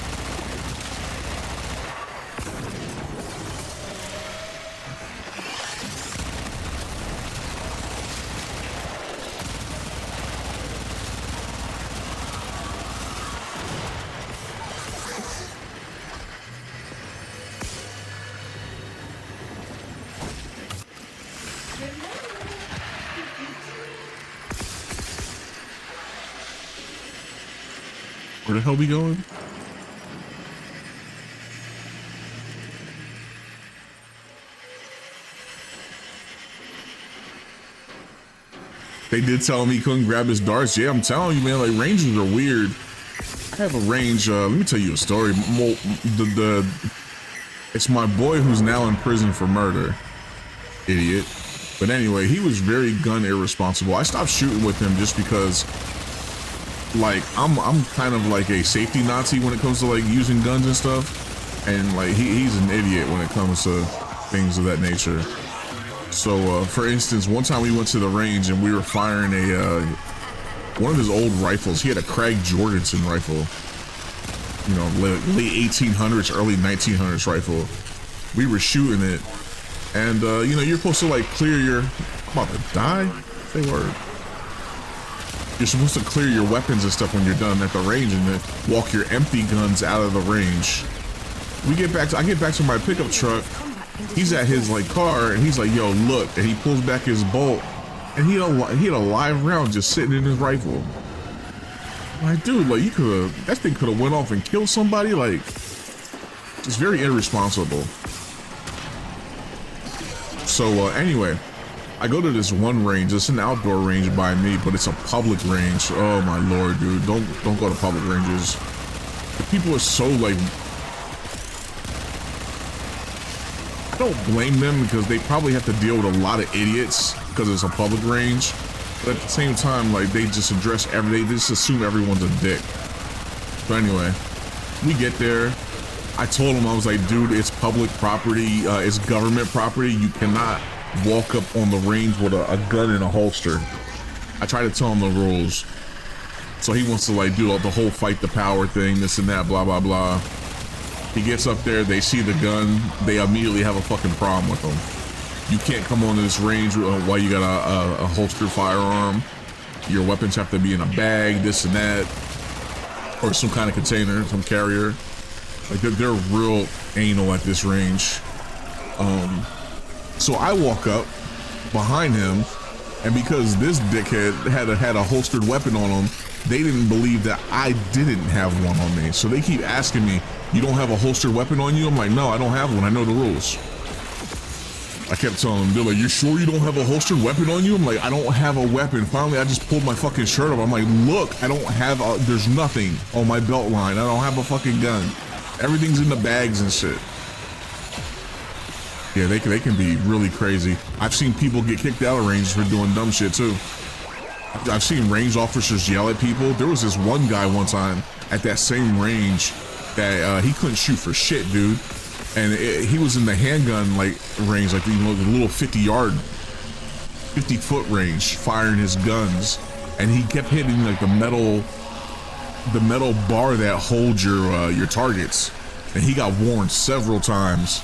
Where the hell we going? They did tell me he couldn't grab his darts. Yeah, I'm telling you, man, like ranges are weird. I have a range, let me tell you a story. It's my boy who's now in prison for murder. Idiot. But anyway, he was very gun irresponsible. I stopped shooting with him just because like I'm kind of like a safety Nazi when it comes to like using guns and stuff, and like he's an idiot when it comes to things of that nature. So for instance, one time we went to the range and we were firing one of his old rifles. He had a Craig Jorgensen rifle, you know, late 1800s, early 1900s rifle. We were shooting it, and you know, you're supposed to like clear your, I'm about to die. Say word. You're supposed to clear your weapons and stuff when you're done at the range, and then walk your empty guns out of the range. I get back to my pickup truck. He's at his like car, and he's like, "Yo, look!" And he pulls back his bolt, and he had a live round just sitting in his rifle. I'm like, dude, like that thing could have went off and killed somebody. Like, it's very irresponsible. So anyway. I go to this one range. It's an outdoor range by me, but it's a public range. Oh my lord, dude! Don't go to public ranges. The people are so like, I don't blame them because they probably have to deal with a lot of idiots because it's a public range. But at the same time, like they just they just assume everyone's a dick. So anyway, we get there. I told him, I was like, dude, it's public property. It's government property. You cannot walk up on the range with a gun in a holster. I try to tell him the rules. So he wants to like do the whole fight the power thing, this and that, blah, blah, blah. He gets up there, they see the gun, they immediately have a fucking problem with him. You can't come onto this range while you got a holstered firearm. Your weapons have to be in a bag, this and that. Or some kind of container, some carrier. Like they're real anal at this range. So I walk up behind him, and because this dickhead had a holstered weapon on him, they didn't believe that I didn't have one on me. So they keep asking me, "You don't have a holstered weapon on you?" I'm like, "No, I don't have one. I know the rules." I kept telling them, they're like, "You sure you don't have a holstered weapon on you?" I'm like, "I don't have a weapon." Finally, I just pulled my fucking shirt up. I'm like, "Look, I don't have there's nothing on my belt line. I don't have a fucking gun. Everything's in the bags and shit." Yeah, they can be really crazy. I've seen people get kicked out of ranges for doing dumb shit too. I've seen range officers yell at people. There was this one guy one time at that same range that he couldn't shoot for shit, dude. And he was in the handgun like range, like, you know, the little 50-foot range, firing his guns, and he kept hitting like the metal bar that holds your targets, and he got warned several times,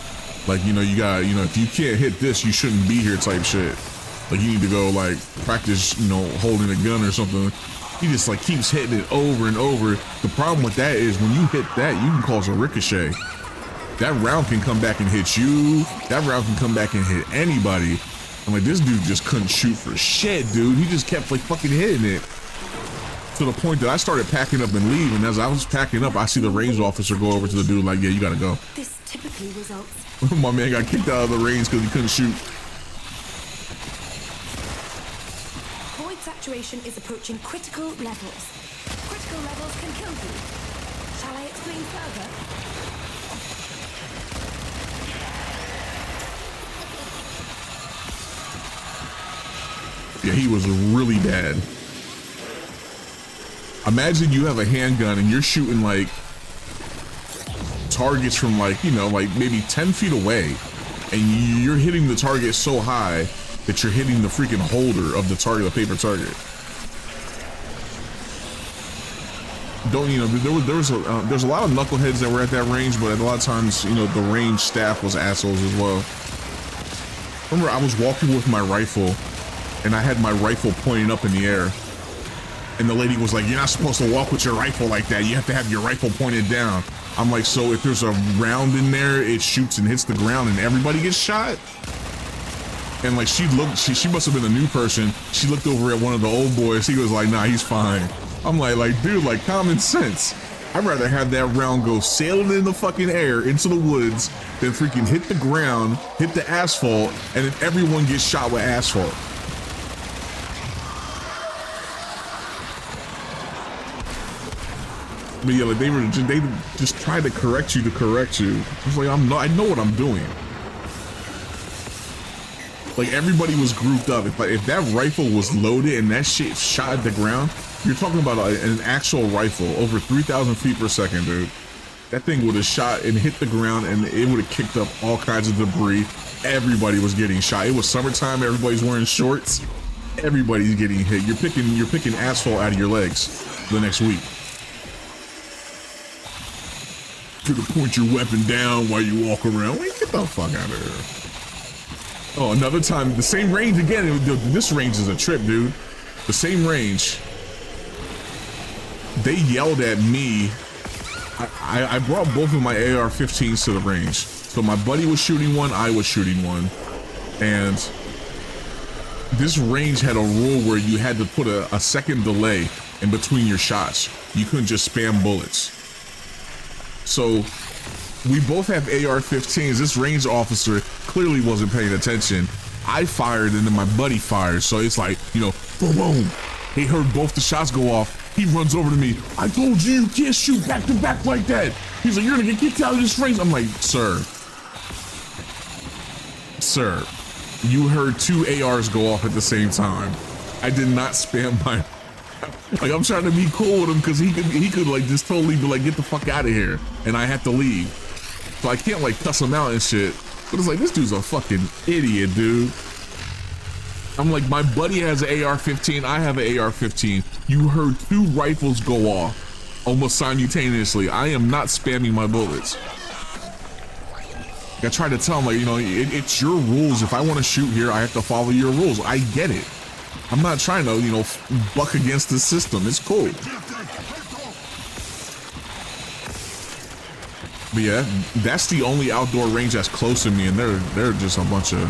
like, you know, if you can't hit this, you shouldn't be here type shit. Like, you need to go like practice, you know, holding a gun or something. He just like keeps hitting it over and over. The problem with that is when you hit that, you can cause a ricochet. That round can come back and hit you. That round can come back and hit anybody. I'm like, this dude just couldn't shoot for shit, dude. He just kept like fucking hitting it. To the point that I started packing up and leaving. As I was packing up, I see the range officer go over to the dude like, yeah, you gotta go.
This typically results.
My man got kicked out of the range because he couldn't shoot.
Void saturation is approaching critical levels. Critical levels can kill you. Shall I explain further?
Yeah, he was really bad. Imagine you have a handgun and you're shooting like targets from like, you know, like maybe 10 feet away, and you're hitting the target so high that you're hitting the freaking holder of the target, the paper target. Don't, you know, there's a lot of knuckleheads that were at that range, but a lot of times, you know, the range staff was assholes as well. Remember, I was walking with my rifle, and I had my rifle pointing up in the air, and the lady was like, you're not supposed to walk with your rifle like that. You have to have your rifle pointed down. I'm like, so if there's a round in there, it shoots and hits the ground and everybody gets shot? And like, she must have been a new person. She looked over at one of the old boys. He was like, nah, he's fine. I'm like, dude, like, common sense. I'd rather have that round go sailing in the fucking air into the woods than freaking hit the ground, hit the asphalt, and then everyone gets shot with asphalt. But yeah, like they just tried to correct you to correct you. It's like, I know what I'm doing. Like, everybody was grouped up. If that rifle was loaded and that shit shot at the ground, you're talking about an actual rifle over 3,000 feet per second, dude. That thing would have shot and hit the ground, and it would have kicked up all kinds of debris. Everybody was getting shot. It was summertime. Everybody's wearing shorts. Everybody's getting hit. You're picking asphalt out of your legs the next week. To point your weapon down while you walk around. Wait, get the fuck out of here. Oh, another time, the same range again. This range is a trip, dude. The same range. They yelled at me. I brought both of my AR-15s to the range. So my buddy was shooting one, I was shooting one. And this range had a rule where you had to put a second delay in between your shots. You couldn't just spam bullets. So we both have AR-15s. This range officer clearly wasn't paying attention. I fired and then my buddy fired. So it's like, you know, boom. He heard both the shots go off. He runs over to me. I told you can't shoot back to back like that. He's like, you're gonna get kicked out of this range. I'm like, sir, you heard two ARs go off at the same time. I did not spam my, like, I'm trying to be cool with him because he could like just totally be like, get the fuck out of here. And I have to leave. So I can't like cuss him out and shit. But it's like, this dude's a fucking idiot, dude. I'm like, my buddy has an AR-15, I have an AR-15. You heard two rifles go off almost simultaneously. I am not spamming my bullets. I tried to tell him, like, you know, it's your rules. If I want to shoot here, I have to follow your rules. I get it. I'm not trying to, you know, buck against the system. It's cool. But yeah, that's the only outdoor range that's close to me, and they're just a bunch of,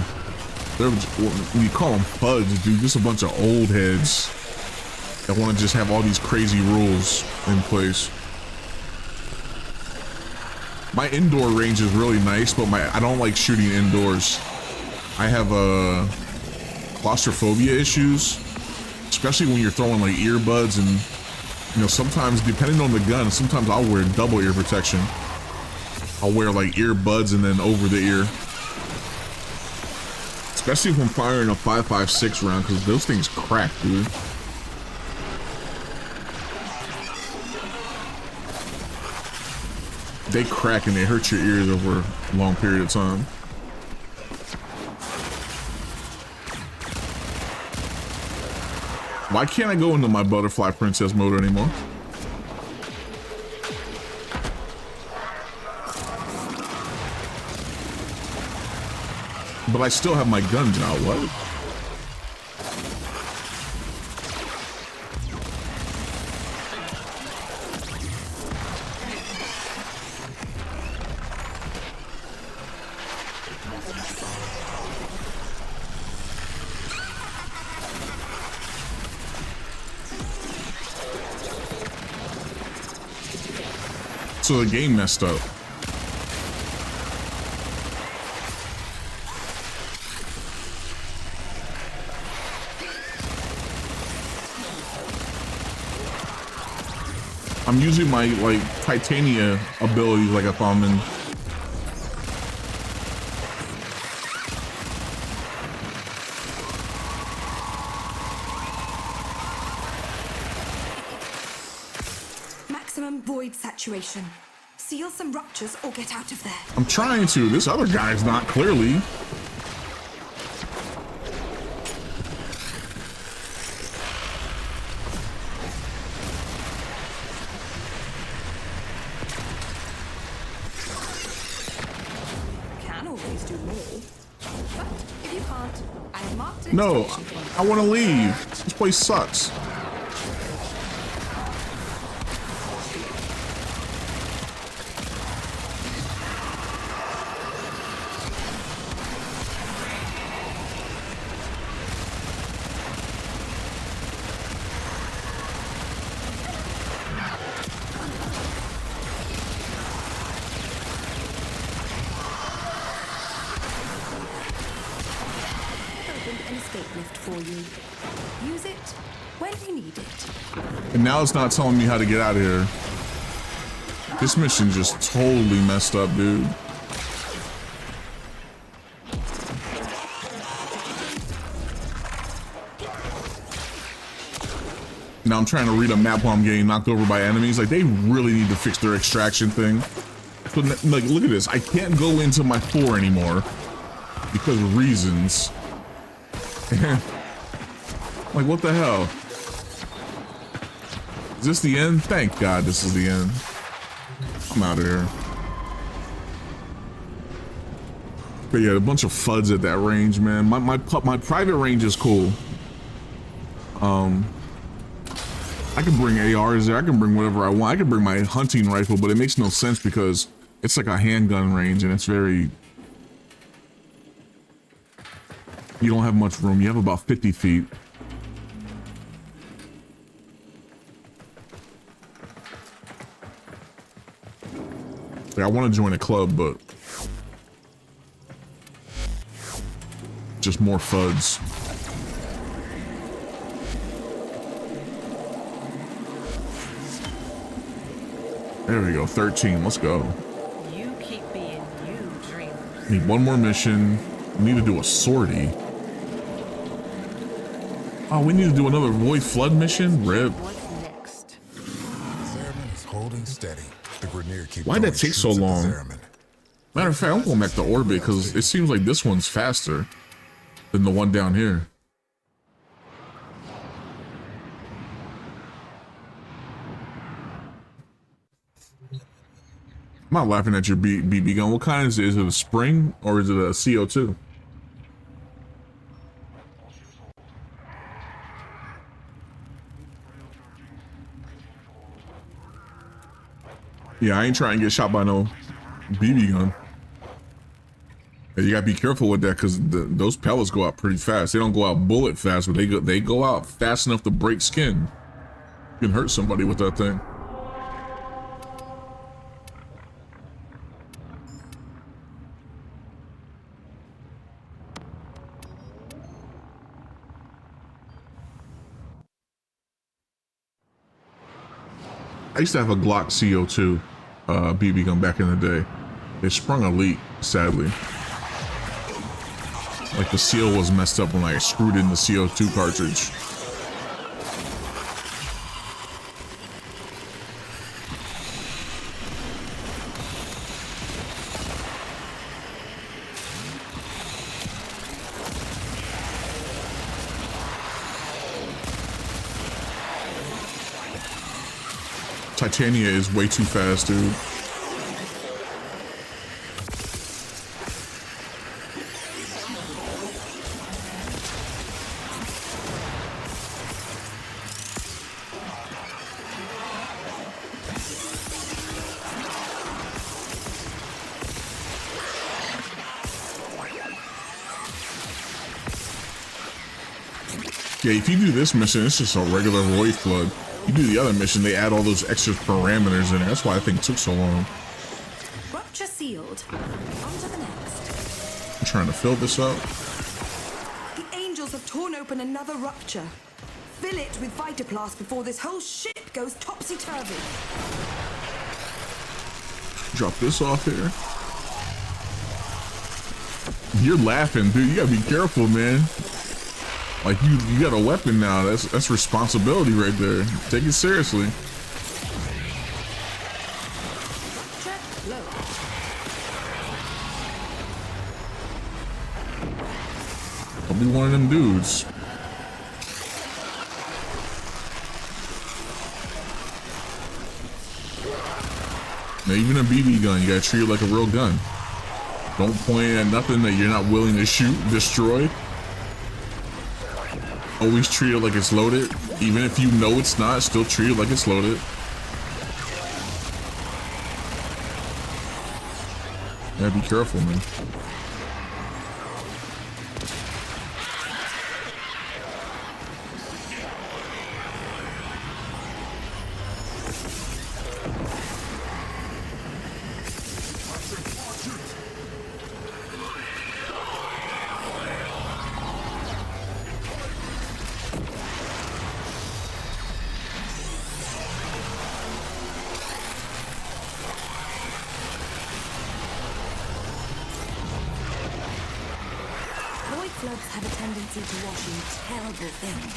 we call them fudge, dude. Just a bunch of old heads that want to just have all these crazy rules in place. My indoor range is really nice, but I don't like shooting indoors. I have claustrophobia issues, especially when you're throwing like earbuds, and you know, sometimes depending on the gun, sometimes I'll wear double ear protection. I'll wear like earbuds and then over the ear. Especially if I'm firing a 5.56 round, because those things crack, dude. they crack and they hurt your ears over a long period of time. Why can't I go into my butterfly princess mode anymore? But I still have my guns out. What? So the game messed up. I'm using my like Titania abilities like if I'm in.
Maximum void saturation. Seal some ruptures or get out of there.
I'm trying to. This other guy's not clearly.
Can always do more. But if you can't, I have marked it.
No, I want to leave. This place sucks. And now it's not telling me how to get out of here. This mission just totally messed up, dude. Now I'm trying to read a map while I'm getting knocked over by enemies. Like, they really need to fix their extraction thing. So, like, look at this. I can't go into my 4 anymore because of reasons. Like, what the hell? Is this the end? Thank God this is the end. I'm out of here. But yeah, a bunch of FUDs at that range, man. My private range is cool. I can bring ARs there. I can bring whatever I want. I can bring my hunting rifle, but it makes no sense because it's like a handgun range and it's very... You don't have much room. You have about 50 feet. Like, I want to join a club, but just more FUDs. There we go, 13. Let's go.
You keep being you, dreamer.
Need one more mission. We need to do a sortie. Oh, we need to do another Void Flood mission? Rip.
Zariman is holding steady. The Grenier keep
Why'd that take so long? Matter of fact, I'm going back to orbit because it seems like this one's faster than the one down here. I'm not laughing at your BB gun. What kind is it? Is it a spring or is it a CO2? Yeah, I ain't trying to get shot by no BB gun. And you gotta be careful with that because those pellets go out pretty fast. They don't go out bullet fast, but they go out fast enough to break skin. You can hurt somebody with that thing. I used to have a Glock CO2 BB gun back in the day. It sprung a leak, sadly. Like the seal was messed up when I screwed in the CO2 cartridge. Titania is way too fast, dude. Yeah, if you do this mission, it's just a regular void flood. You do the other mission, they add all those extra parameters in there. That's why I think it took so long.
Rupture sealed. On to the next.
I'm trying to fill this up.
The angels have torn open another rupture. Fill it with Vitaplast before this whole ship goes topsy-turvy.
Drop this off here. You're laughing, dude. You gotta be careful, man. Like you got a weapon now. That's responsibility right there. Take it seriously. I'll be one of them dudes. Now even a BB gun, you gotta treat it like a real gun. Don't point at nothing that you're not willing to shoot, destroy. Always treat it like it's loaded. Even if you know it's not, still treat it like it's loaded. Yeah, be careful, man.
Floods have a tendency to wash in terrible things.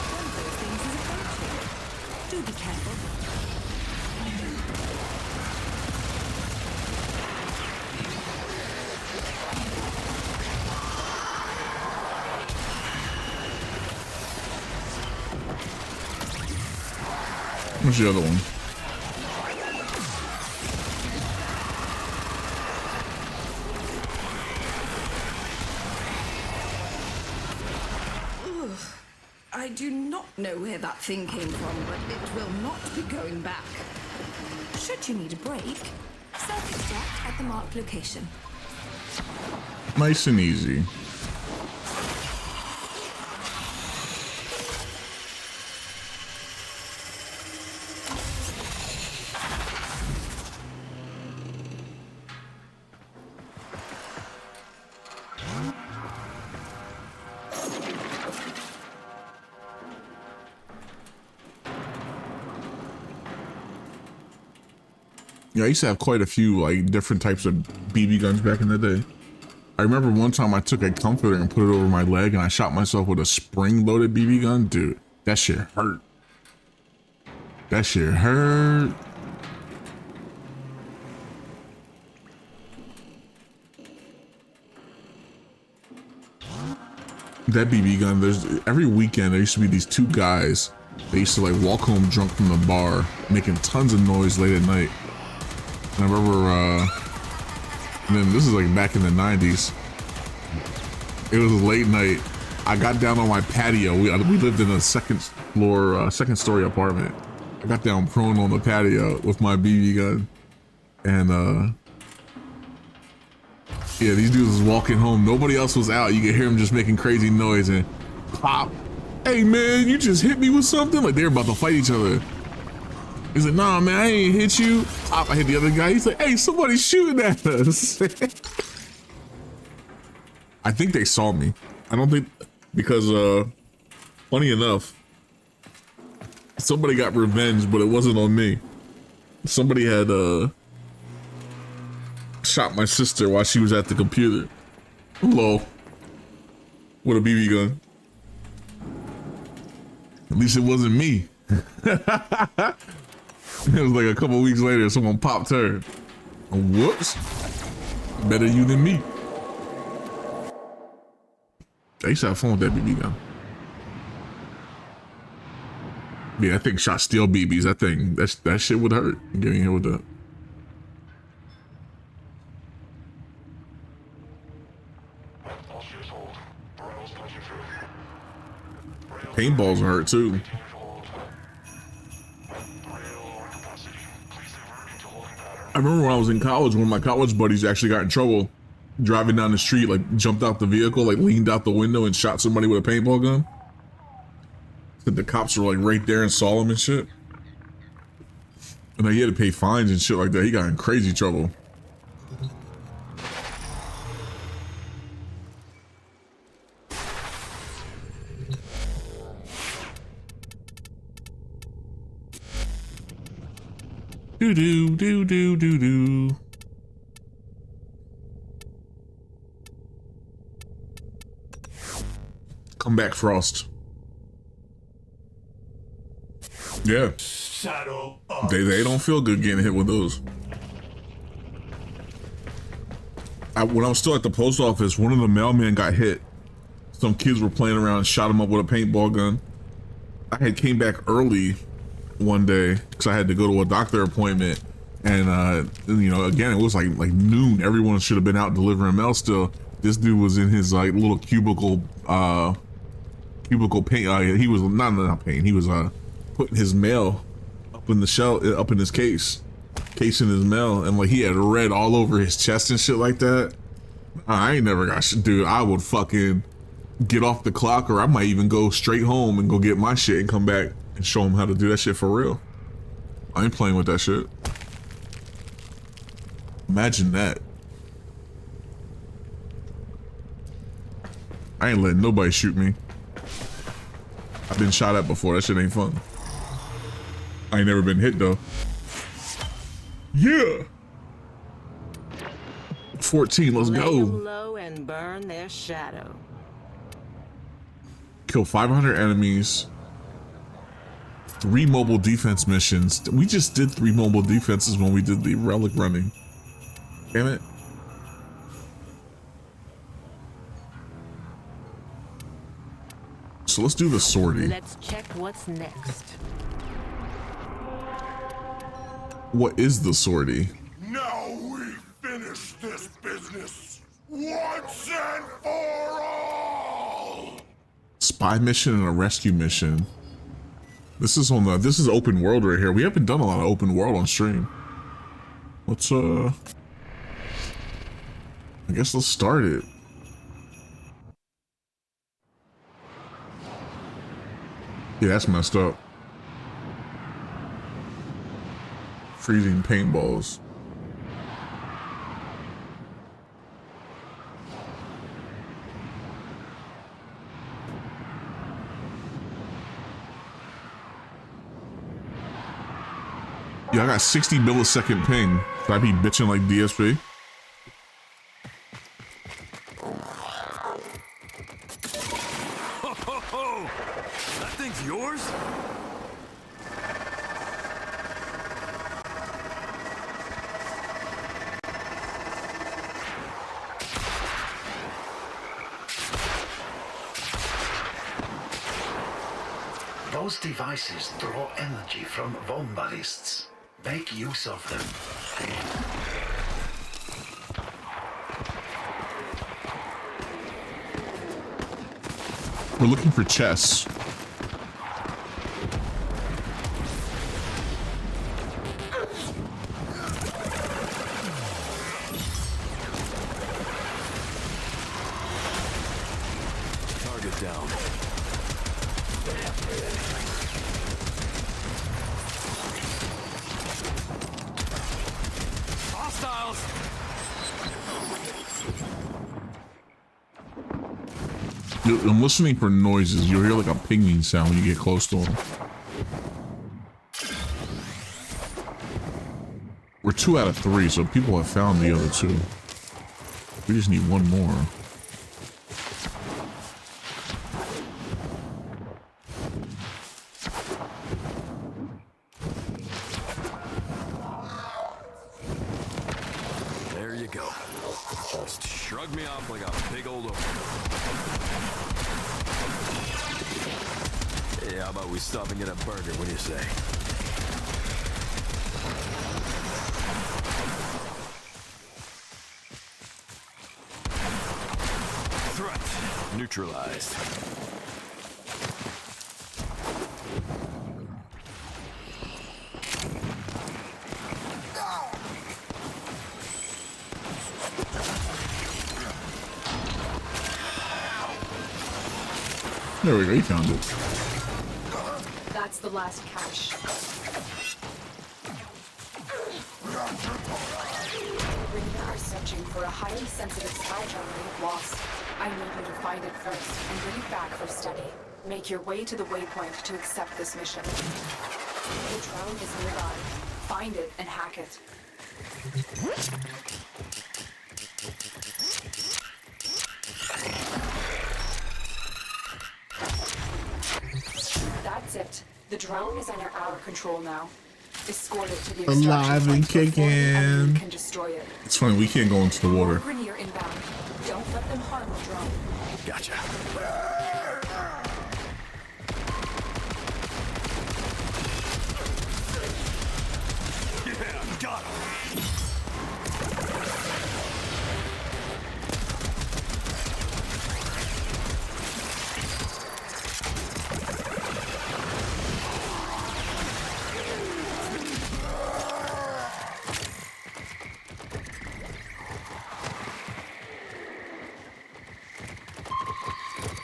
One of those things is approaching. Do be careful.
Where's the other one?
I do not know where that thing came from, but it will not be going back. Should you need a break, self-destruct at the marked location.
Nice and easy. Yeah, I used to have quite a few like different types of BB guns back in the day. I remember one time I took a comforter and put it over my leg and I shot myself with a spring-loaded BB gun. Dude, that shit hurt. That shit hurt. That BB gun, there's every weekend there used to be these two guys. They used to like walk home drunk from the bar, making tons of noise late at night. And I remember, and then this is like back in the 90s. It was a late night. I got down on my patio. We lived in a second story apartment. I got down prone on the patio with my BB gun. And yeah, these dudes was walking home. Nobody else was out. You could hear them just making crazy noise and pop. Hey man, you just hit me with something? Like they were about to fight each other. He's like, nah, man, I ain't hit you. I hit the other guy. He's like, hey, somebody's shooting at us. I think they saw me. I don't think, because funny enough, somebody got revenge, but it wasn't on me. Somebody had shot my sister while she was at the computer. Hello. With a BB gun. At least it wasn't me. It was like a couple weeks later, someone popped her. Whoops. Better you than me. I used to have fun with that BB gun. Yeah, that thing shot steel BBs. That shit would hurt getting hit with that. Paintballs hurt too. I remember when I was in college, one of my college buddies actually got in trouble driving down the street, like jumped out the vehicle, like leaned out the window and shot somebody with a paintball gun. Said the cops were like right there and saw him and shit. And he had to pay fines and shit like that. He got in crazy trouble. Do do do do do do. Come back, Frost. Yeah.
Shadow of
They don't feel good getting hit with those. When I was still at the post office, one of the mailmen got hit. Some kids were playing around and shot him up with a paintball gun. I had came back early one day because I had to go to a doctor appointment, and you know, again, it was like noon. Everyone should have been out delivering mail still. This dude was in his like little cubicle paint. He was not paint. He was putting his mail up in the shelf, up in his casing his mail, and like he had red all over his chest and shit like that. I ain't never got shit, dude. I would fucking get off the clock, or I might even go straight home and go get my shit and come back and show him how to do that shit for real. I ain't playing with that shit. Imagine that. I ain't letting nobody shoot me. I've been shot at before. That shit ain't fun. I ain't never been hit though. Yeah. 14, let's go.
Lay 'em low and burn their shadow.
Kill 500 enemies. 3 mobile defense missions. We just did 3 mobile defenses when we did the relic running. Damn it. So let's do the sortie.
Let's check what's next.
What is the sortie?
Now we finish this business once and for all.
Spy mission and a rescue mission. This is open world right here. We haven't done a lot of open world on stream. Let's I guess let's start it. Yeah, that's messed up. Freezing paintballs. Yeah, I got 60 millisecond ping. Should I be bitching like DSP?
Ho! That thing's yours?
Those devices draw energy from Wombalists. Make use of them.
We're looking for chests.
Target down. Hostiles!
I'm listening for noises. You'll hear like a pinging sound when you get close to them. We're 2 out of 3, so people have found the other 2. We just need one more.
There you go. Just shrug me off like a big old oak. Yeah, how about we stop and get a burger? What do you say? Threat neutralized.
There we go, he found it.
That's the last cache. Rhaenyra are searching for a highly sensitive spy generated lost. I need you to find it first and bring it back for study. Make your way to the waypoint to accept this mission. The drone is nearby. Find it and hack it. That's it. The drone is under our control now. Escort it to the
Alive and kicking.
Can destroy it.
It's funny, we can't go into the water.
Grenier inbound. Don't let them harm the drone.
Gotcha. Yeah, got him.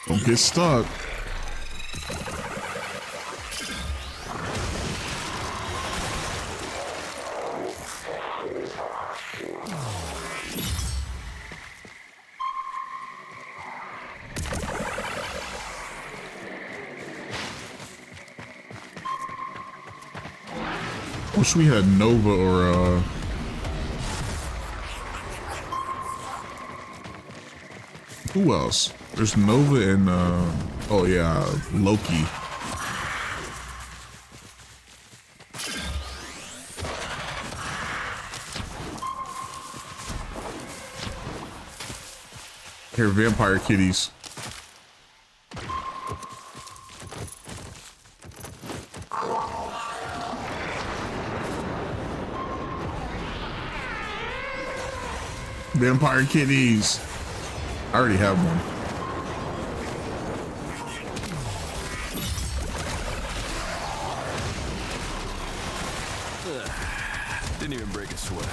Don't get stuck. Wish we had Nova or who else? There's Nova and oh yeah, Loki. Here, vampire kitties. Vampire kitties. I already have one.
Didn't even break a sweat.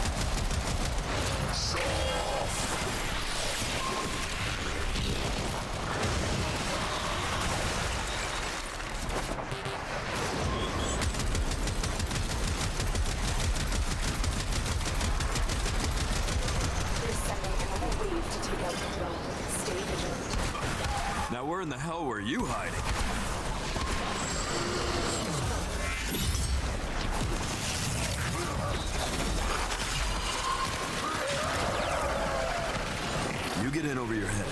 Now where in the hell were you hiding? You get in over your head.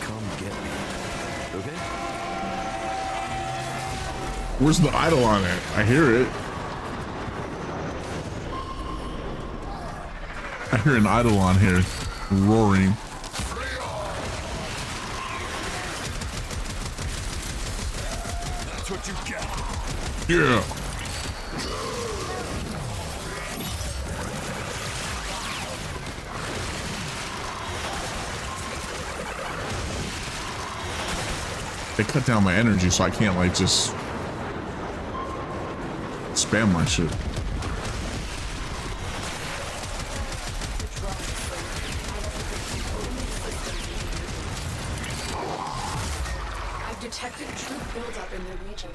Come get me. Okay?
Where's the idol on it? I hear it. I hear an idol on here roaring.
That's what you get.
Yeah. They cut down my energy so I can't like just spam my shit.
I've detected troop buildup in the region.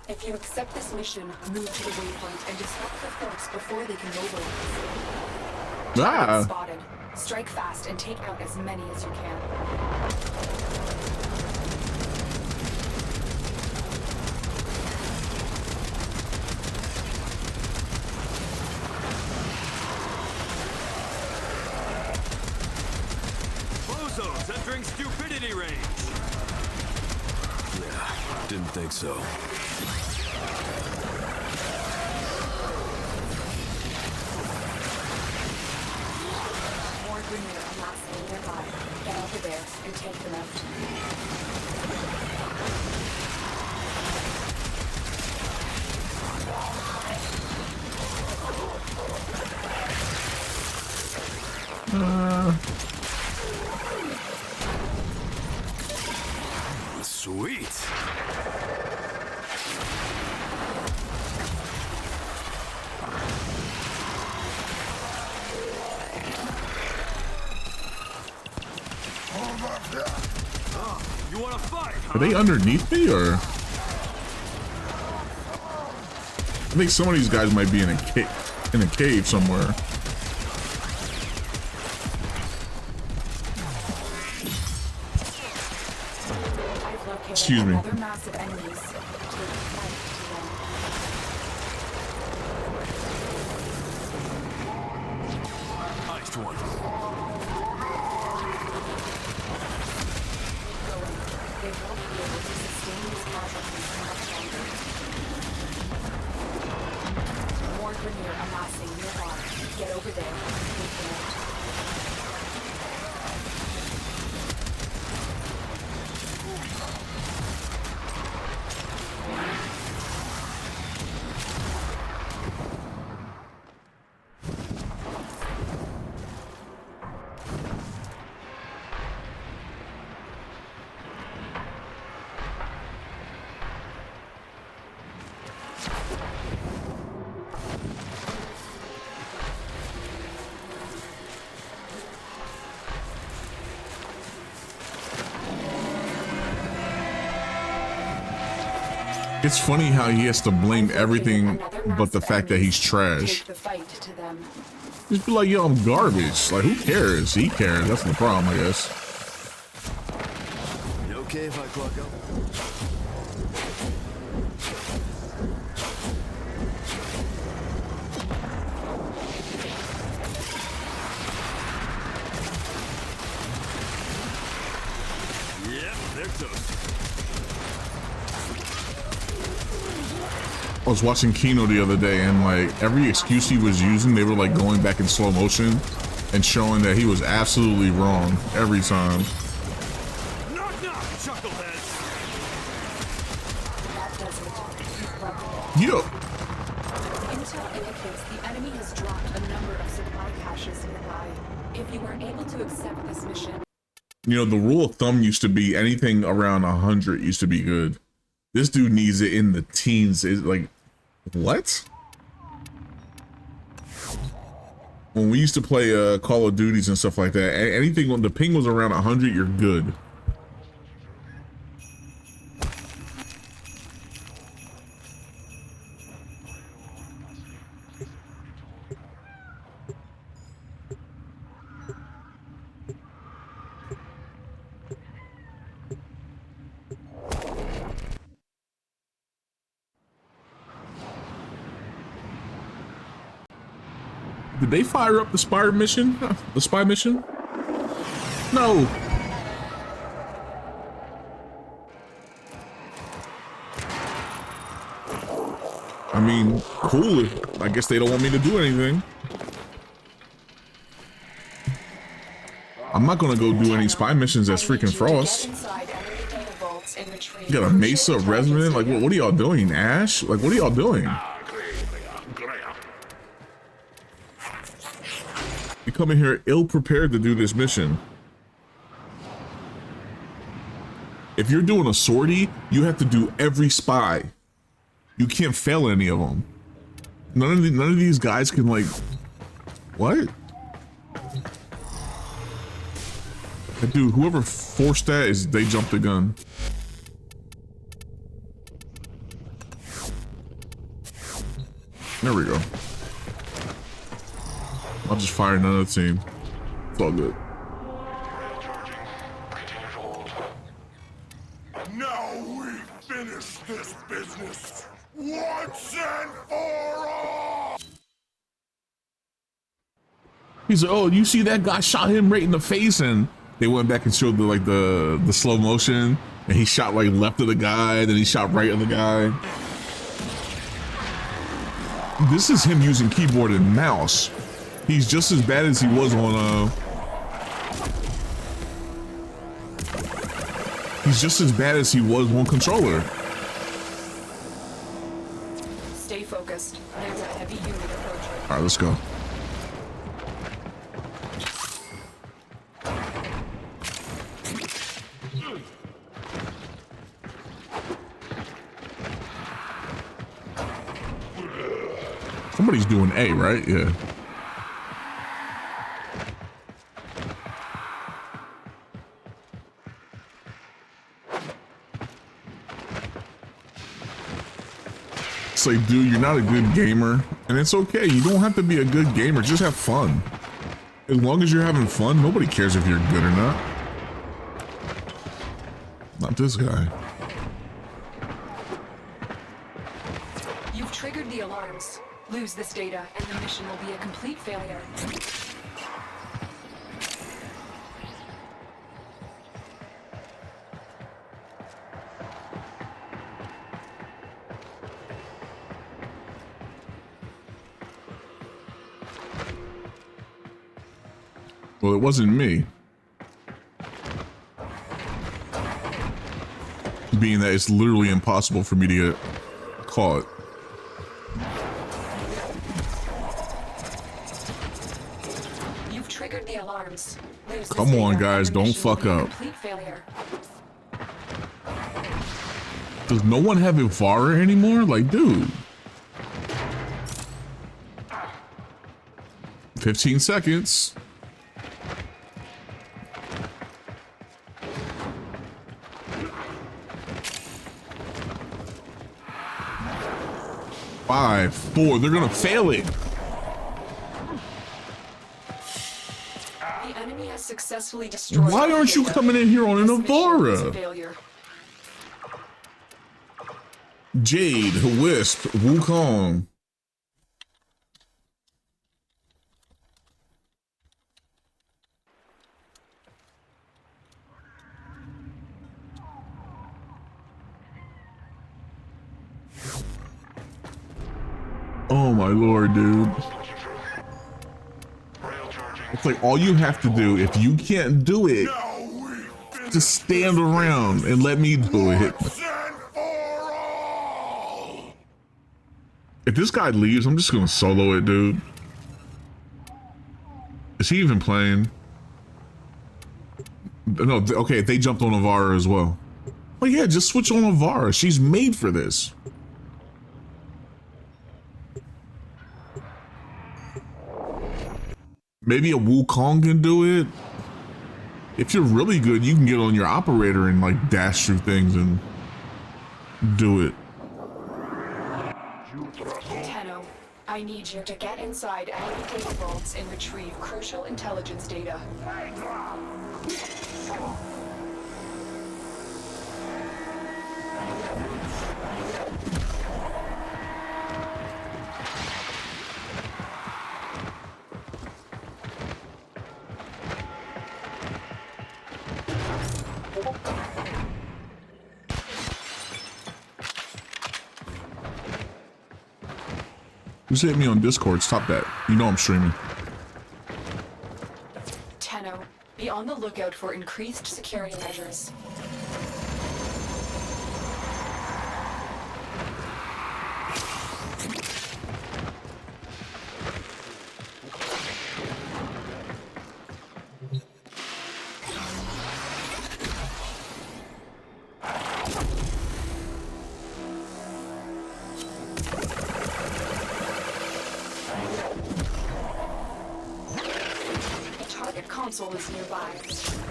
If you accept this mission, move to the waypoint and disrupt the force before they can mobilize.
Ah.
Spotted. Strike fast and take out as many as you can.
Bozos entering stupidity range. Yeah, didn't think so.
More Grenier amassing nearby. Get over there and take them out.
Sweet. You want to fight?
Are they underneath me, or? I think some of these guys might be in a cave somewhere. Excuse me.
Other massive enemies.
Iced one.
They won't be able to sustain these casualties much longer. More Grineer amassing nearby. Get over there and take them out.
It's funny how he has to blame everything but the fact that he's trash.
Take the fight to them.
Just be like, yo, I'm garbage. Like, who cares? He cares. That's the problem, I guess.
You okay if I clock up? Yep, they're toast.
I was watching Kino the other day, and like every excuse he was using, they were like going back in slow motion and showing that he was absolutely wrong every time.
Knock, knock, chuckleheads.
Yo.
Intel indicates the enemy has dropped a number of supply caches nearby. If you were able to accept this mission.
You know, the rule of thumb used to be anything around 100 used to be good. This dude needs it in the teens. Is like, what? When we used to play Call of Duties and stuff like that, anything when the ping was around 100, you're good. Did they fire up the spy mission? The spy mission? No. I mean, cool. I guess they don't want me to do anything. I'm not gonna go do any spy missions as freaking Frost. You got a Mesa resident? Like, what are y'all doing, Ash? Like, what are y'all doing? You come in here ill-prepared to do this mission. If you're doing a sortie, you have to do every spy. You can't fail any of them. None of these guys can, like, what? Dude, whoever forced that is they jumped the gun. There we go. I'll just fire another team. It's all good.
Now we finish this business once and for all.
He's like, oh, you see that guy shot him right in the face, and they went back and showed the slow motion, and he shot like left of the guy, then he shot right of the guy. This is him using keyboard and mouse. He's just as bad as he was on he's just as bad as he was on controller.
Stay focused. There's a heavy unit approaching.
All right, let's go. Somebody's doing A, right? Yeah. It's like, dude, you're not a good gamer, and it's okay. You don't have to be a good gamer. Just have fun. As long as you're having fun, nobody cares if you're good or not. Not this guy.
You've triggered the alarms. Lose this data, and the mission will be a complete failure.
Well, it wasn't me. Being that it's literally impossible for me to get caught.
You've triggered the alarms. Lose this
Come on,
data,
guys,
and the
don't
mission will
fuck
be a
up.
complete failure.
Does no one have Ivara anymore? Like, dude. 15 seconds. Five, four, they're gonna fail it.
The enemy has successfully destroyed.
Why aren't you
data.
coming in here on an
This mission is a
Ivara?
failure.
Jade, Wisp, Wukong. Oh my lord, dude. It's like all you have to do, if you can't do it, just stand around and let me do it. If this guy leaves, I'm just gonna solo it, dude. Is he even playing? No, okay, they jumped on Ivara as well. Well, yeah, just switch on Ivara. She's made for this. Maybe a Wukong can do it. If you're really good, you can get on your operator and like dash through things and do it.
Tenno, I need you to get inside enemy data vaults and retrieve crucial intelligence data.
Just hit me on Discord. Stop that. You know I'm streaming.
Tenno, be on the lookout for increased security measures. Console is nearby.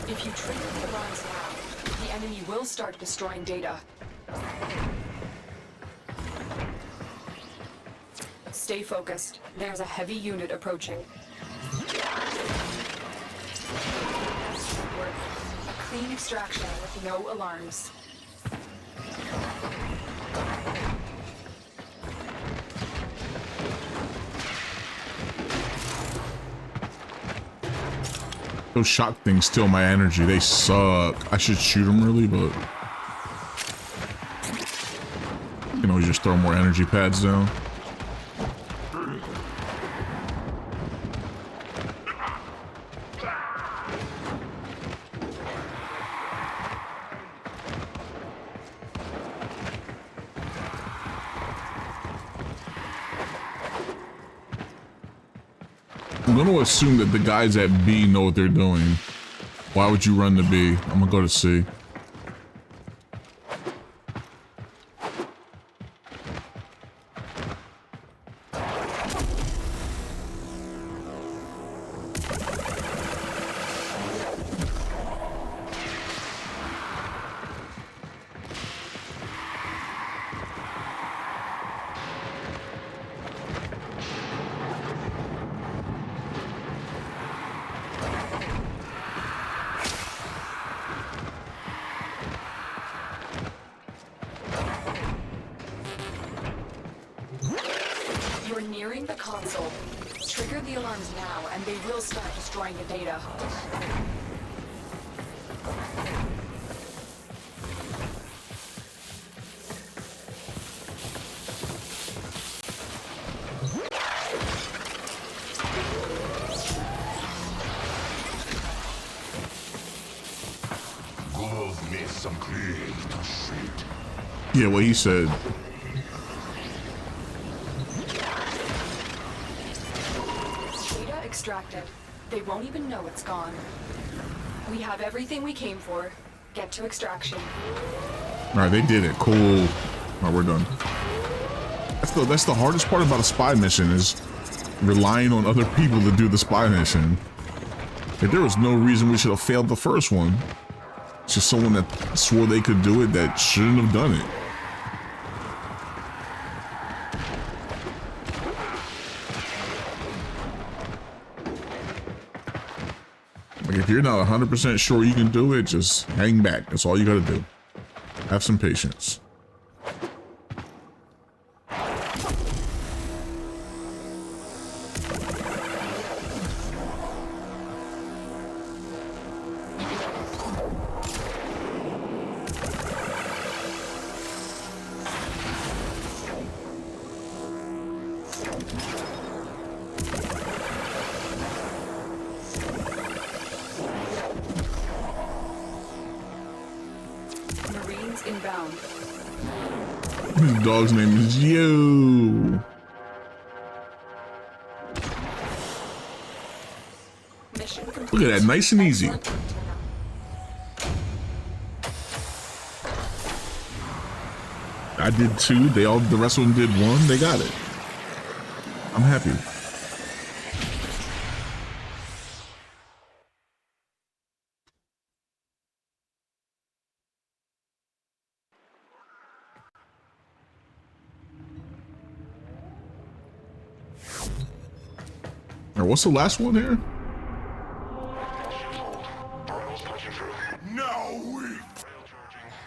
If you trigger the alarms now, the enemy will start destroying data. Stay focused. There's a heavy unit approaching. A clean extraction with no alarms.
Those shock things steal my energy. They suck. I should shoot them really, but you can always just throw more energy pads down. I'm gonna assume that the guys at B know what they're doing. Why would you run to B? I'm gonna go to C.
Resetting the console. Trigger the alarms now, and they will start destroying the data.
Yeah, what he said.
Data extracted. They won't even know it's gone. We have everything we came for. Get to extraction.
All right, they did it. Cool. All right, we're done. That's the hardest part about a spy mission is relying on other people to do the spy mission. If there was no reason we should have failed the first one. It's just someone that swore they could do it that shouldn't have done it. Like if you're not 100% sure you can do it, just hang back. That's all you gotta do. Have some patience. His dog's name is Yo. Look at that, nice and easy. I did 2. The rest of them did 1. They got it. I'm happy. What's the last one here?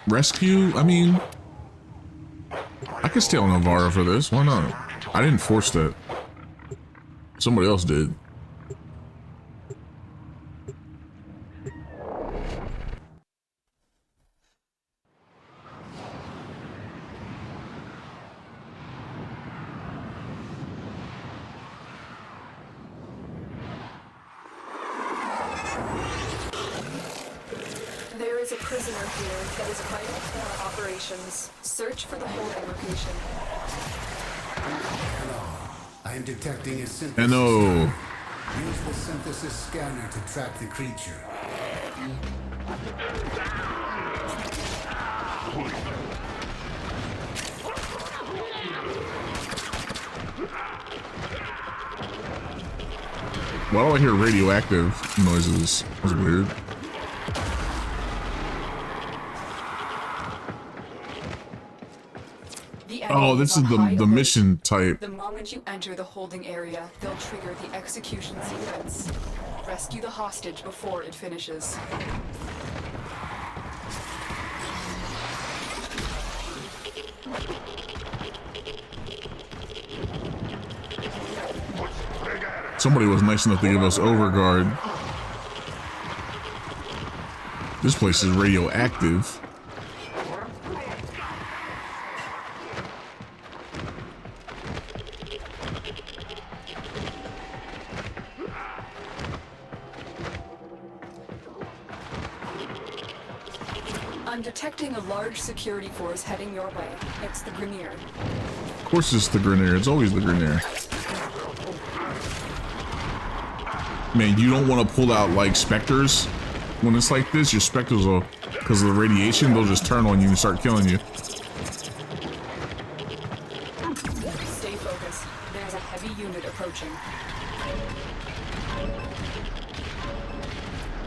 Rescue? I mean, I could stay on Navarra for this. Why not? I didn't force that. Somebody else did.
Search for the holding location.
I am detecting a synthesis.
Hello.
Use the synthesis scanner to track the creature.
Why do I hear radioactive noises? That's weird. Oh, this is the mission type.
The moment you enter the holding area, they'll trigger the execution sequence. Rescue the hostage before it finishes.
Somebody was nice enough to give us overguard. This place is radioactive.
I'm detecting a large security force heading your way. It's the Grenier.
Of course it's the Grenier. It's always the Grenier. Man, you don't want to pull out like specters when it's like this. Your specters will, because of the radiation, they'll just turn on you and start killing you.
Stay focused. There's a heavy unit approaching.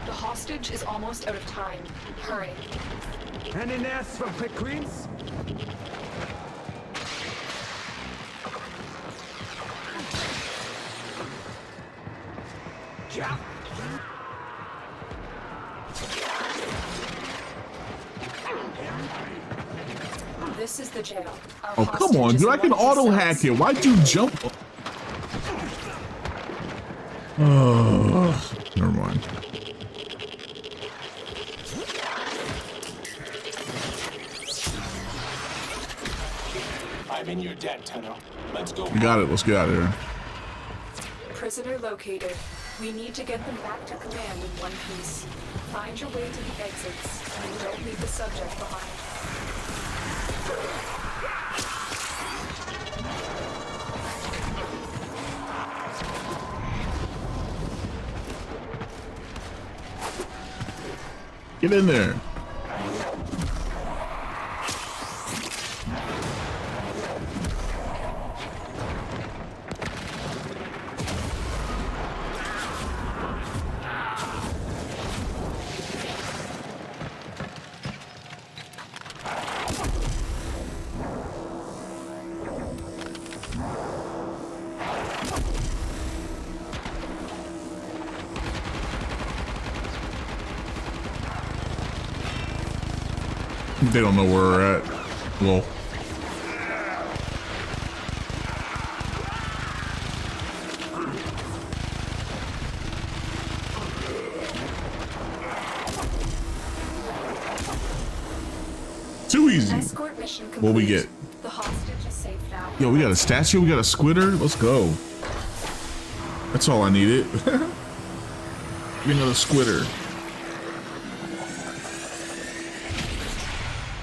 The hostage is almost out of time. Hurry.
Any nests for quick greens? Yeah.
This is the jail.
Oh, come on, dude. I can auto hack it. Why'd you jump? Oh, never mind.
I'm in your debt, Tenno. Let's go.
We got it. Let's get out of here.
Prisoner located. We need to get them back to command in one piece. Find your way to the exits, and don't leave the subject behind.
Get in there. They don't know where we're at. Well, too easy.
Escort mission complete.
What we get?
The hostage is safe now.
Yo, we got a statue. We got a squitter. Let's go. That's all I needed. Give me another squitter.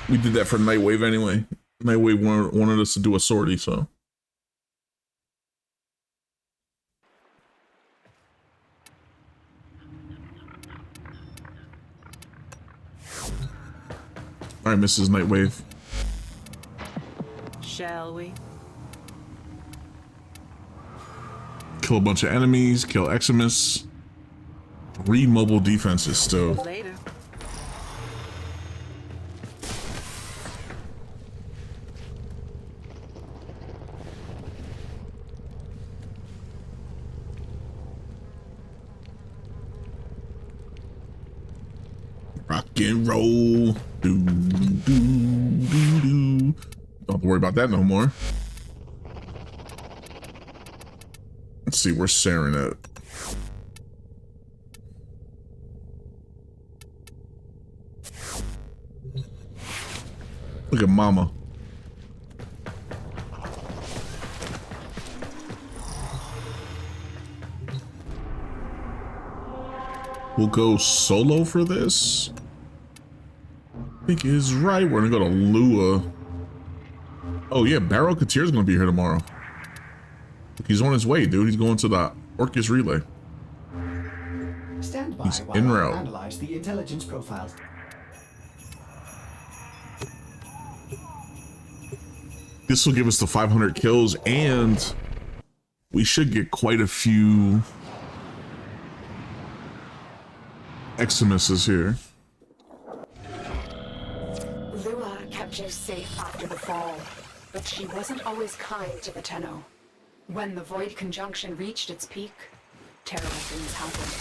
We did that for Nightwave anyway. Nightwave wanted us to do a sortie, so. All right, Mrs. Nightwave.
Shall we?
Kill a bunch of enemies, kill Eximus. 3 mobile defenses still.
Later.
Rock and roll. Do, do, do, do. Don't have to worry about that no more. Let's see, where's Saren at? Look at Mama. We'll go solo for this. I think is right. We're gonna go to Lua. Oh yeah, Barrow Katir's gonna be here tomorrow. He's on his way, dude. He's going to the Orcus Relay.
Stand by
He's
while
en
I
route.
analyze the intelligence profiles.
This will give us the 500 kills, and we should get quite a few Eximuses here.
Lua kept you safe after the fall, but she wasn't always kind to the Tenno. When the Void Conjunction reached its peak, terrible things happened.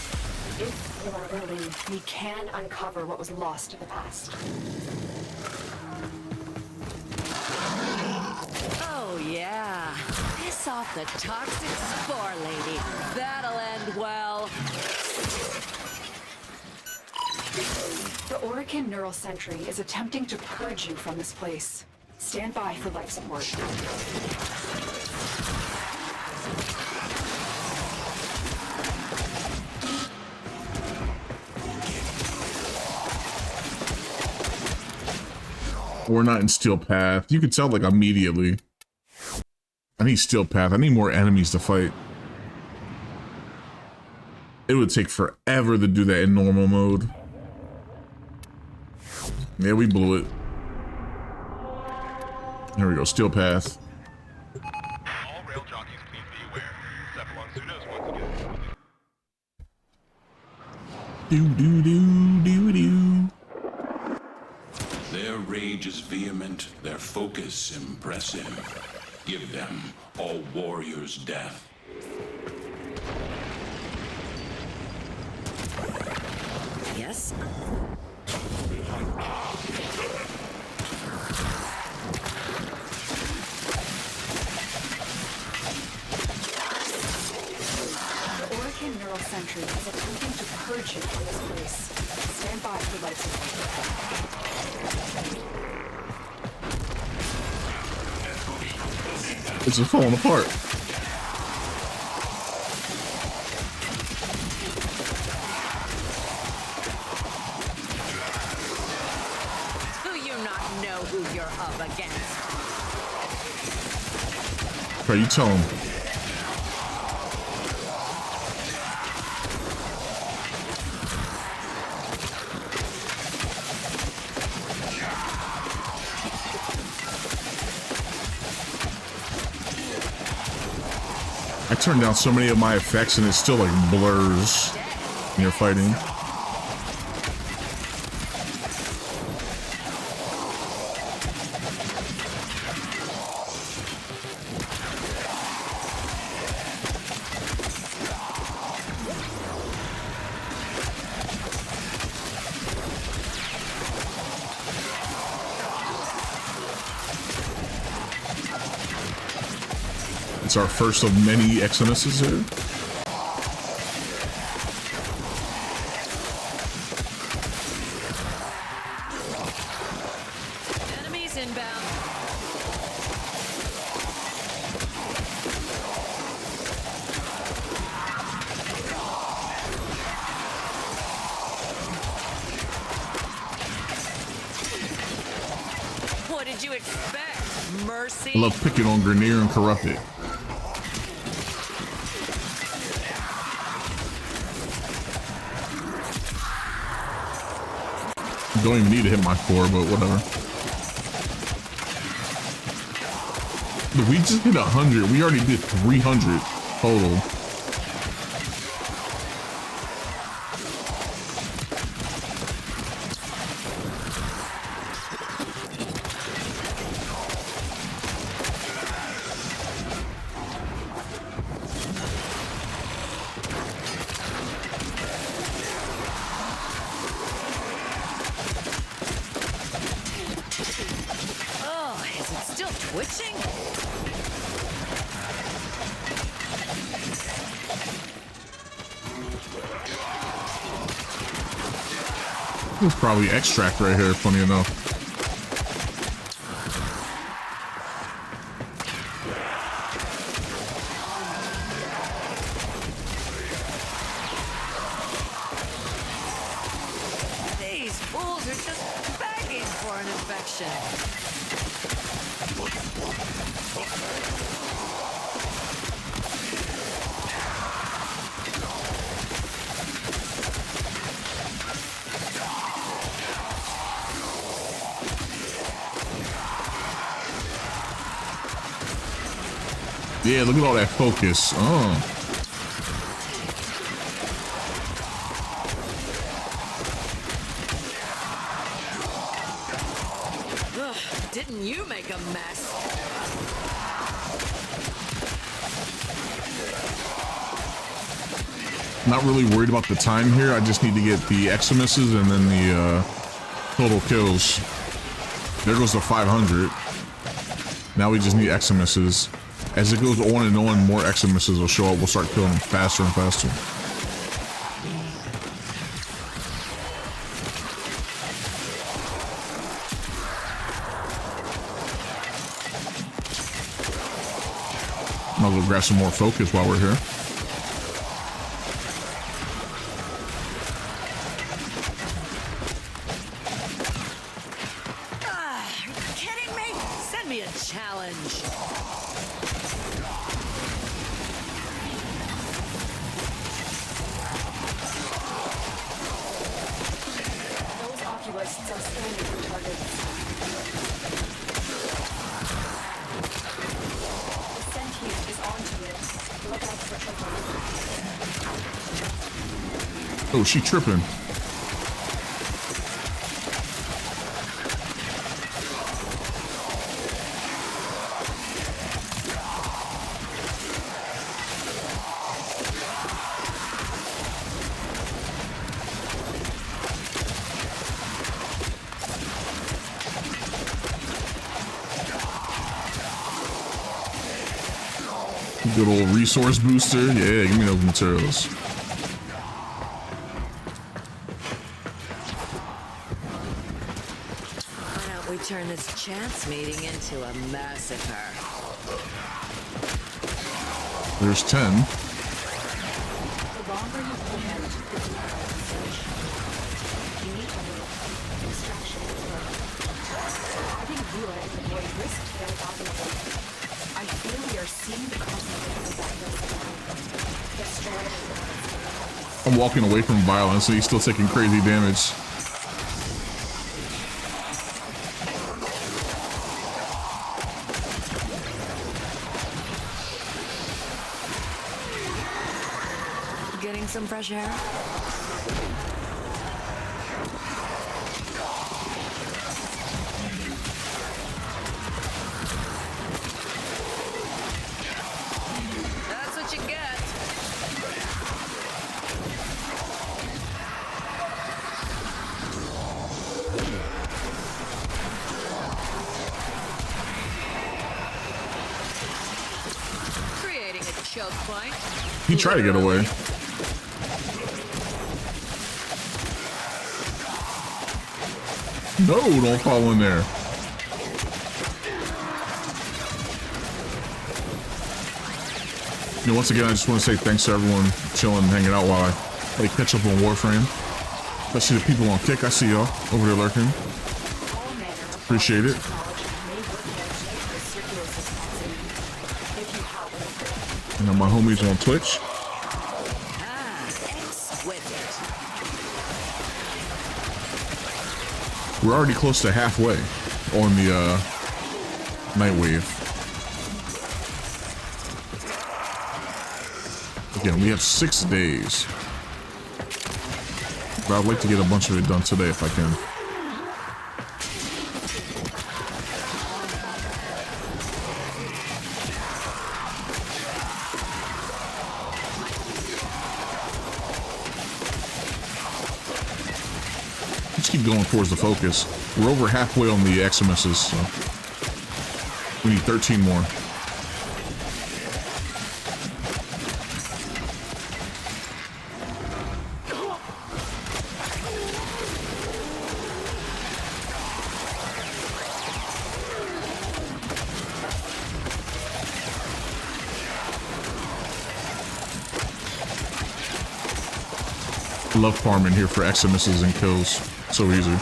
If you are willing, we can uncover what was lost in the past.
Oh yeah. Piss off the toxic spore lady. That'll end well.
The Orican Neural Sentry is attempting to purge you from this place. Stand by for life support.
We're not in Steel Path. You can tell like immediately. I need Steel Path. I need more enemies to fight. It would take forever to do that in normal mode. Yeah, we blew it. There we go, Steel Path.
All rail jockeys, please be aware. Cephalon Pseudos once again.
Do do do do do.
Their rage is vehement, their focus impressive. Give them all warriors' death.
Yes?
The Orican Neural
It's just falling apart.
Do you not know who you're up against?
Okay, you tell him. I turned down so many of my effects and it still like blurs when you're fighting. It's our first of many Exodus's here.
Enemies inbound. What did you expect? Mercy?
I love picking on Grenier and Corrupted. Don't even need to hit my 4, but whatever. But we just hit 100. We already did 300 total.
Oh, is it still twitching?
There's probably extract right here, funny enough.
These fools are just begging for an infection.
Yeah, look at all that focus. Oh.
Ugh, didn't you make a mess?
Not really worried about the time here. I just need to get the Eximuses and then the total kills. There goes the 500. Now we just need Eximuses. As it goes on and on, more Eximuses will show up. We'll start killing them faster and faster. Might as well grab some more focus while we're here.
Ah, are you kidding me? Send me a challenge.
Those oculists are scanning for targets. The sentient is onto it. Look out for trouble.
Oh, she tripping. Good old resource booster. Yeah, give me those materials.
about we turn this chance meeting into a massacre?
There's 10.
The longer you hold, the deeper the sensation. You need to move. Extraction is low. Having Rua and the boy risked their dominance. I feel we are seeing the consequences of that risk. Destroy.
I'm walking away from violence and he's still taking crazy damage.
Getting some fresh air? That's what you get. Creating a choke point.
He tried to get away. No, don't fall in there. You know, once again, I just want to say thanks to everyone chilling and hanging out while I play catch up on Warframe. Especially the people on Kick. I see y'all over there lurking. Appreciate it. And my homies on Twitch. We're already close to halfway on the Nightwave. Again, we have 6 days. But I'd like to get a bunch of it done today if I can. Let's keep going towards the focus. We're over halfway on the XMSs, so we need 13 more. I love farming here for XMSs and kills. So easy.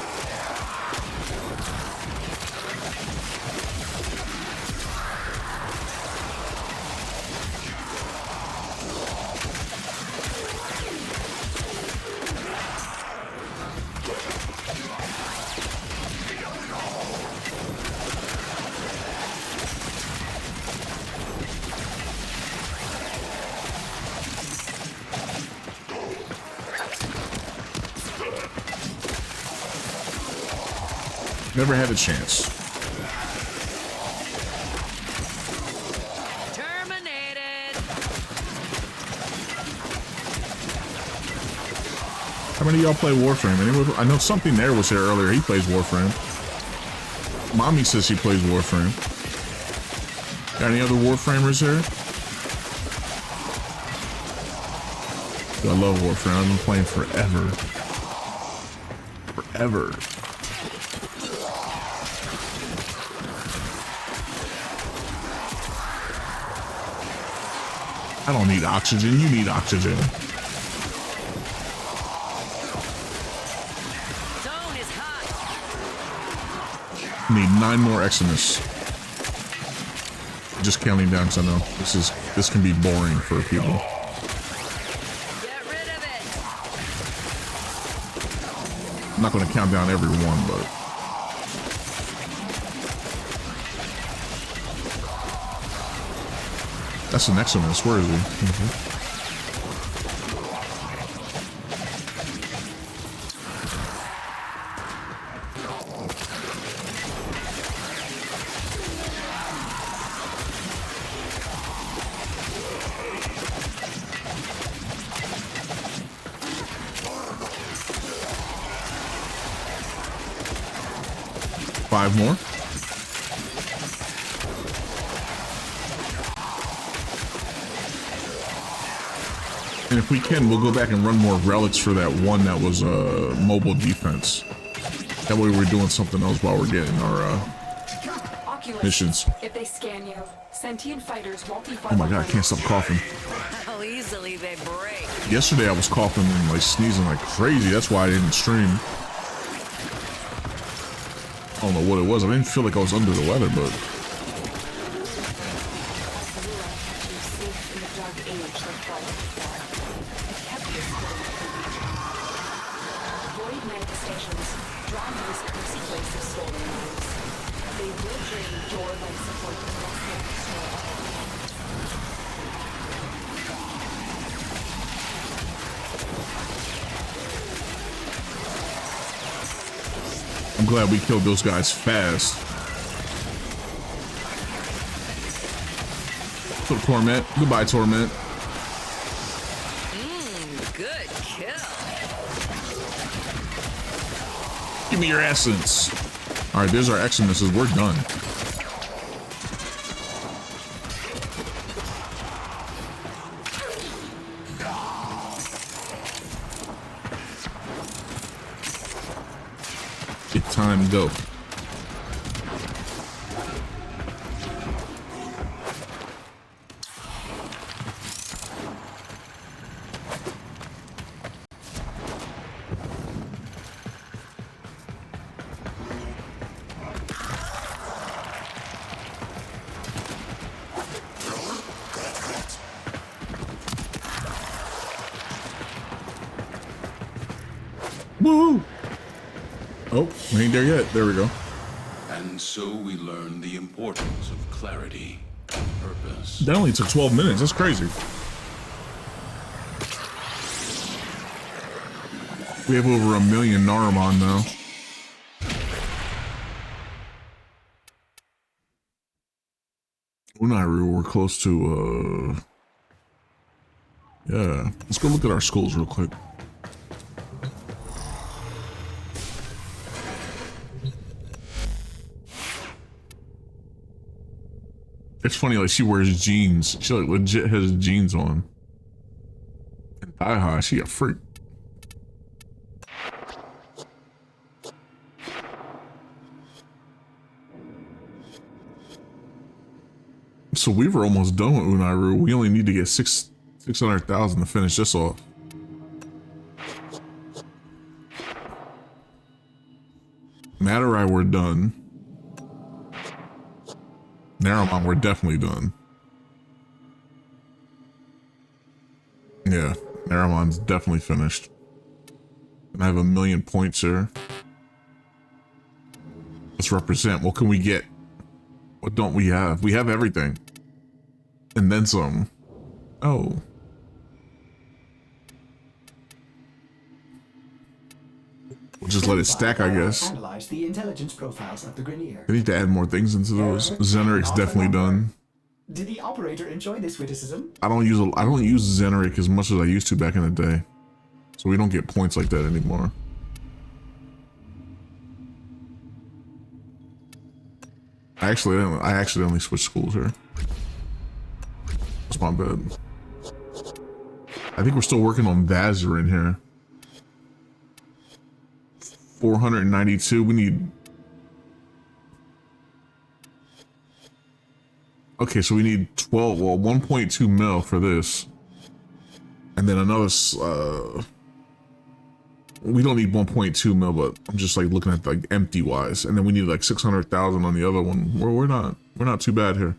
Never had a chance.
Terminated.
How many of y'all play Warframe? Anyone? I know something there was here earlier. He plays Warframe. Mommy says he plays Warframe. Got any other Warframers here? I love Warframe. I've been playing forever. Forever. I don't need oxygen. You need oxygen.
Zone is hot.
Need 9 more Eximus. Just counting down because I know this can be boring for people.
Get rid of it.
I'm not going to count down every one, but that's an Eximus. Where is he? Mm-hmm. 5 more. And if we can, we'll go back and run more relics for that one that was mobile defense. That way we're doing something else while we're getting our missions.
If they scan you, sentient fighters won't be.
Oh my god, I can't stop coughing.
How easily they break.
Yesterday I was coughing and like sneezing like crazy. That's why I didn't stream. I don't know what it was. I didn't feel like I was under the weather, but I'm glad we killed those guys fast. So Torment. Goodbye, Torment.
Good kill.
Give me your essence. Alright, there's our Eximuses. We're done. It's time to go. Woo! Oh, we ain't there yet. There we go.
And so we learn the importance of clarity and purpose.
That only took 12 minutes. That's crazy. We have over 1 million Naramon now. Unairu, we're close to, yeah. Let's go look at our schools real quick. It's funny, like, she wears jeans. She, like, legit has jeans on. And thigh high, she a freak. So we were almost done with Unairu. We only need to get 600,000 to finish this off. Matarai, we're done. Naramon, we're definitely done. Yeah, Naramon's definitely finished. And I have 1 million points here. Let's represent. What can we get? What don't we have? We have everything. And then some. Oh. We'll just let it stack, I guess.
Analyze the intelligence profiles of the Grineer.
I need to add more things into those. Zeneric's definitely done.
Did the operator enjoy this witticism?
I don't use Zeneric as much as I used to back in the day. So we don't get points like that anymore. I accidentally switched schools here. That's my bad. I think we're still working on Vazir in here. 492. We need. Okay, so we need 12. Well, 1.2 mil for this, and then another. We don't need 1.2 mil, but I'm just like looking at like empty wise, and then we need like 600,000 on the other one. We're not too bad here.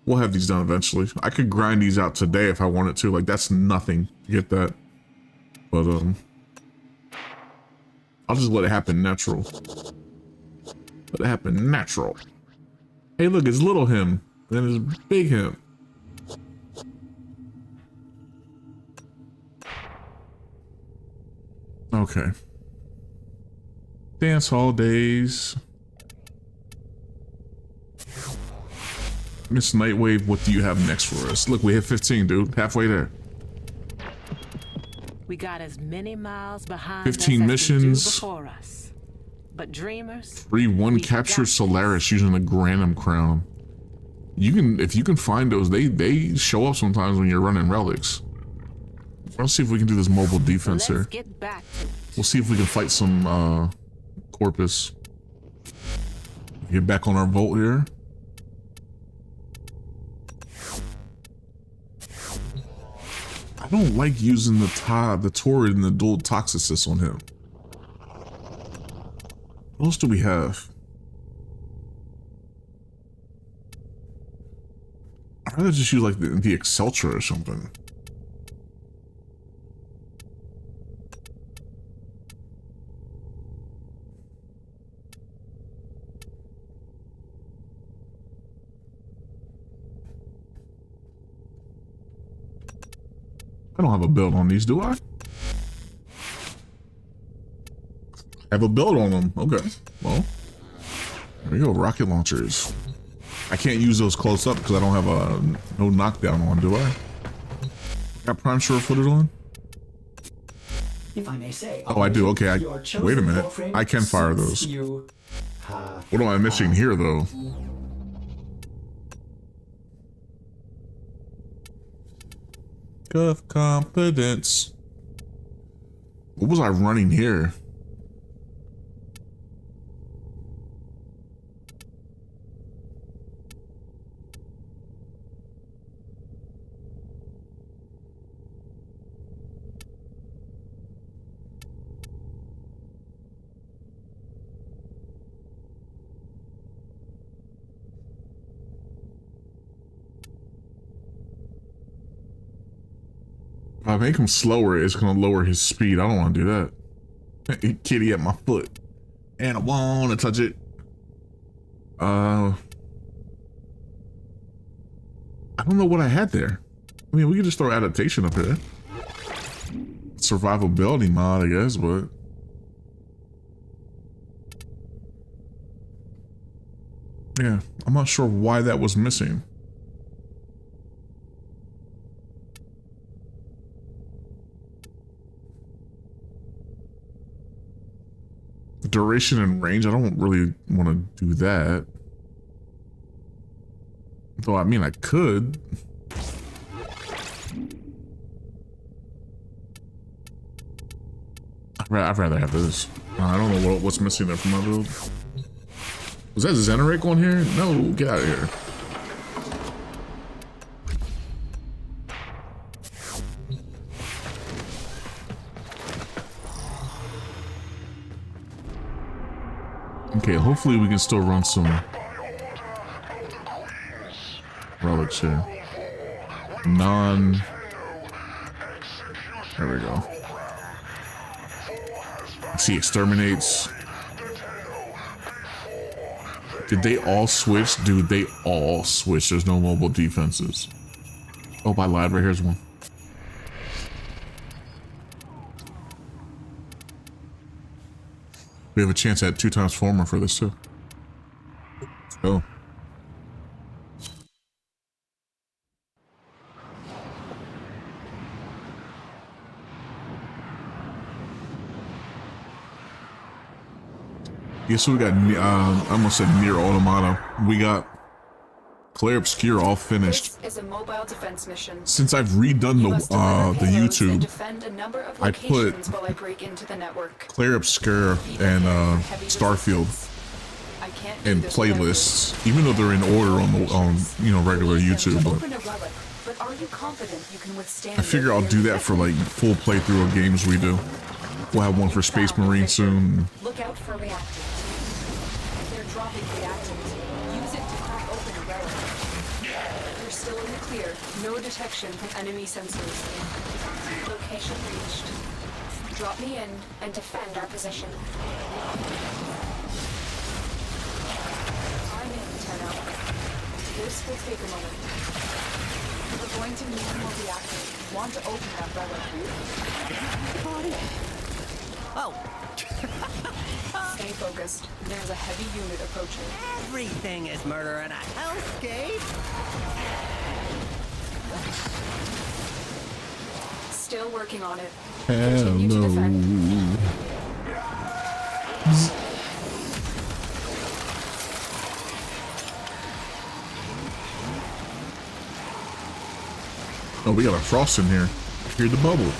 We'll have these done eventually. I could grind these out today if I wanted to. Like, that's nothing to get that, but I'll just let it happen natural. Let it happen natural. Hey, look, it's little him, then it's big him. Okay. Dance hall days. Miss Nightwave, what do you have next for us? Look, we hit 15, dude. Halfway there.
We got as many miles behind
15
us
missions.
as before us. But dreamers,
Free one capture Solaris using the Granum Crown. You can, if you can find those, they show up sometimes when you're running relics. Let's see if we can do this mobile defense here.
get back to
We'll see if we can fight some Corpus. Get back on our vault here. I don't like using the turret and the dual toxicist on him. What else do we have? I'd rather just use like the Exceltra or something. I don't have a build on these, do I? I have a build on them. Okay. Well, there we go. Rocket launchers. I can't use those close up because I don't have no knockdown on, do I? Got prime sure-footed on?
If I may say.
Oh, I do. Okay. Wait a minute. I can fire those. What am I missing here, though? Of competence. What was I running here? If I make him slower, it's gonna lower his speed. I don't want to do that. Kitty at my foot, and I want to touch it. I don't know what I had there. I mean, we could just throw adaptation up here. Survivability mod, I guess, but yeah, I'm not sure why that was missing. Duration and range, I don't really want to do that. Though, I mean, I could. I'd rather have this. I don't know what's missing there from my build. Was that Xeneric on here? No, get out of here. Okay, hopefully we can still run some relics here. There we go. Let's see, exterminates. Did they all switch? Dude, they all switch. There's no mobile defenses. Oh, I lied. Right here's one. We have a chance at 2 times former for this too. Let's go. Yeah, so we got, I almost said near automata. We got Claire Obscure all finished.
This is a mobile defense mission.
Since I've redone the YouTube, I put Claire Obscure and Starfield in playlists, even though they're in order on you know, regular YouTube. But I figure I'll do that for like full playthrough of games we do. We'll have one for Space Marine soon.
Look out for reactants. They're dropping reactants. Use it to crack open a relic. You're still in the clear. No detection from enemy sensors. Location reached. Drop me in and defend our position. I'm in, 10-0. This will take a moment. We're going to need more reactants. Want to open that relic?
Oh.
Stay focused. There's a heavy unit approaching.
Everything is murder in a hellscape.
Still working on it.
Hello.
Continue to defend.
Oh, we got a frost in here. Hear the bubble.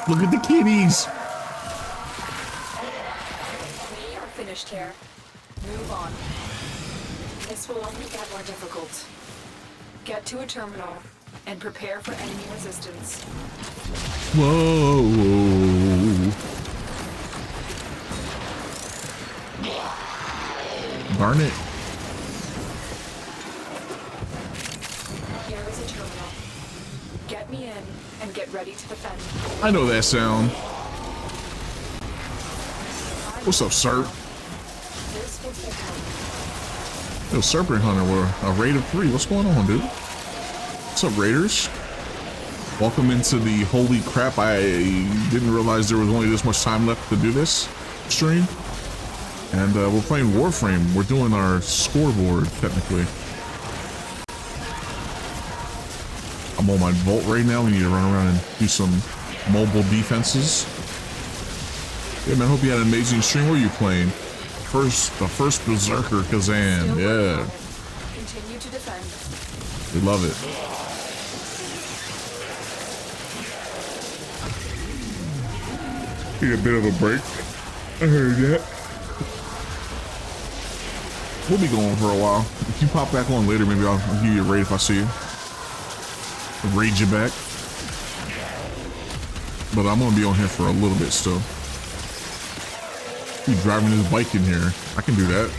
Look at the kitties.
We are finished here. Move on. This will only get more difficult. Get to a terminal and prepare for enemy resistance.
Whoa. Darn it.
Here is a terminal. Get me in and get ready to defend.
I know that sound. What's up, Serp?
This will take a moment.
Yo, Serpent Hunter, we're a raid of 3. What's going on, dude? What's up, Raiders? Welcome into the holy crap. I didn't realize there was only this much time left to do this stream. And we're playing Warframe. We're doing our scoreboard, technically. I'm on my Vault right now. We need to run around and do some mobile defenses. Yeah, man, hope you had an amazing stream. What are you playing? The first Berserker Kazan. Yeah.
Continue to defend.
We love it. Need a bit of a break. I heard that. We'll be going for a while. If you pop back on later, maybe I'll give you a raid if I see you. I'll raid you back. But I'm gonna be on here for a little bit still. He's driving his bike in here. I can do that.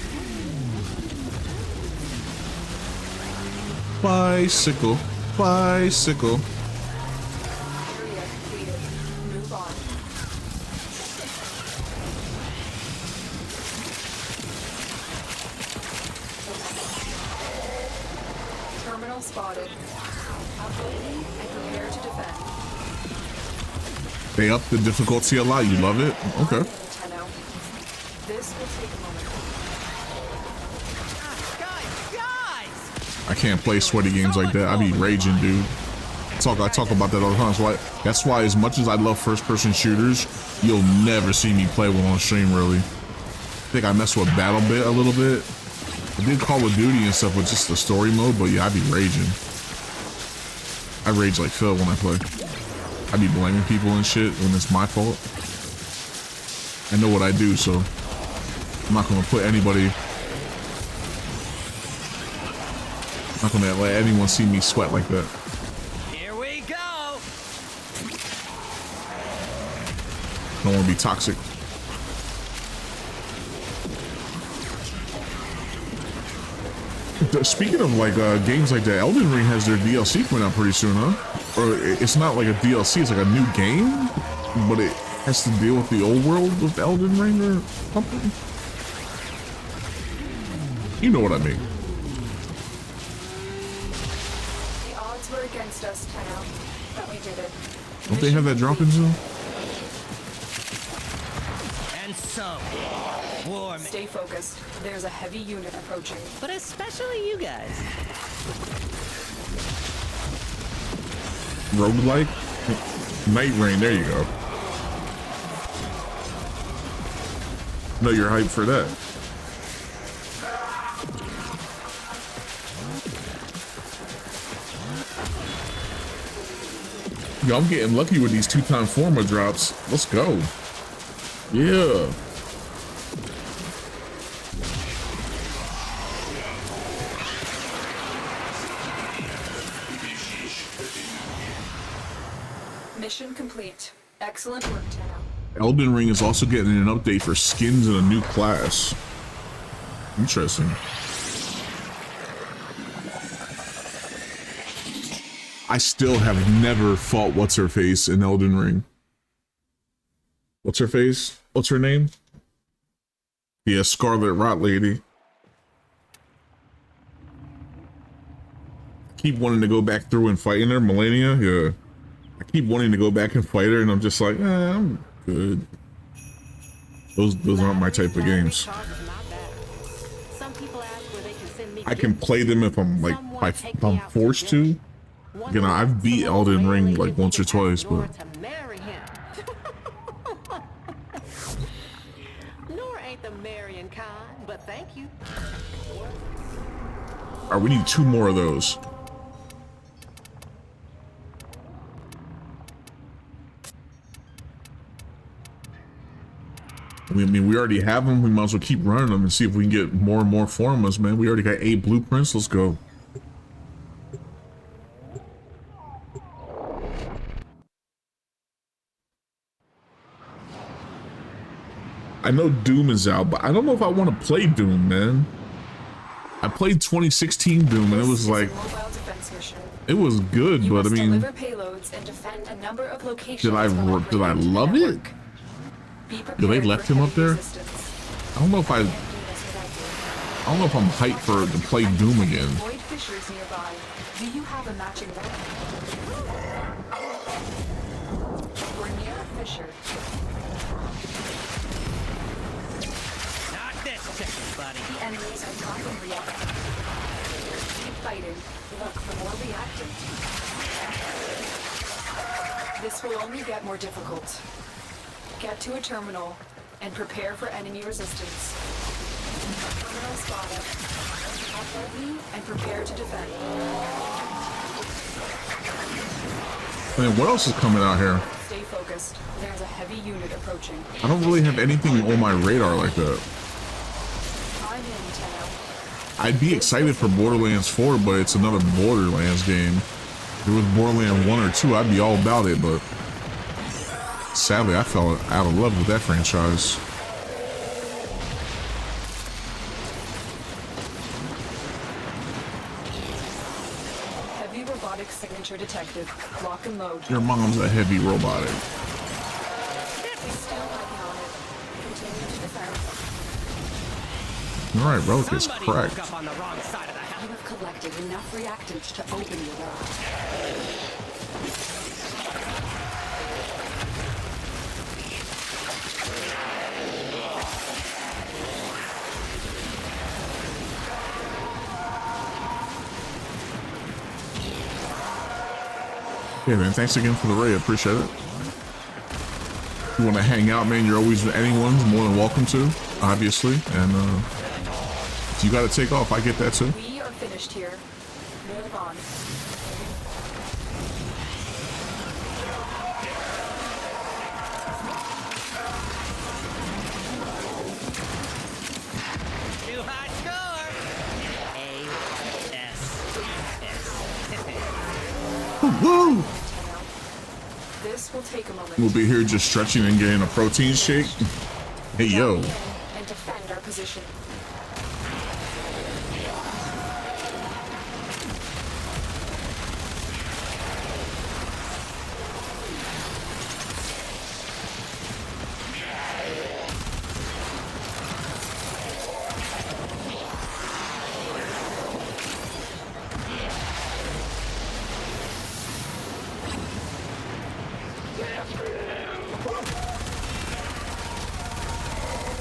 Bicycle. Bicycle.
Area completed. Move on. Terminal spotted. Upload and prepare to defend.
They up the difficulty a lot. You love it? Okay.
This will take a moment.
I can't play sweaty games like that. I be raging, dude. I talk about that all the time. That's why as much as I love first-person shooters, you'll never see me play one on stream, really. I think I mess with Battle Bit a little bit. I did Call of Duty and stuff with just the story mode, but yeah, I be raging. I rage like Phil when I play. I be blaming people and shit when it's my fault. I know what I do, so I'm not gonna put anybody. I'm not gonna let anyone see me sweat like that.
Here we go.
Don't want to be toxic. Speaking of like games like that, Elden Ring has their DLC coming out pretty soon, huh? Or it's not like a DLC, it's like a new game, but it has to deal with the old world of Elden Ring or something. You know what I mean.
The odds were against us, Tenno, but we did it.
Don't they have that dropping zone?
And so, warm.
Stay focused. There's a heavy unit approaching.
But especially you guys.
Roguelike? Night Rain, there you go. No, you're hyped for that. Yo, I'm getting lucky with these 2-time forma drops. Let's go. Yeah.
Mission complete. Excellent work, Tenno.
Elden Ring is also getting an update for skins in a new class. Interesting. I still have never fought What's-Her-Face in Elden Ring. What's-Her-Face? What's her name? Yeah, Scarlet Rot Lady. Keep wanting to go back through and fighting her, Melania. Yeah. I keep wanting to go back and fight her, and I'm just like, I'm good. Those aren't my type of games. I can play them if I'm like, if I'm forced to. You know, I've beat Elden Ring like once or twice, but
Nor ain't the marrying kind, but thank you.
alright, we need 2 more of those. I mean, we already have them. We might as well keep running them and see if we can get more and more formulas, man. We already got 8 blueprints. Let's go. I know Doom is out, but I don't know if I want to play Doom, man. I played 2016 Doom, and it was like, it was good, but I mean, did I love it? Did they left him up there? I don't know if I'm hyped for to play Doom again.
Do you have a matching weapon? We're near a fissure.
Not this chicken, buddy.
The enemies are dropping reactant. Keep fighting. Look for more reactant. This will only get more difficult. Get to a terminal and prepare for enemy resistance. Terminal spotted. Have ready and prepare to defend.
Man, what else is coming out here?
Stay focused. There's a heavy unit approaching.
I don't really have anything on my radar like that.
I'm in, Tenno.
I'd be excited for Borderlands 4, but it's another Borderlands game. If it was Borderlands 1 or 2, I'd be all about it, but sadly, I fell out of love with that franchise.
Heavy robotic signature detected. Lock and load.
Your mom's a heavy robotic.
Still working on it. Continue to defend.
All right, Relic is cracked.
You have collected enough reactants to open your door.
Yeah, man, thanks again for the raid. I appreciate it. If you want to hang out, man, you're always anyone's more than welcome to, obviously. And if you got to take off, I get that too.
We are finished here. Move on.
Too high score. A-S-S.
Woo!
This will take a moment.
We'll be here just stretching and getting a protein shake. Hey, yo.
And defend our position.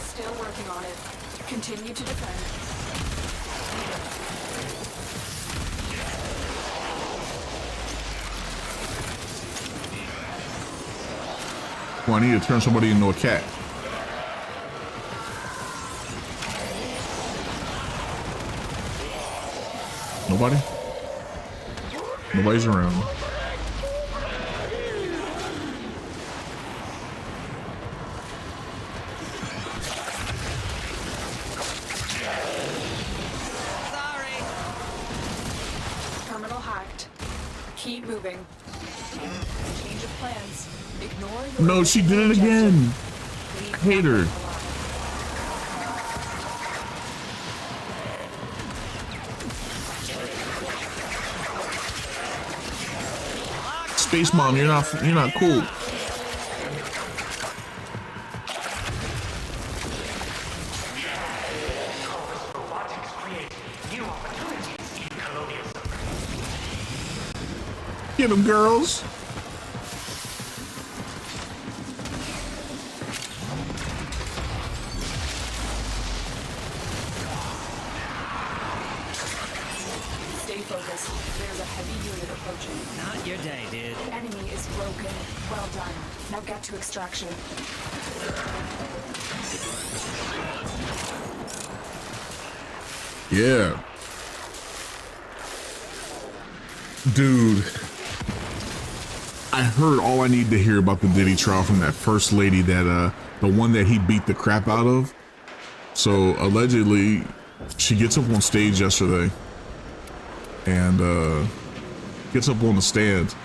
Still working on it. Continue to defend.
Well, I need to turn somebody into a cat. Nobody? Nobody's around.
Terminal hacked. Keep moving. Change of plans. Ignore your
No, she did it again. I hate her. Space Mom, you're not cool. Get them, girls.
Stay focused. There's a heavy unit approaching.
Not your day, dude.
The enemy is broken. Well done. Now get to extraction.
Yeah. Dude. I heard all I need to hear about the Diddy trial from that first lady that the one that he beat the crap out of. So allegedly, she gets up on stage yesterday and gets up on the stand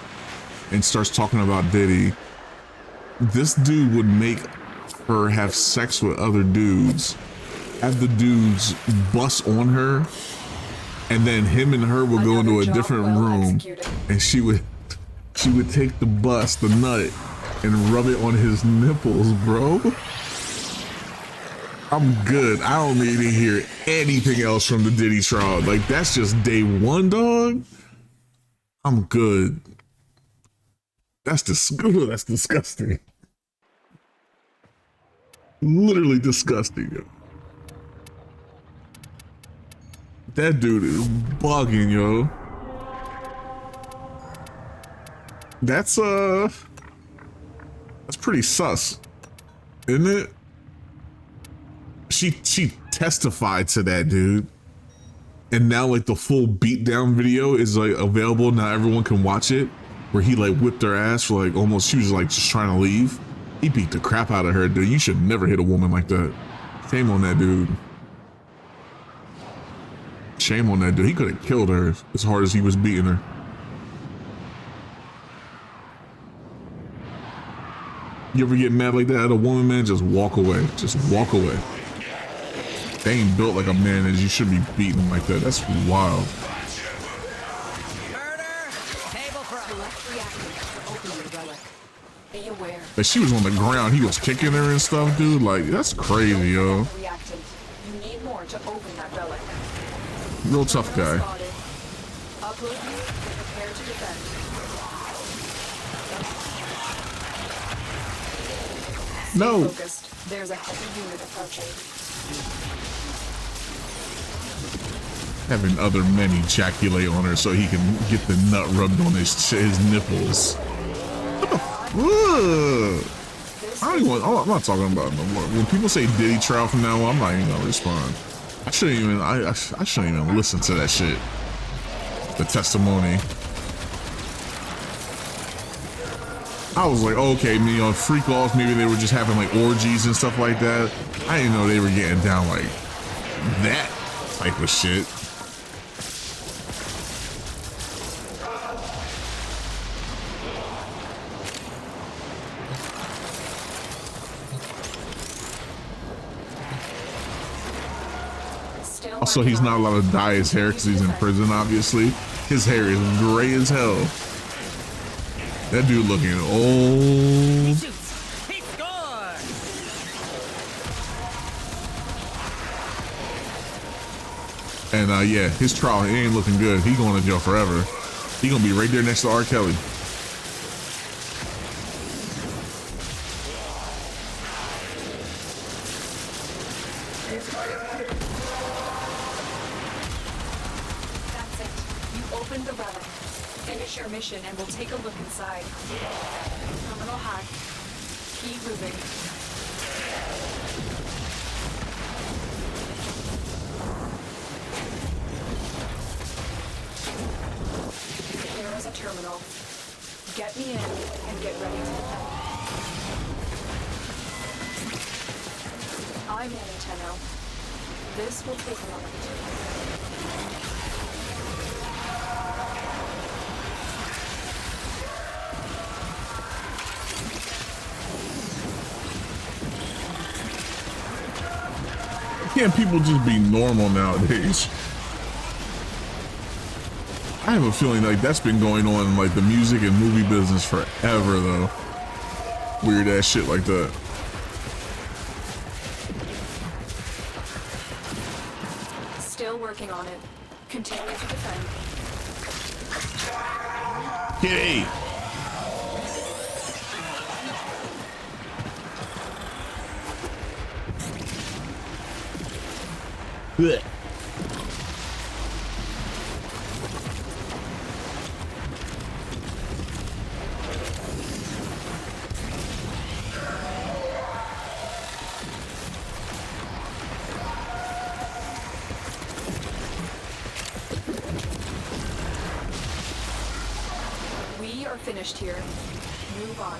and starts talking about Diddy. This dude would make her have sex with other dudes, have the dudes bust on her, and then him and her would go into a different room, and she would take the bust, the nut, and rub it on his nipples, bro. I'm good. I don't need to hear anything else from the Diddy trial. Like, that's just day one, dog. I'm good. That's disgusting. Literally disgusting, yo. That dude is bugging, yo. That's pretty sus, isn't it? She testified to that, dude. And now like the full beatdown video is like available. Now everyone can watch it, where he like whipped her ass for like almost, she was like just trying to leave. He beat the crap out of her, dude. You should never hit a woman like that. Shame on that dude. Shame on that dude. He could have killed her as hard as he was beating her. You ever get mad like that at a woman, man? Just walk away. Just walk away. They ain't built like a man and you should be beaten like that. That's wild. Like she was on the ground, he was kicking her and stuff, dude. Like, that's crazy, yo. Real tough guy. No.
There's a heavy unit approaching.
Having other men ejaculate on her so he can get the nut rubbed on his nipples. I'm not talking about it no more. When people say Diddy trial from now on, I'm not even gonna respond. I shouldn't even listen to that shit. The testimony. I was like, okay, me on freak offs, maybe they were just having like orgies and stuff like that. I didn't know they were getting down like that type of shit. Also, he's not allowed to dye his hair because he's in prison, obviously. His hair is gray as hell. That dude looking old. And yeah, his trial, he ain't looking good. He going to jail forever. He gonna be right there next to R. Kelly.
And we'll take a look inside. Terminal hack. Keep moving. There is a terminal. Get me in and get ready to defend. I'm in, Tenno. This will take a moment.
Can't people just be normal nowadays? I have a feeling like that's been going on in like the music and movie business forever though. Weird ass shit like that.
Still working on it. Continue to defend.
Yay! Blech.
We are finished here. Move on.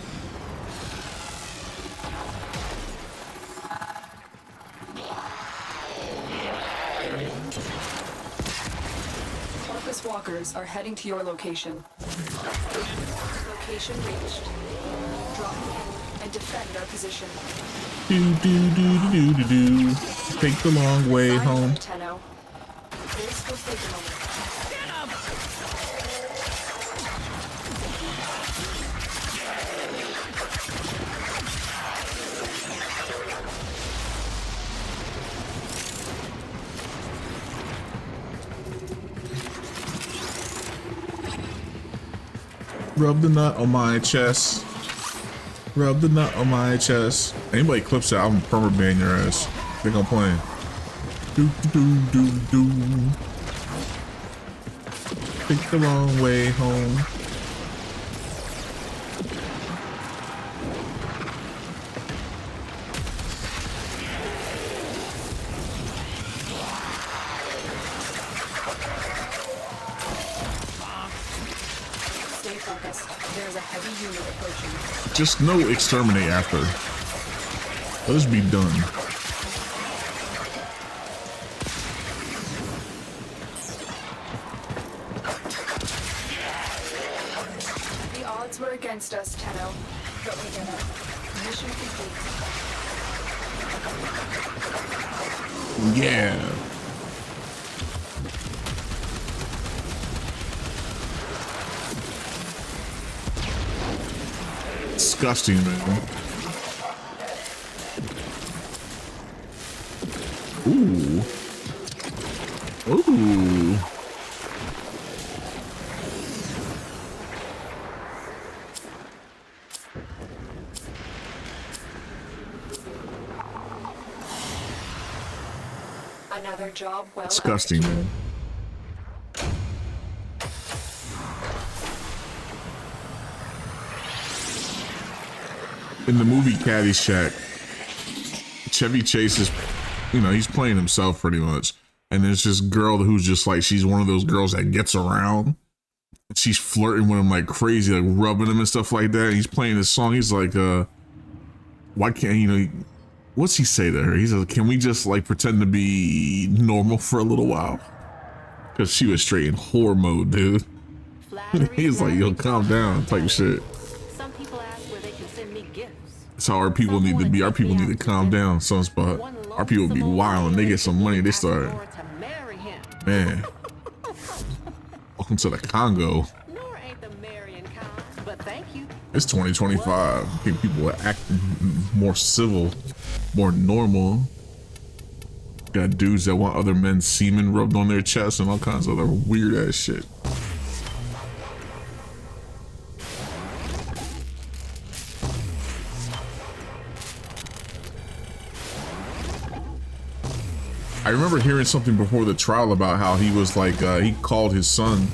Those walkers are heading to your location. Location reached. Drop in and defend our position.
Do. Take the long way home.
Tenno. This will take a moment.
Rub the nut on my chest. Rub the nut on my chest. Anybody clips that, I'm perma-ban your ass. Think I'm playing. Do. Take the long way home.
Stay focused. There's a heavy unit approaching.
Just no exterminate after. Let us be done.
The odds were against us, Tenno, but we did it. Mission complete.
Yeah. Disgusting, man. Ooh. Ooh.
Another job well
Disgusting, man. In the movie Caddyshack, Chevy Chase is, you know, he's playing himself pretty much. And there's this girl who's just like, she's one of those girls that gets around. She's flirting with him like crazy, like rubbing him and stuff like that. And he's playing this song. He's like, why can't, you know, what's he say to her? He says, can we just like pretend to be normal for a little while? Because she was straight in whore mode, dude. He's like, yo, calm down type shit.
Some people ask where they can send me gifts.
That's how our people need to be. Our people need to calm down, some spot. Our people be wild and they get some money, they start, man. Welcome to the Congo.
Nor ain't the marrying kind, but thank you.
It's 2025. I think people are acting more civil, more normal. Got dudes that want other men's semen rubbed on their chest and all kinds of other weird ass shit. I remember hearing something before the trial about how he was like, he called his son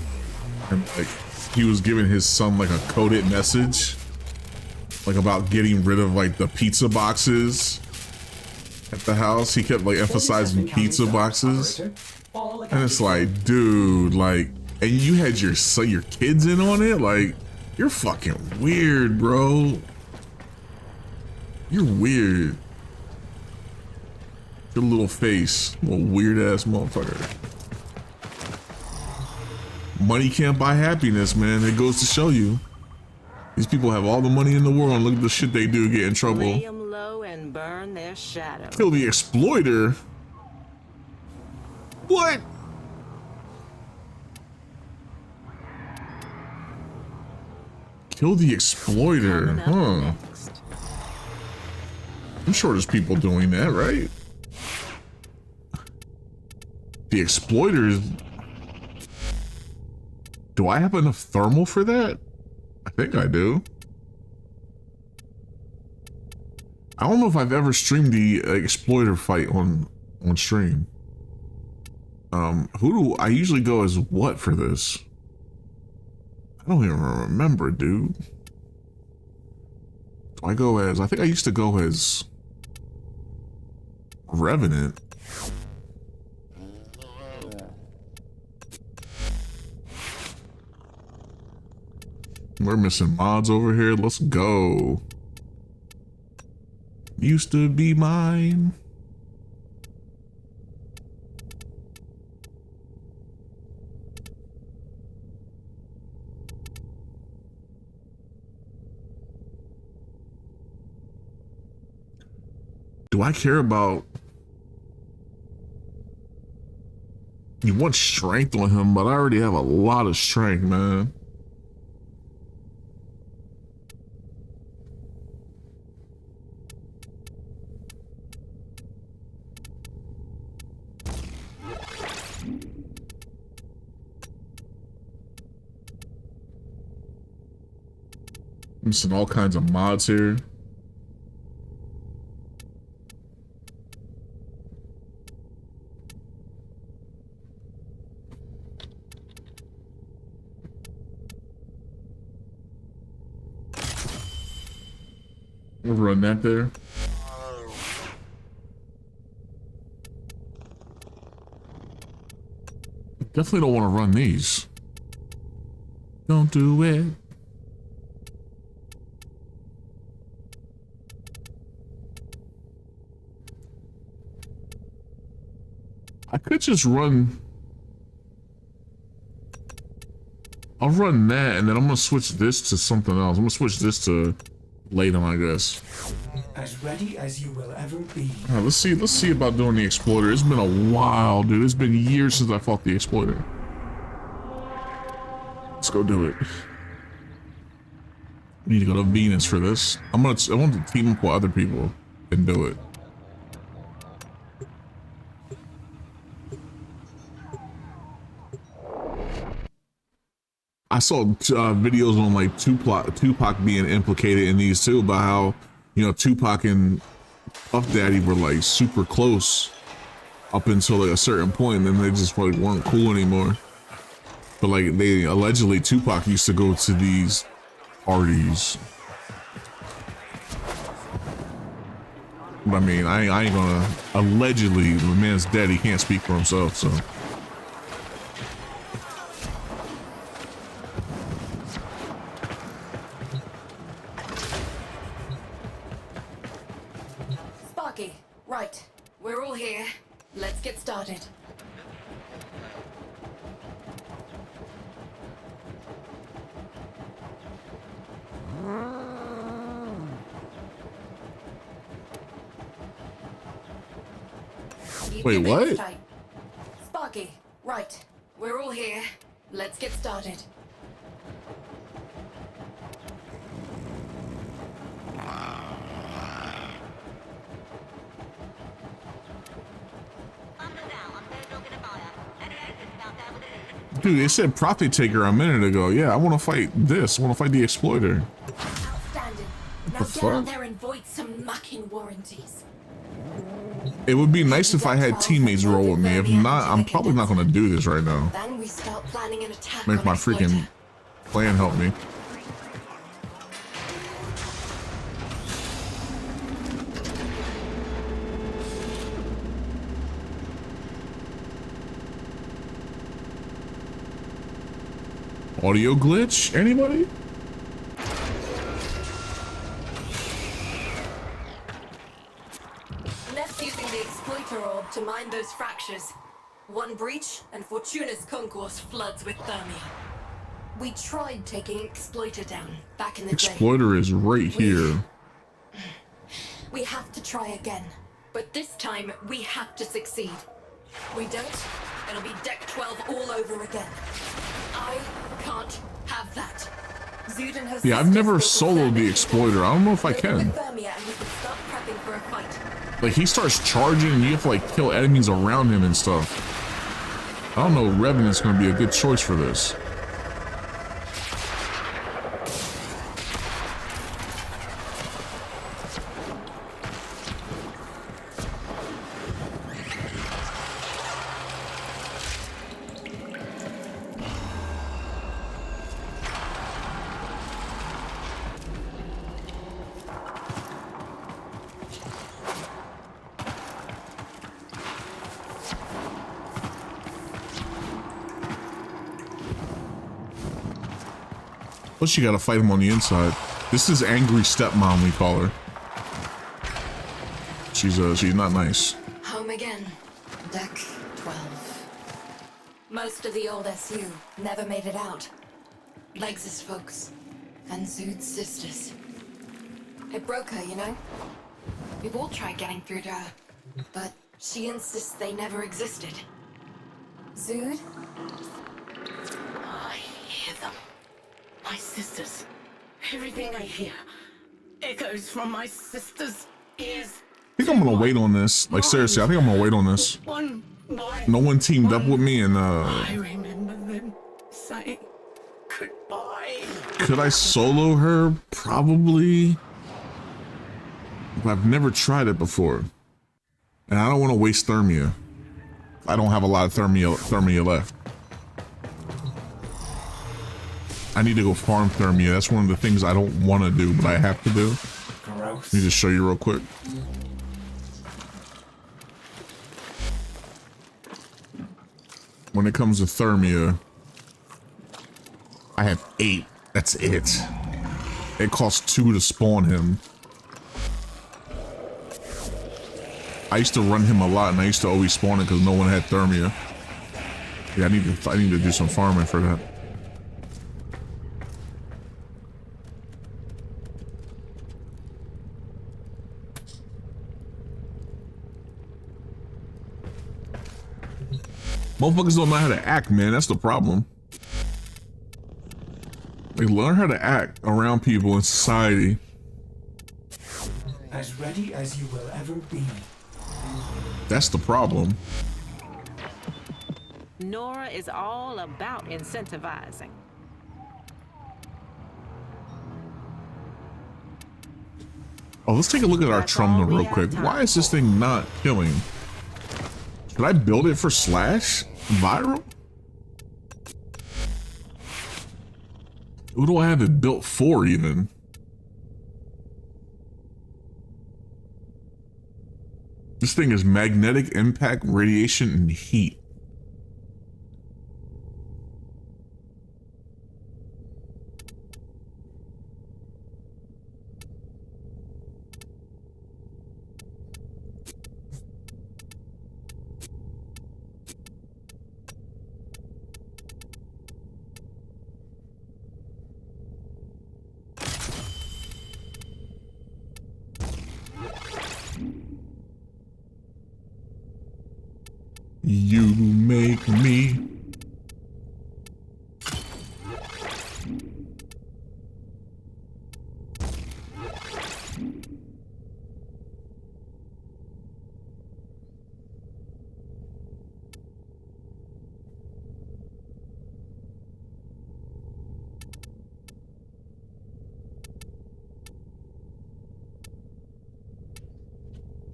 and like he was giving his son like a coded message, like about getting rid of like the pizza boxes at the house. He kept like emphasizing pizza boxes, and it's like, dude, like, and you had your son, your kids in on it, like, you're fucking weird, bro. You're weird. Your little face, little weird ass motherfucker. Money can't buy happiness, man. It goes to show you. These people have all the money in the world and look at the shit they do, get in trouble.
Lay 'em low and burn their shadow.
Kill the exploiter? What? Kill the exploiter, huh? I'm sure there's people doing that, right? The exploiters. Do I have enough thermal for that? I think I do. I don't know if I've ever streamed the exploiter fight on stream. Who do I usually go as what for this? I don't even remember, dude. Do I go as, I think I used to go as Revenant. We're missing mods over here. Let's go. Used to be mine. Do I care about... You want strength on him, but I already have a lot of strength, man. I'm seeing all kinds of mods here. We'll run that there. Definitely don't want to run these. Don't do it. I could just run. I'll run that, and then I'm gonna switch this to something else. I'm gonna switch this to Latham, I guess.
As ready as you will ever be.
All right, let's see about doing the exploiter. It's been a while, dude. It's been years since I fought the exploiter. Let's go do it. We need to go to Venus for this. I want to team up with other people and do it. I saw videos on like Tupac being implicated in these too, about how, you know, Tupac and Puff Daddy were like super close up until like a certain point, and then they just like weren't cool anymore. But like they allegedly, Tupac used to go to these parties. But I mean, I ain't gonna, allegedly, the man's dead, he can't speak for himself, so.
Right, we're all here. Let's get started.
Wait, what?
Sparky, right, we're all here. Let's get started.
Dude, it said Profit Taker a minute ago. Yeah, I want to fight this. I want to fight the Exploiter.
Outstanding. Now
The
get out
fuck?
there and void some mucking warranties.
It would be nice if I had teammates roll with me. If not, I'm probably not going to do this right now.
Then we start planning an attack.
Make
on
my
Exploiter.
freaking plan help me. Audio glitch? Anybody?
Left using the exploiter orb to mine those fractures. One breach, and Fortuna's concourse floods with thermia. We tried taking Exploiter down back in the day.
Exploiter is right here.
We have to try again, but this time we have to succeed. We don't, it'll be Deck 12 all over again. I can't have that. Zud and her
Yeah, I've never soloed the Exploiter. I don't know if I can.
thermia and we can start prepping for a fight.
Like, he starts charging and you have to, like, kill enemies around him and stuff. I don't know, Revenant's gonna be a good choice for this. Plus, you gotta fight him on the inside. This is Angry Stepmom, we call her. She's not nice.
Home again. Deck 12. Most of the old SU never made it out. Legs' folks. And Zud's sisters. It broke her, you know? We've all tried getting through to her, but she insists they never existed. Zood?
I hear them. My sisters. Everything I hear echoes from my sisters' ears.
I think I'm gonna wait on this. Like seriously, I think I'm gonna wait on this. No one teamed up with me, and
I remember them saying goodbye.
could I solo her? Probably. But I've never tried it before. And I don't want to waste Thermia. I don't have a lot of Thermia left. I need to go farm Thermia. That's one of the things I don't want to do, but I have to do.
Gross.
Let me just show you real quick. When it comes to Thermia, I have 8. That's it. It costs 2 to spawn him. I used to run him a lot, and I used to always spawn it because no one had Thermia. Yeah, I need to do some farming for that. Motherfuckers don't know how to act, man. That's the problem. They learn how to act around people in society.
As ready as you will ever be.
That's the problem.
Nora is all about incentivizing.
Oh, let's take a look at our Trumna real quick. Why is this thing not killing? Should I build it for Slash? Viral? What do I have it built for even? This thing is magnetic impact, radiation, and heat. You make me.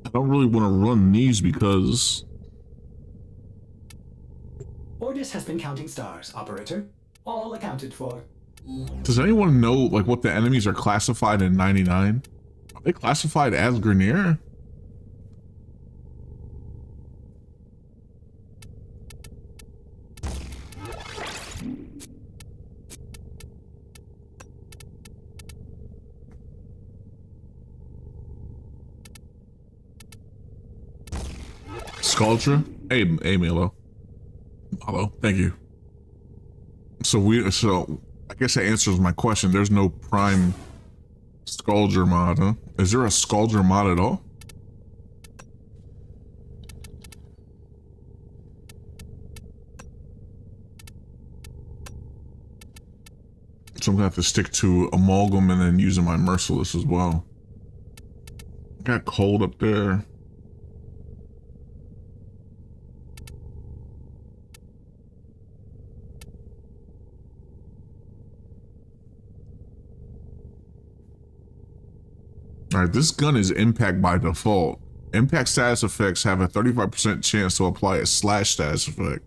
I don't really want to run these because
Ordis has been counting stars, operator. All accounted for.
does anyone know like what the enemies are classified in 99? Are they classified as Grenier? Sculpture? Hey Milo. Hello, thank you. So I guess that answers my question. There's no prime Sculpture mod, huh? Is there a Sculpture mod at all? So I'm gonna have to stick to Amalgam and then using my Merciless as well. Got cold up there. Alright, this gun is impact by default. Impact status effects have a 35% chance to apply a slash status effect.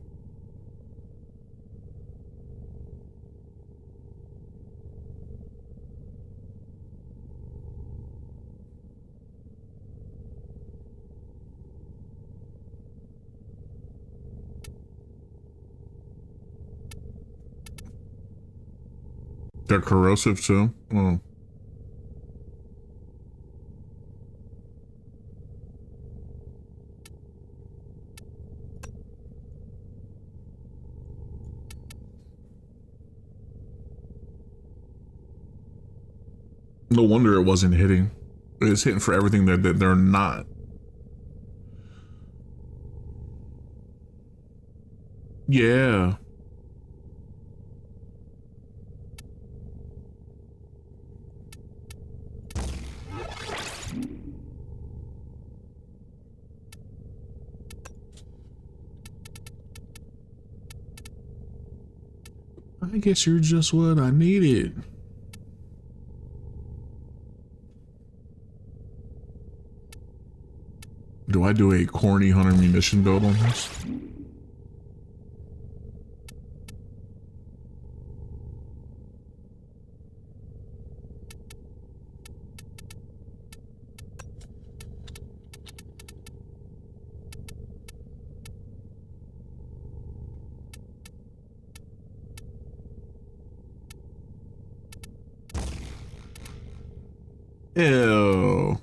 They're corrosive too? Oh. No wonder it wasn't hitting. It's hitting for everything that they're not. Yeah. I guess you're just what I needed. Do I do a corny hunter munition build on this? Ew.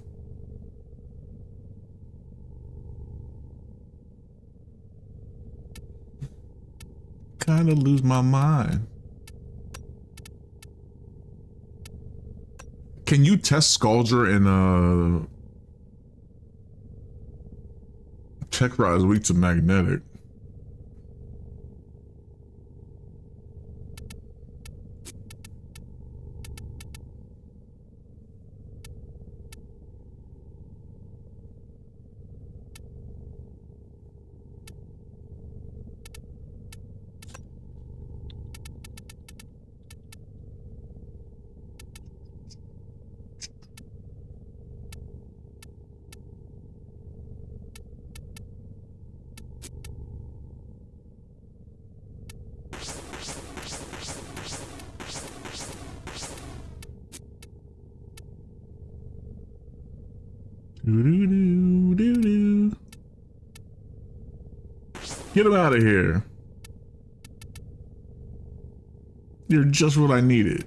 Kind of lose my mind. Can you test Scaldra in Tech Rise weak to magnetic? Doo-doo-doo-doo-doo. Get him out of here. You're just what I needed.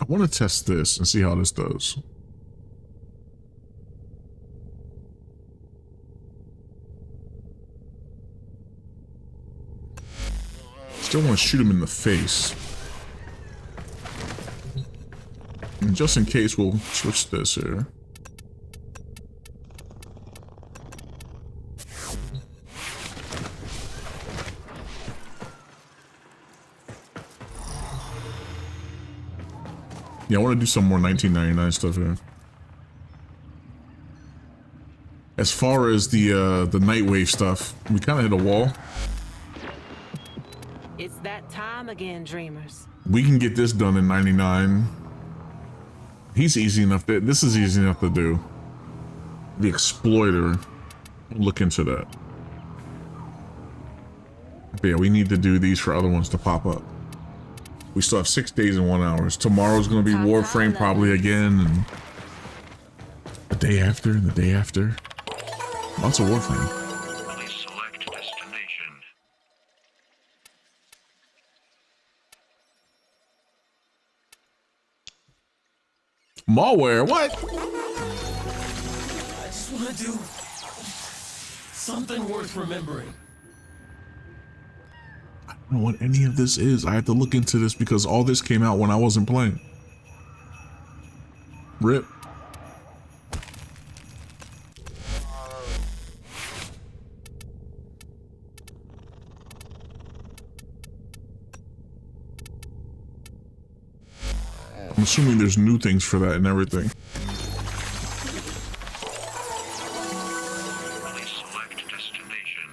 I want to test this and see how this does. Still want to shoot him in the face. And just in case, we'll switch this here. Yeah, I want to do some more 1999 stuff here. As far as the Nightwave stuff, we kind of hit a wall.
It's that time again, dreamers.
We can get this done in 99. He's easy enough to, this is easy enough to do. The Exploiter, we'll look into that. But yeah, we need to do these for other ones to pop up. We still have 6 days and 1 hour. Tomorrow's gonna be Warframe probably again, and the day after, and the day after. Lots of Warframe.
Please select destination.
Malware, what?
I just want to do something worth remembering.
I don't know what any of this is. I had to look into this because all this came out when I wasn't playing. RIP. I'm assuming there's new things for that and everything.
Please select destination.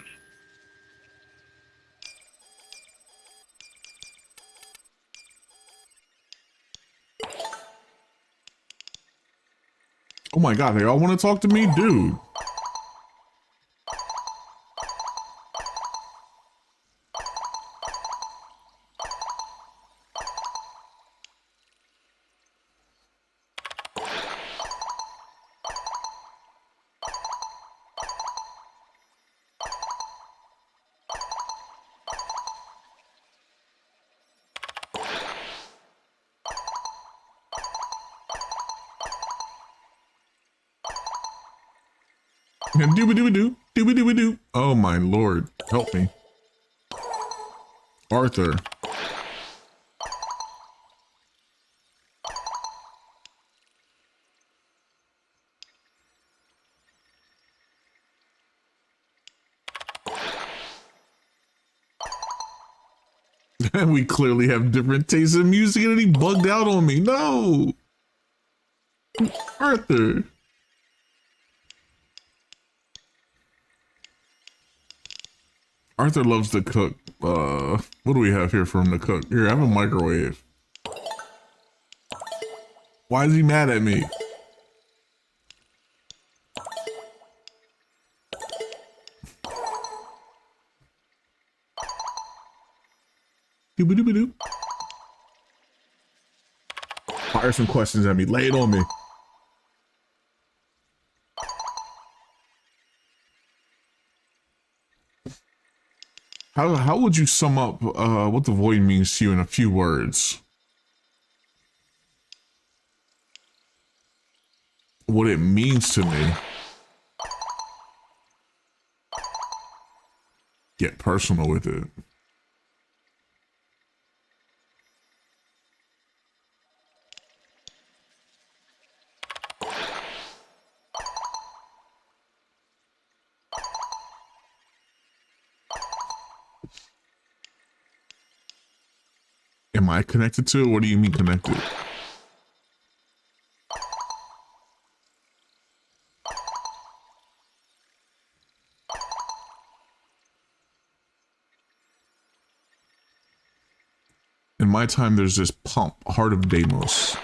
Oh my god, they all want to talk to me? Dude. Dooba-dooba-doo, dooba-dooba-doo. Oh my lord, help me. Arthur. We clearly have different tastes in music and he bugged out on me. No! Arthur. Arthur loves to cook. What do we have here for him to cook? Here, have a microwave. Why is he mad at me? Dooba-dooba-doo. Fire some questions at me. Lay it on me. How would you sum up what the void means to you in a few words? What it means to me. Get personal with it. Am I connected to it? What do you mean connected? In my time, there's this pump, Heart of Deimos.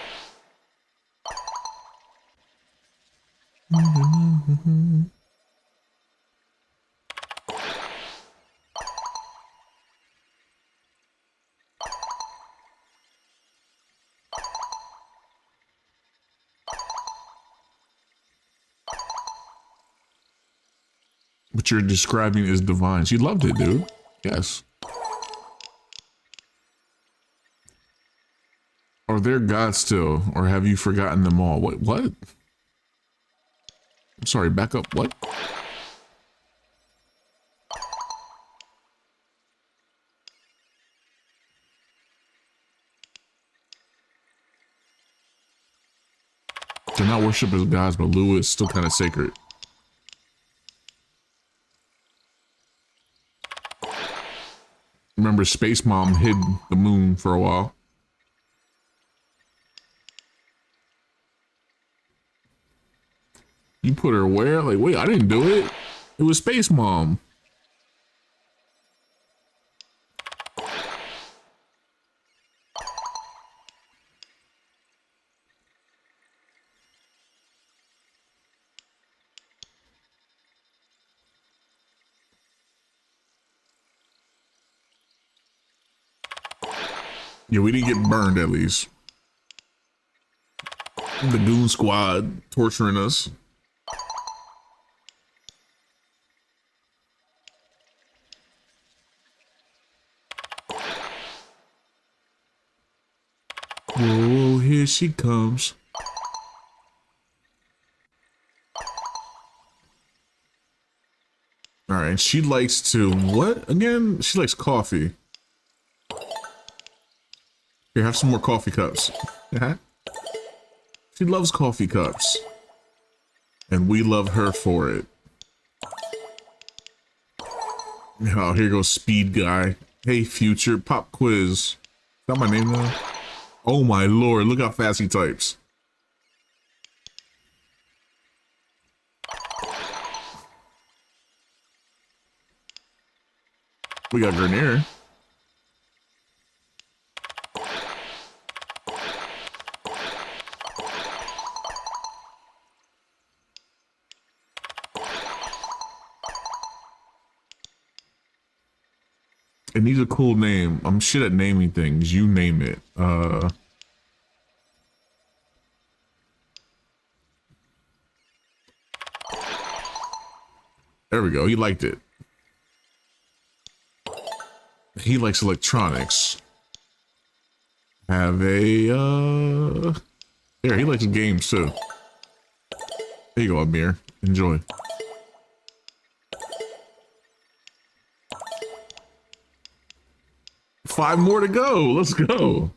What you're describing is divine. She loved it, dude. Yes. Are there gods still, or have you forgotten them all? What? I'm sorry, back up. What? They're not worshipped as gods, but Lua is still kind of sacred. Remember, Space Mom hid the moon for a while. You put her where? Like, wait, I didn't do it. It was Space Mom. Yeah, we didn't get burned at least. The Goon Squad torturing us. Whoa, here she comes. All right, she likes to, what again? She likes coffee. Here, have some more coffee cups. She loves coffee cups. And we love her for it. Oh, here goes Speed Guy. Hey, Future, pop quiz. Is that my name now? Oh my lord, look how fast he types. We got Grenier. It needs a cool name. I'm shit at naming things. You name it. There we go. He liked it. He likes electronics. Have a, there, he likes games too. There you go, Amir. Enjoy. Five more to go. Let's go.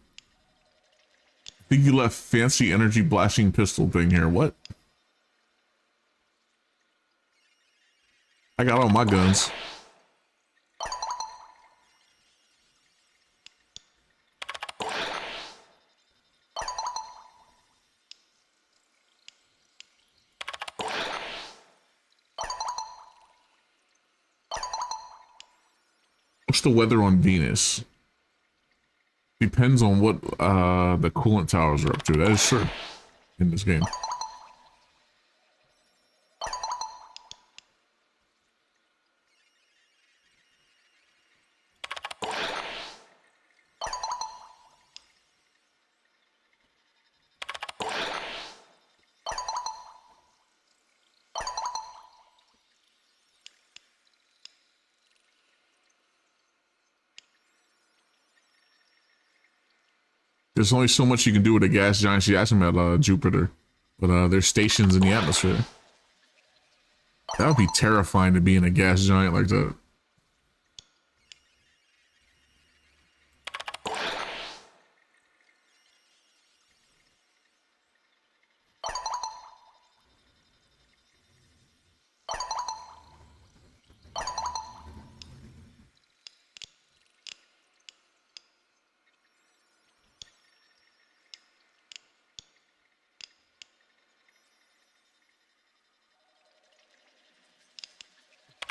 I think you left fancy energy blasting pistol thing here. What? I got all my guns. What's the weather on Venus? Depends on what the coolant towers are up to. That is true in this game. There's only so much you can do with a gas giant. She asked him at Jupiter, but there's stations in the atmosphere. That would be terrifying to be in a gas giant like that.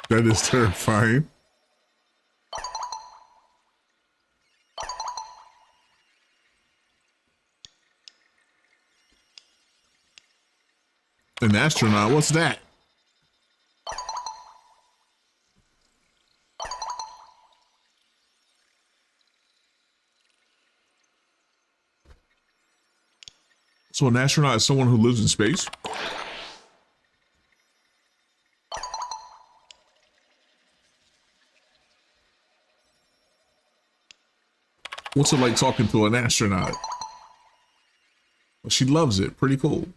That is terrifying. An astronaut? What's that? So an astronaut is someone who lives in space? What's it like talking to an astronaut? Well, she loves it. Pretty cool.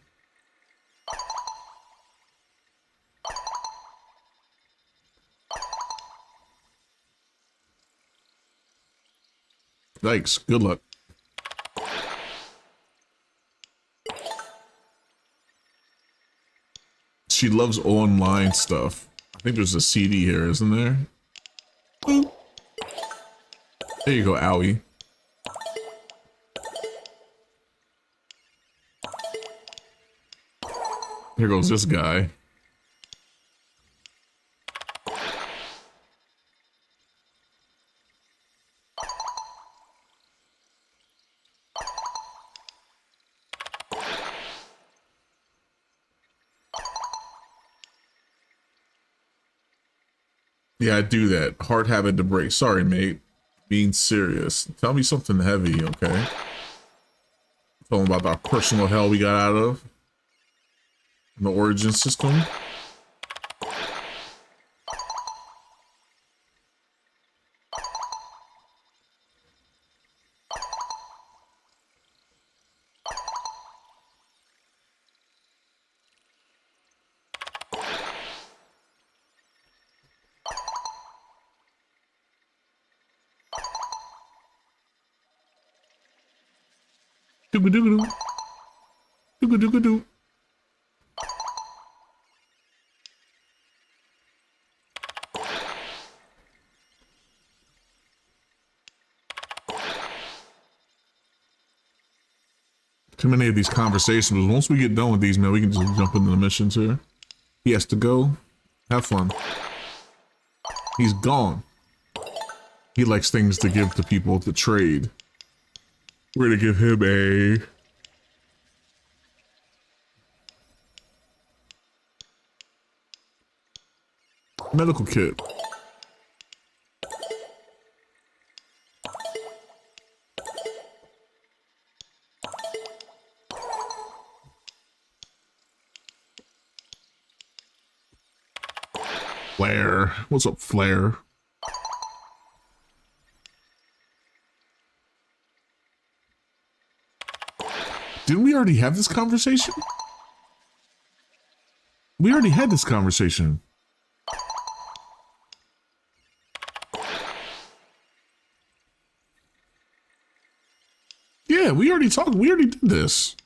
Thanks. Good luck. She loves online stuff. I think there's a CD here, isn't there? Boop. There you go, Owie. Here goes this guy. Yeah, I do that. Hard habit to break. Sorry, mate. Being serious. Tell me something heavy, okay? Tell them about our personal hell we got out of. The origin system. Doo-ga-doo-ga-doo. Doo-ga-doo-ga-doo. Too many of these conversations. Once we get done with these, man, we can just jump into the missions here. He has to go. Have fun. He's gone. He likes things to give to people to trade. We're gonna give him a medical kit. Flair. What's up, Flair? Didn't we already have this conversation? We already had this conversation. Yeah, we already talked. We already did this.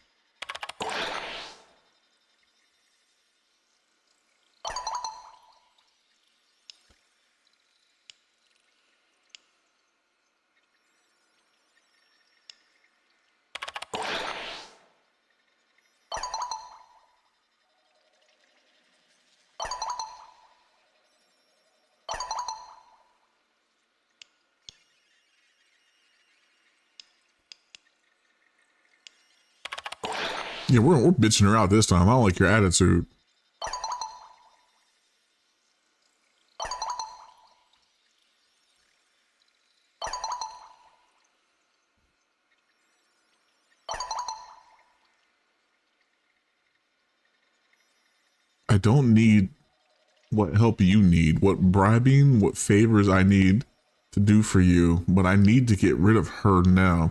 Yeah, we're bitching her out this time. I don't like your attitude. I don't need what help you need, what bribing, what favors I need to do for you, but I need to get rid of her now.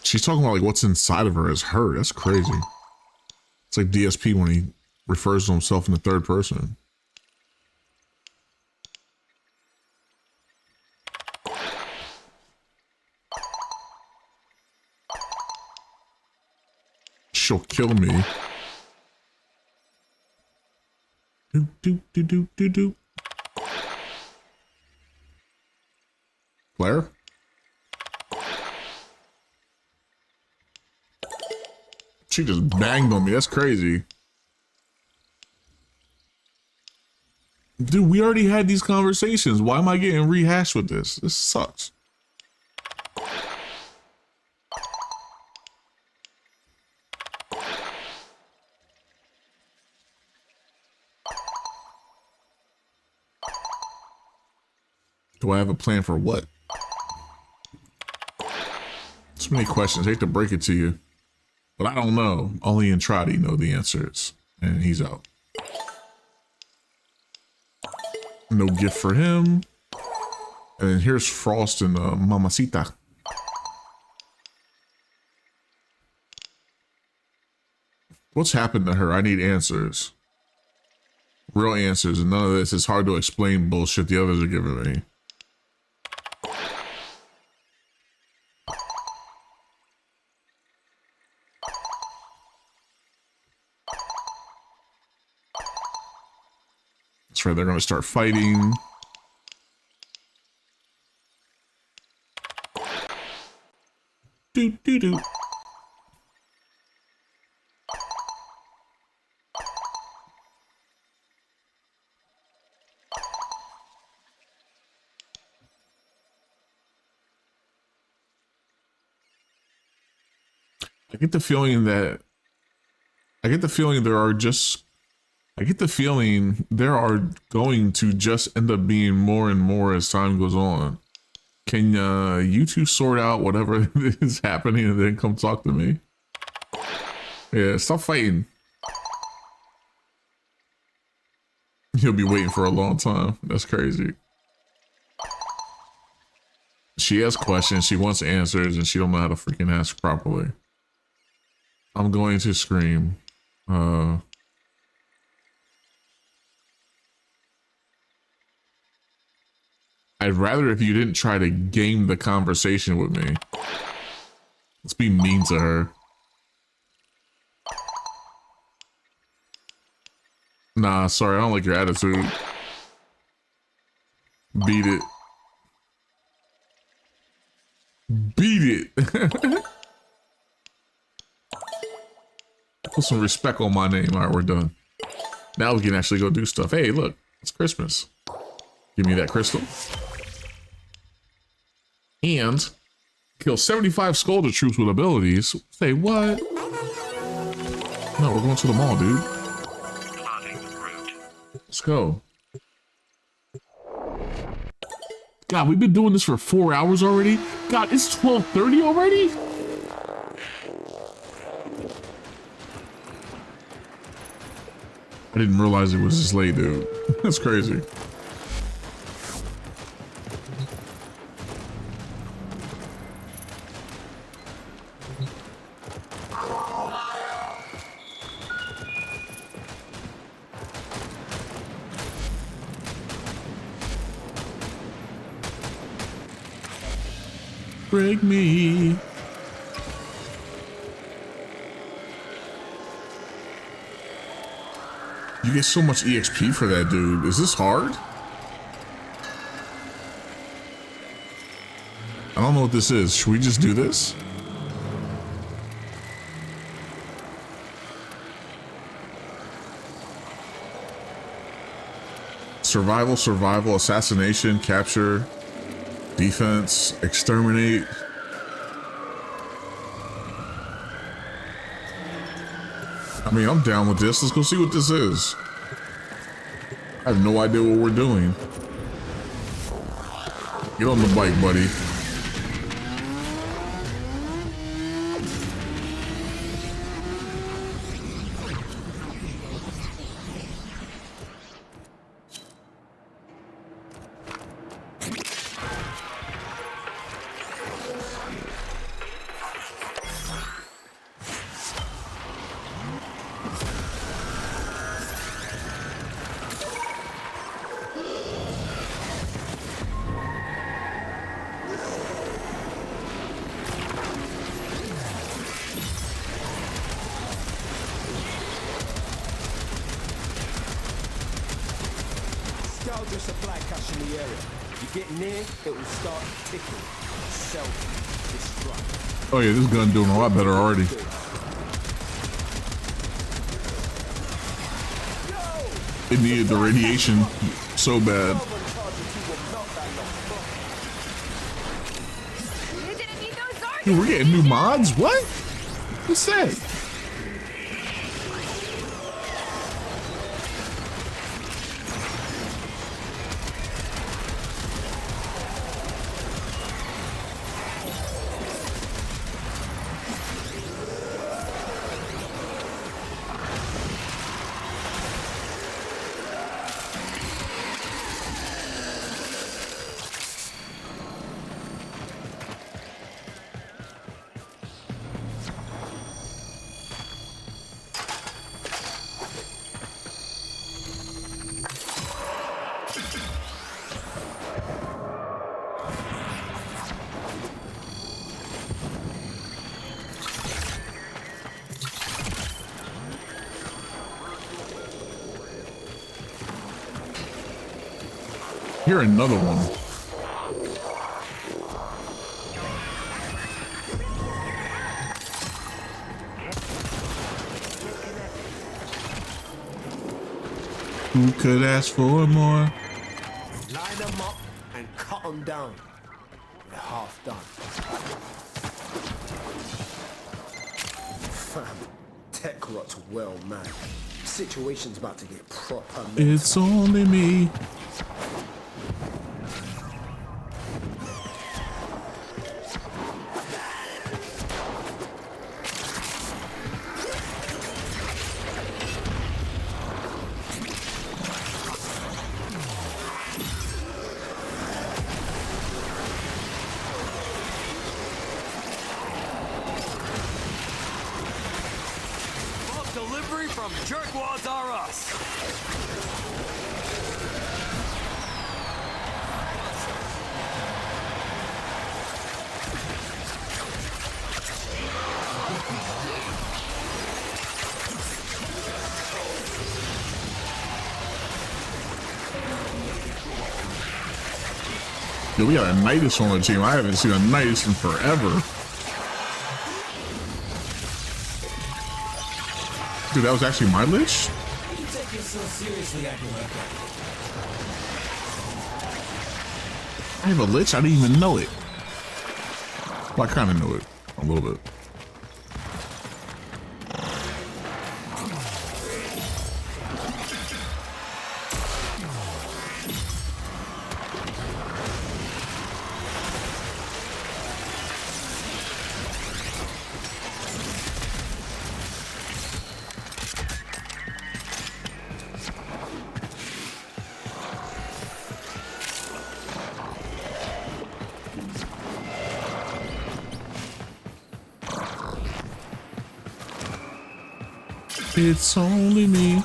She's talking about like what's inside of her is her. That's crazy. It's like DSP when he refers to himself in the third person. She'll kill me. Do do do do do do. Claire? She just banged on me. That's crazy. Dude, we already had these conversations. Why am I getting rehashed with this? This sucks. Do I have a plan for what? So many questions. I hate to break it to you. But I don't know. Only Entrati know the answers. And he's out. No gift for him. And here's Frost and Mamacita. What's happened to her? I need answers. Real answers. And none of this is hard to explain bullshit the others are giving me. That's right, they're going to start fighting. Do do do. I get the feeling there are going to just end up being more and more as time goes on. Can you two sort out whatever is happening and then come talk to me? Yeah, stop fighting. You'll be waiting for a long time. That's crazy. She has questions, she wants answers, and she don't know how to freaking ask properly. I'm going to scream. I'd rather if you didn't try to game the conversation with me. Let's be mean to her. Nah, sorry, I don't like your attitude. Beat it. Beat it. Put some respect on my name. All right, we're done. Now we can actually go do stuff. Hey, look, it's Christmas. Give me that crystal. And kill 75 Scolder troops with abilities. Say what? No, we're going to the mall, dude. Let's go. God, we've been doing this for 4 hours already? God, it's 12:30 already? I didn't realize it was this late, dude. That's crazy. Break me. You get so much EXP for that, dude. Is this hard? I don't know what this is. Should we just do this? Survival, survival, assassination, capture, defense, exterminate. I mean, I'm down with this. Let's go see what this is. I have no idea what we're doing. Get on the bike, buddy.
Supply cache in the area. You get near, it will start ticking. Self-destruct.
Oh yeah, this gun doing a lot better already. It needed the radiation so bad. Dude, we're getting new mods? What? What's that? Here, another one. Who could ask for more?
Line them up and cut them down. They're half done. Fam, tech rot's well mad. Situation's about to get proper.
It's only me.
Delivery from Jerkwads R Us.
Yo, we got a Nidus on the team. I haven't seen a Nidus in forever. Dude, that was actually my lich?
You take it so seriously acting like that.
I have a lich? I didn't even know it. Well, I kind of know it a little bit. It's only me.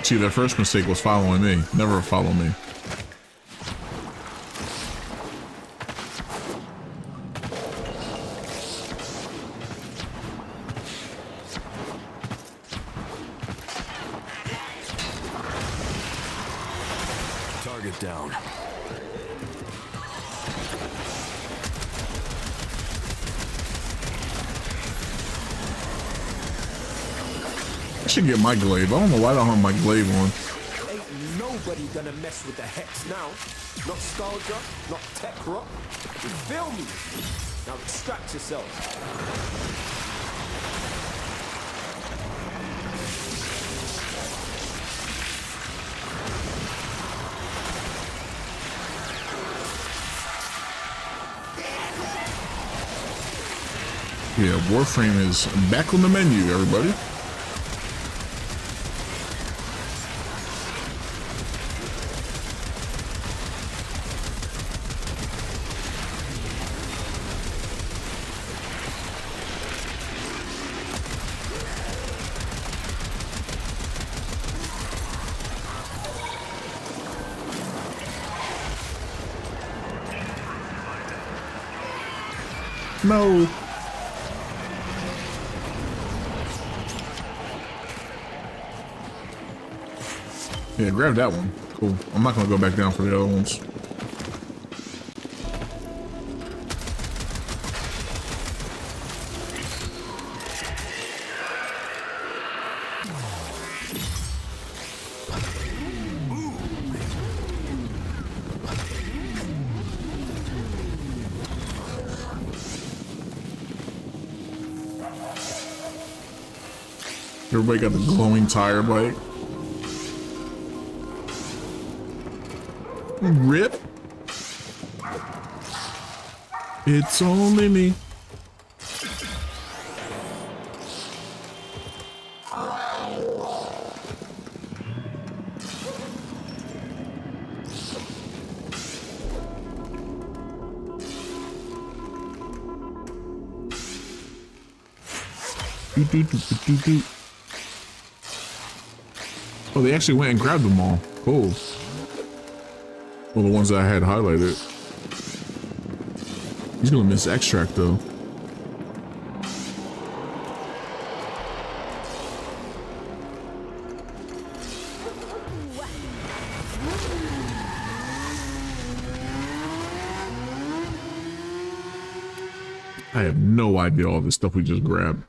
See, their first mistake was following me. Never follow me.
Target down.
I should get my glaive. I don't know why I don't have my glaive on.
Ain't nobody gonna mess with the Hex now. Not Nostalgia, not Tech Rock. You feel me? Now extract yourself.
Yeah, Warframe is back on the menu, everybody. No. Yeah, grab that one. Cool. I'm not gonna go back down for the other ones. Everybody got the glowing tire bike. Rip. It's only me. Oh, they actually went and grabbed them all. Cool. Well, the ones that I had highlighted. He's gonna miss extract though. I have no idea all this stuff we just grabbed.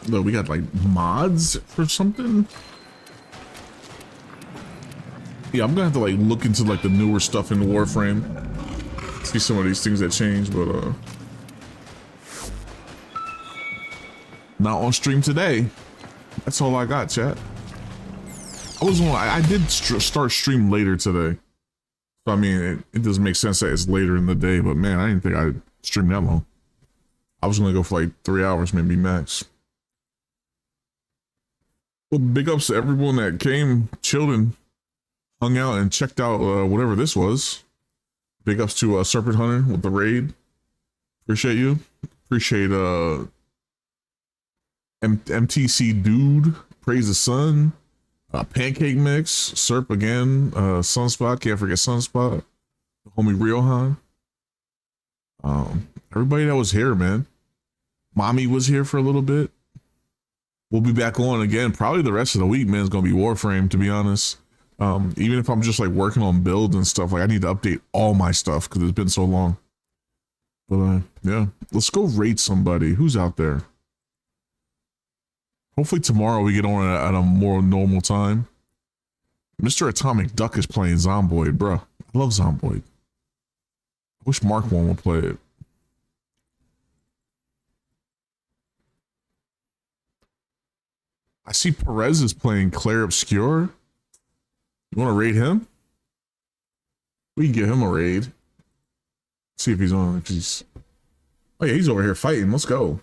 No, we got like mods for something. Yeah, I'm gonna have to like look into like the newer stuff in Warframe. See some of these things that change, but not on stream today. That's all I got, chat. I did start stream later today. So I mean, it doesn't make sense that it's later in the day, but man, I didn't think I'd stream that long. I was gonna go for like 3 hours, maybe max. Well, big ups to everyone that came, chilled, and hung out and checked out whatever this was. Big ups to Serpent Hunter with the raid. Appreciate you. Appreciate MTC Dude, Praise the Sun, Pancake Mix, Serp again, Sunspot, can't forget Sunspot, homie Riohan. Everybody that was here, man. Mommy was here for a little bit. We'll be back on again. Probably the rest of the week, man, is going to be Warframe, to be honest. Even if I'm just like working on builds and stuff, like I need to update all my stuff because it's been so long. But yeah, let's go raid somebody. Who's out there? Hopefully tomorrow we get on at a more normal time. Mr. Atomic Duck is playing Zomboid, bro. I love Zomboid. I wish Mark 1 would play it. I see Perez is playing Claire Obscure. You want to raid him? We can give him a raid. See if he's on. If he's... Oh yeah, he's over here fighting. Let's go.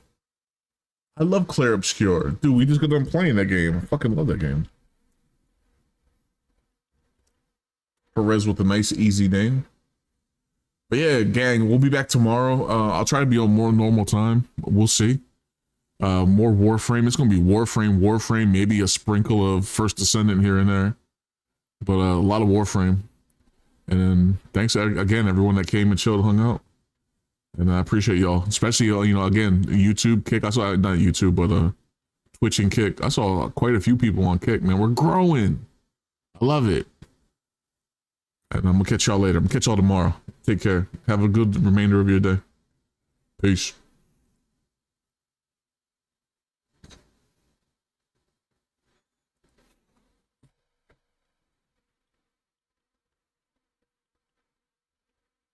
I love Clair Obscure. Dude, we just got done playing that game. I fucking love that game. Perez with a nice, easy name. But yeah, gang, we'll be back tomorrow. I'll try to be on more normal time. We'll see. More Warframe. It's going to be Warframe, maybe a sprinkle of First Descendant here and there. But a lot of Warframe. And then thanks again, everyone that came and chilled, hung out. And I appreciate y'all. Especially, you know, again, YouTube, Kick. I saw, not YouTube, but Twitch and Kick. I saw quite a few people on Kick, man. We're growing. I love it. And I'm going to catch y'all later. I'm going to catch y'all tomorrow. Take care. Have a good remainder of your day. Peace.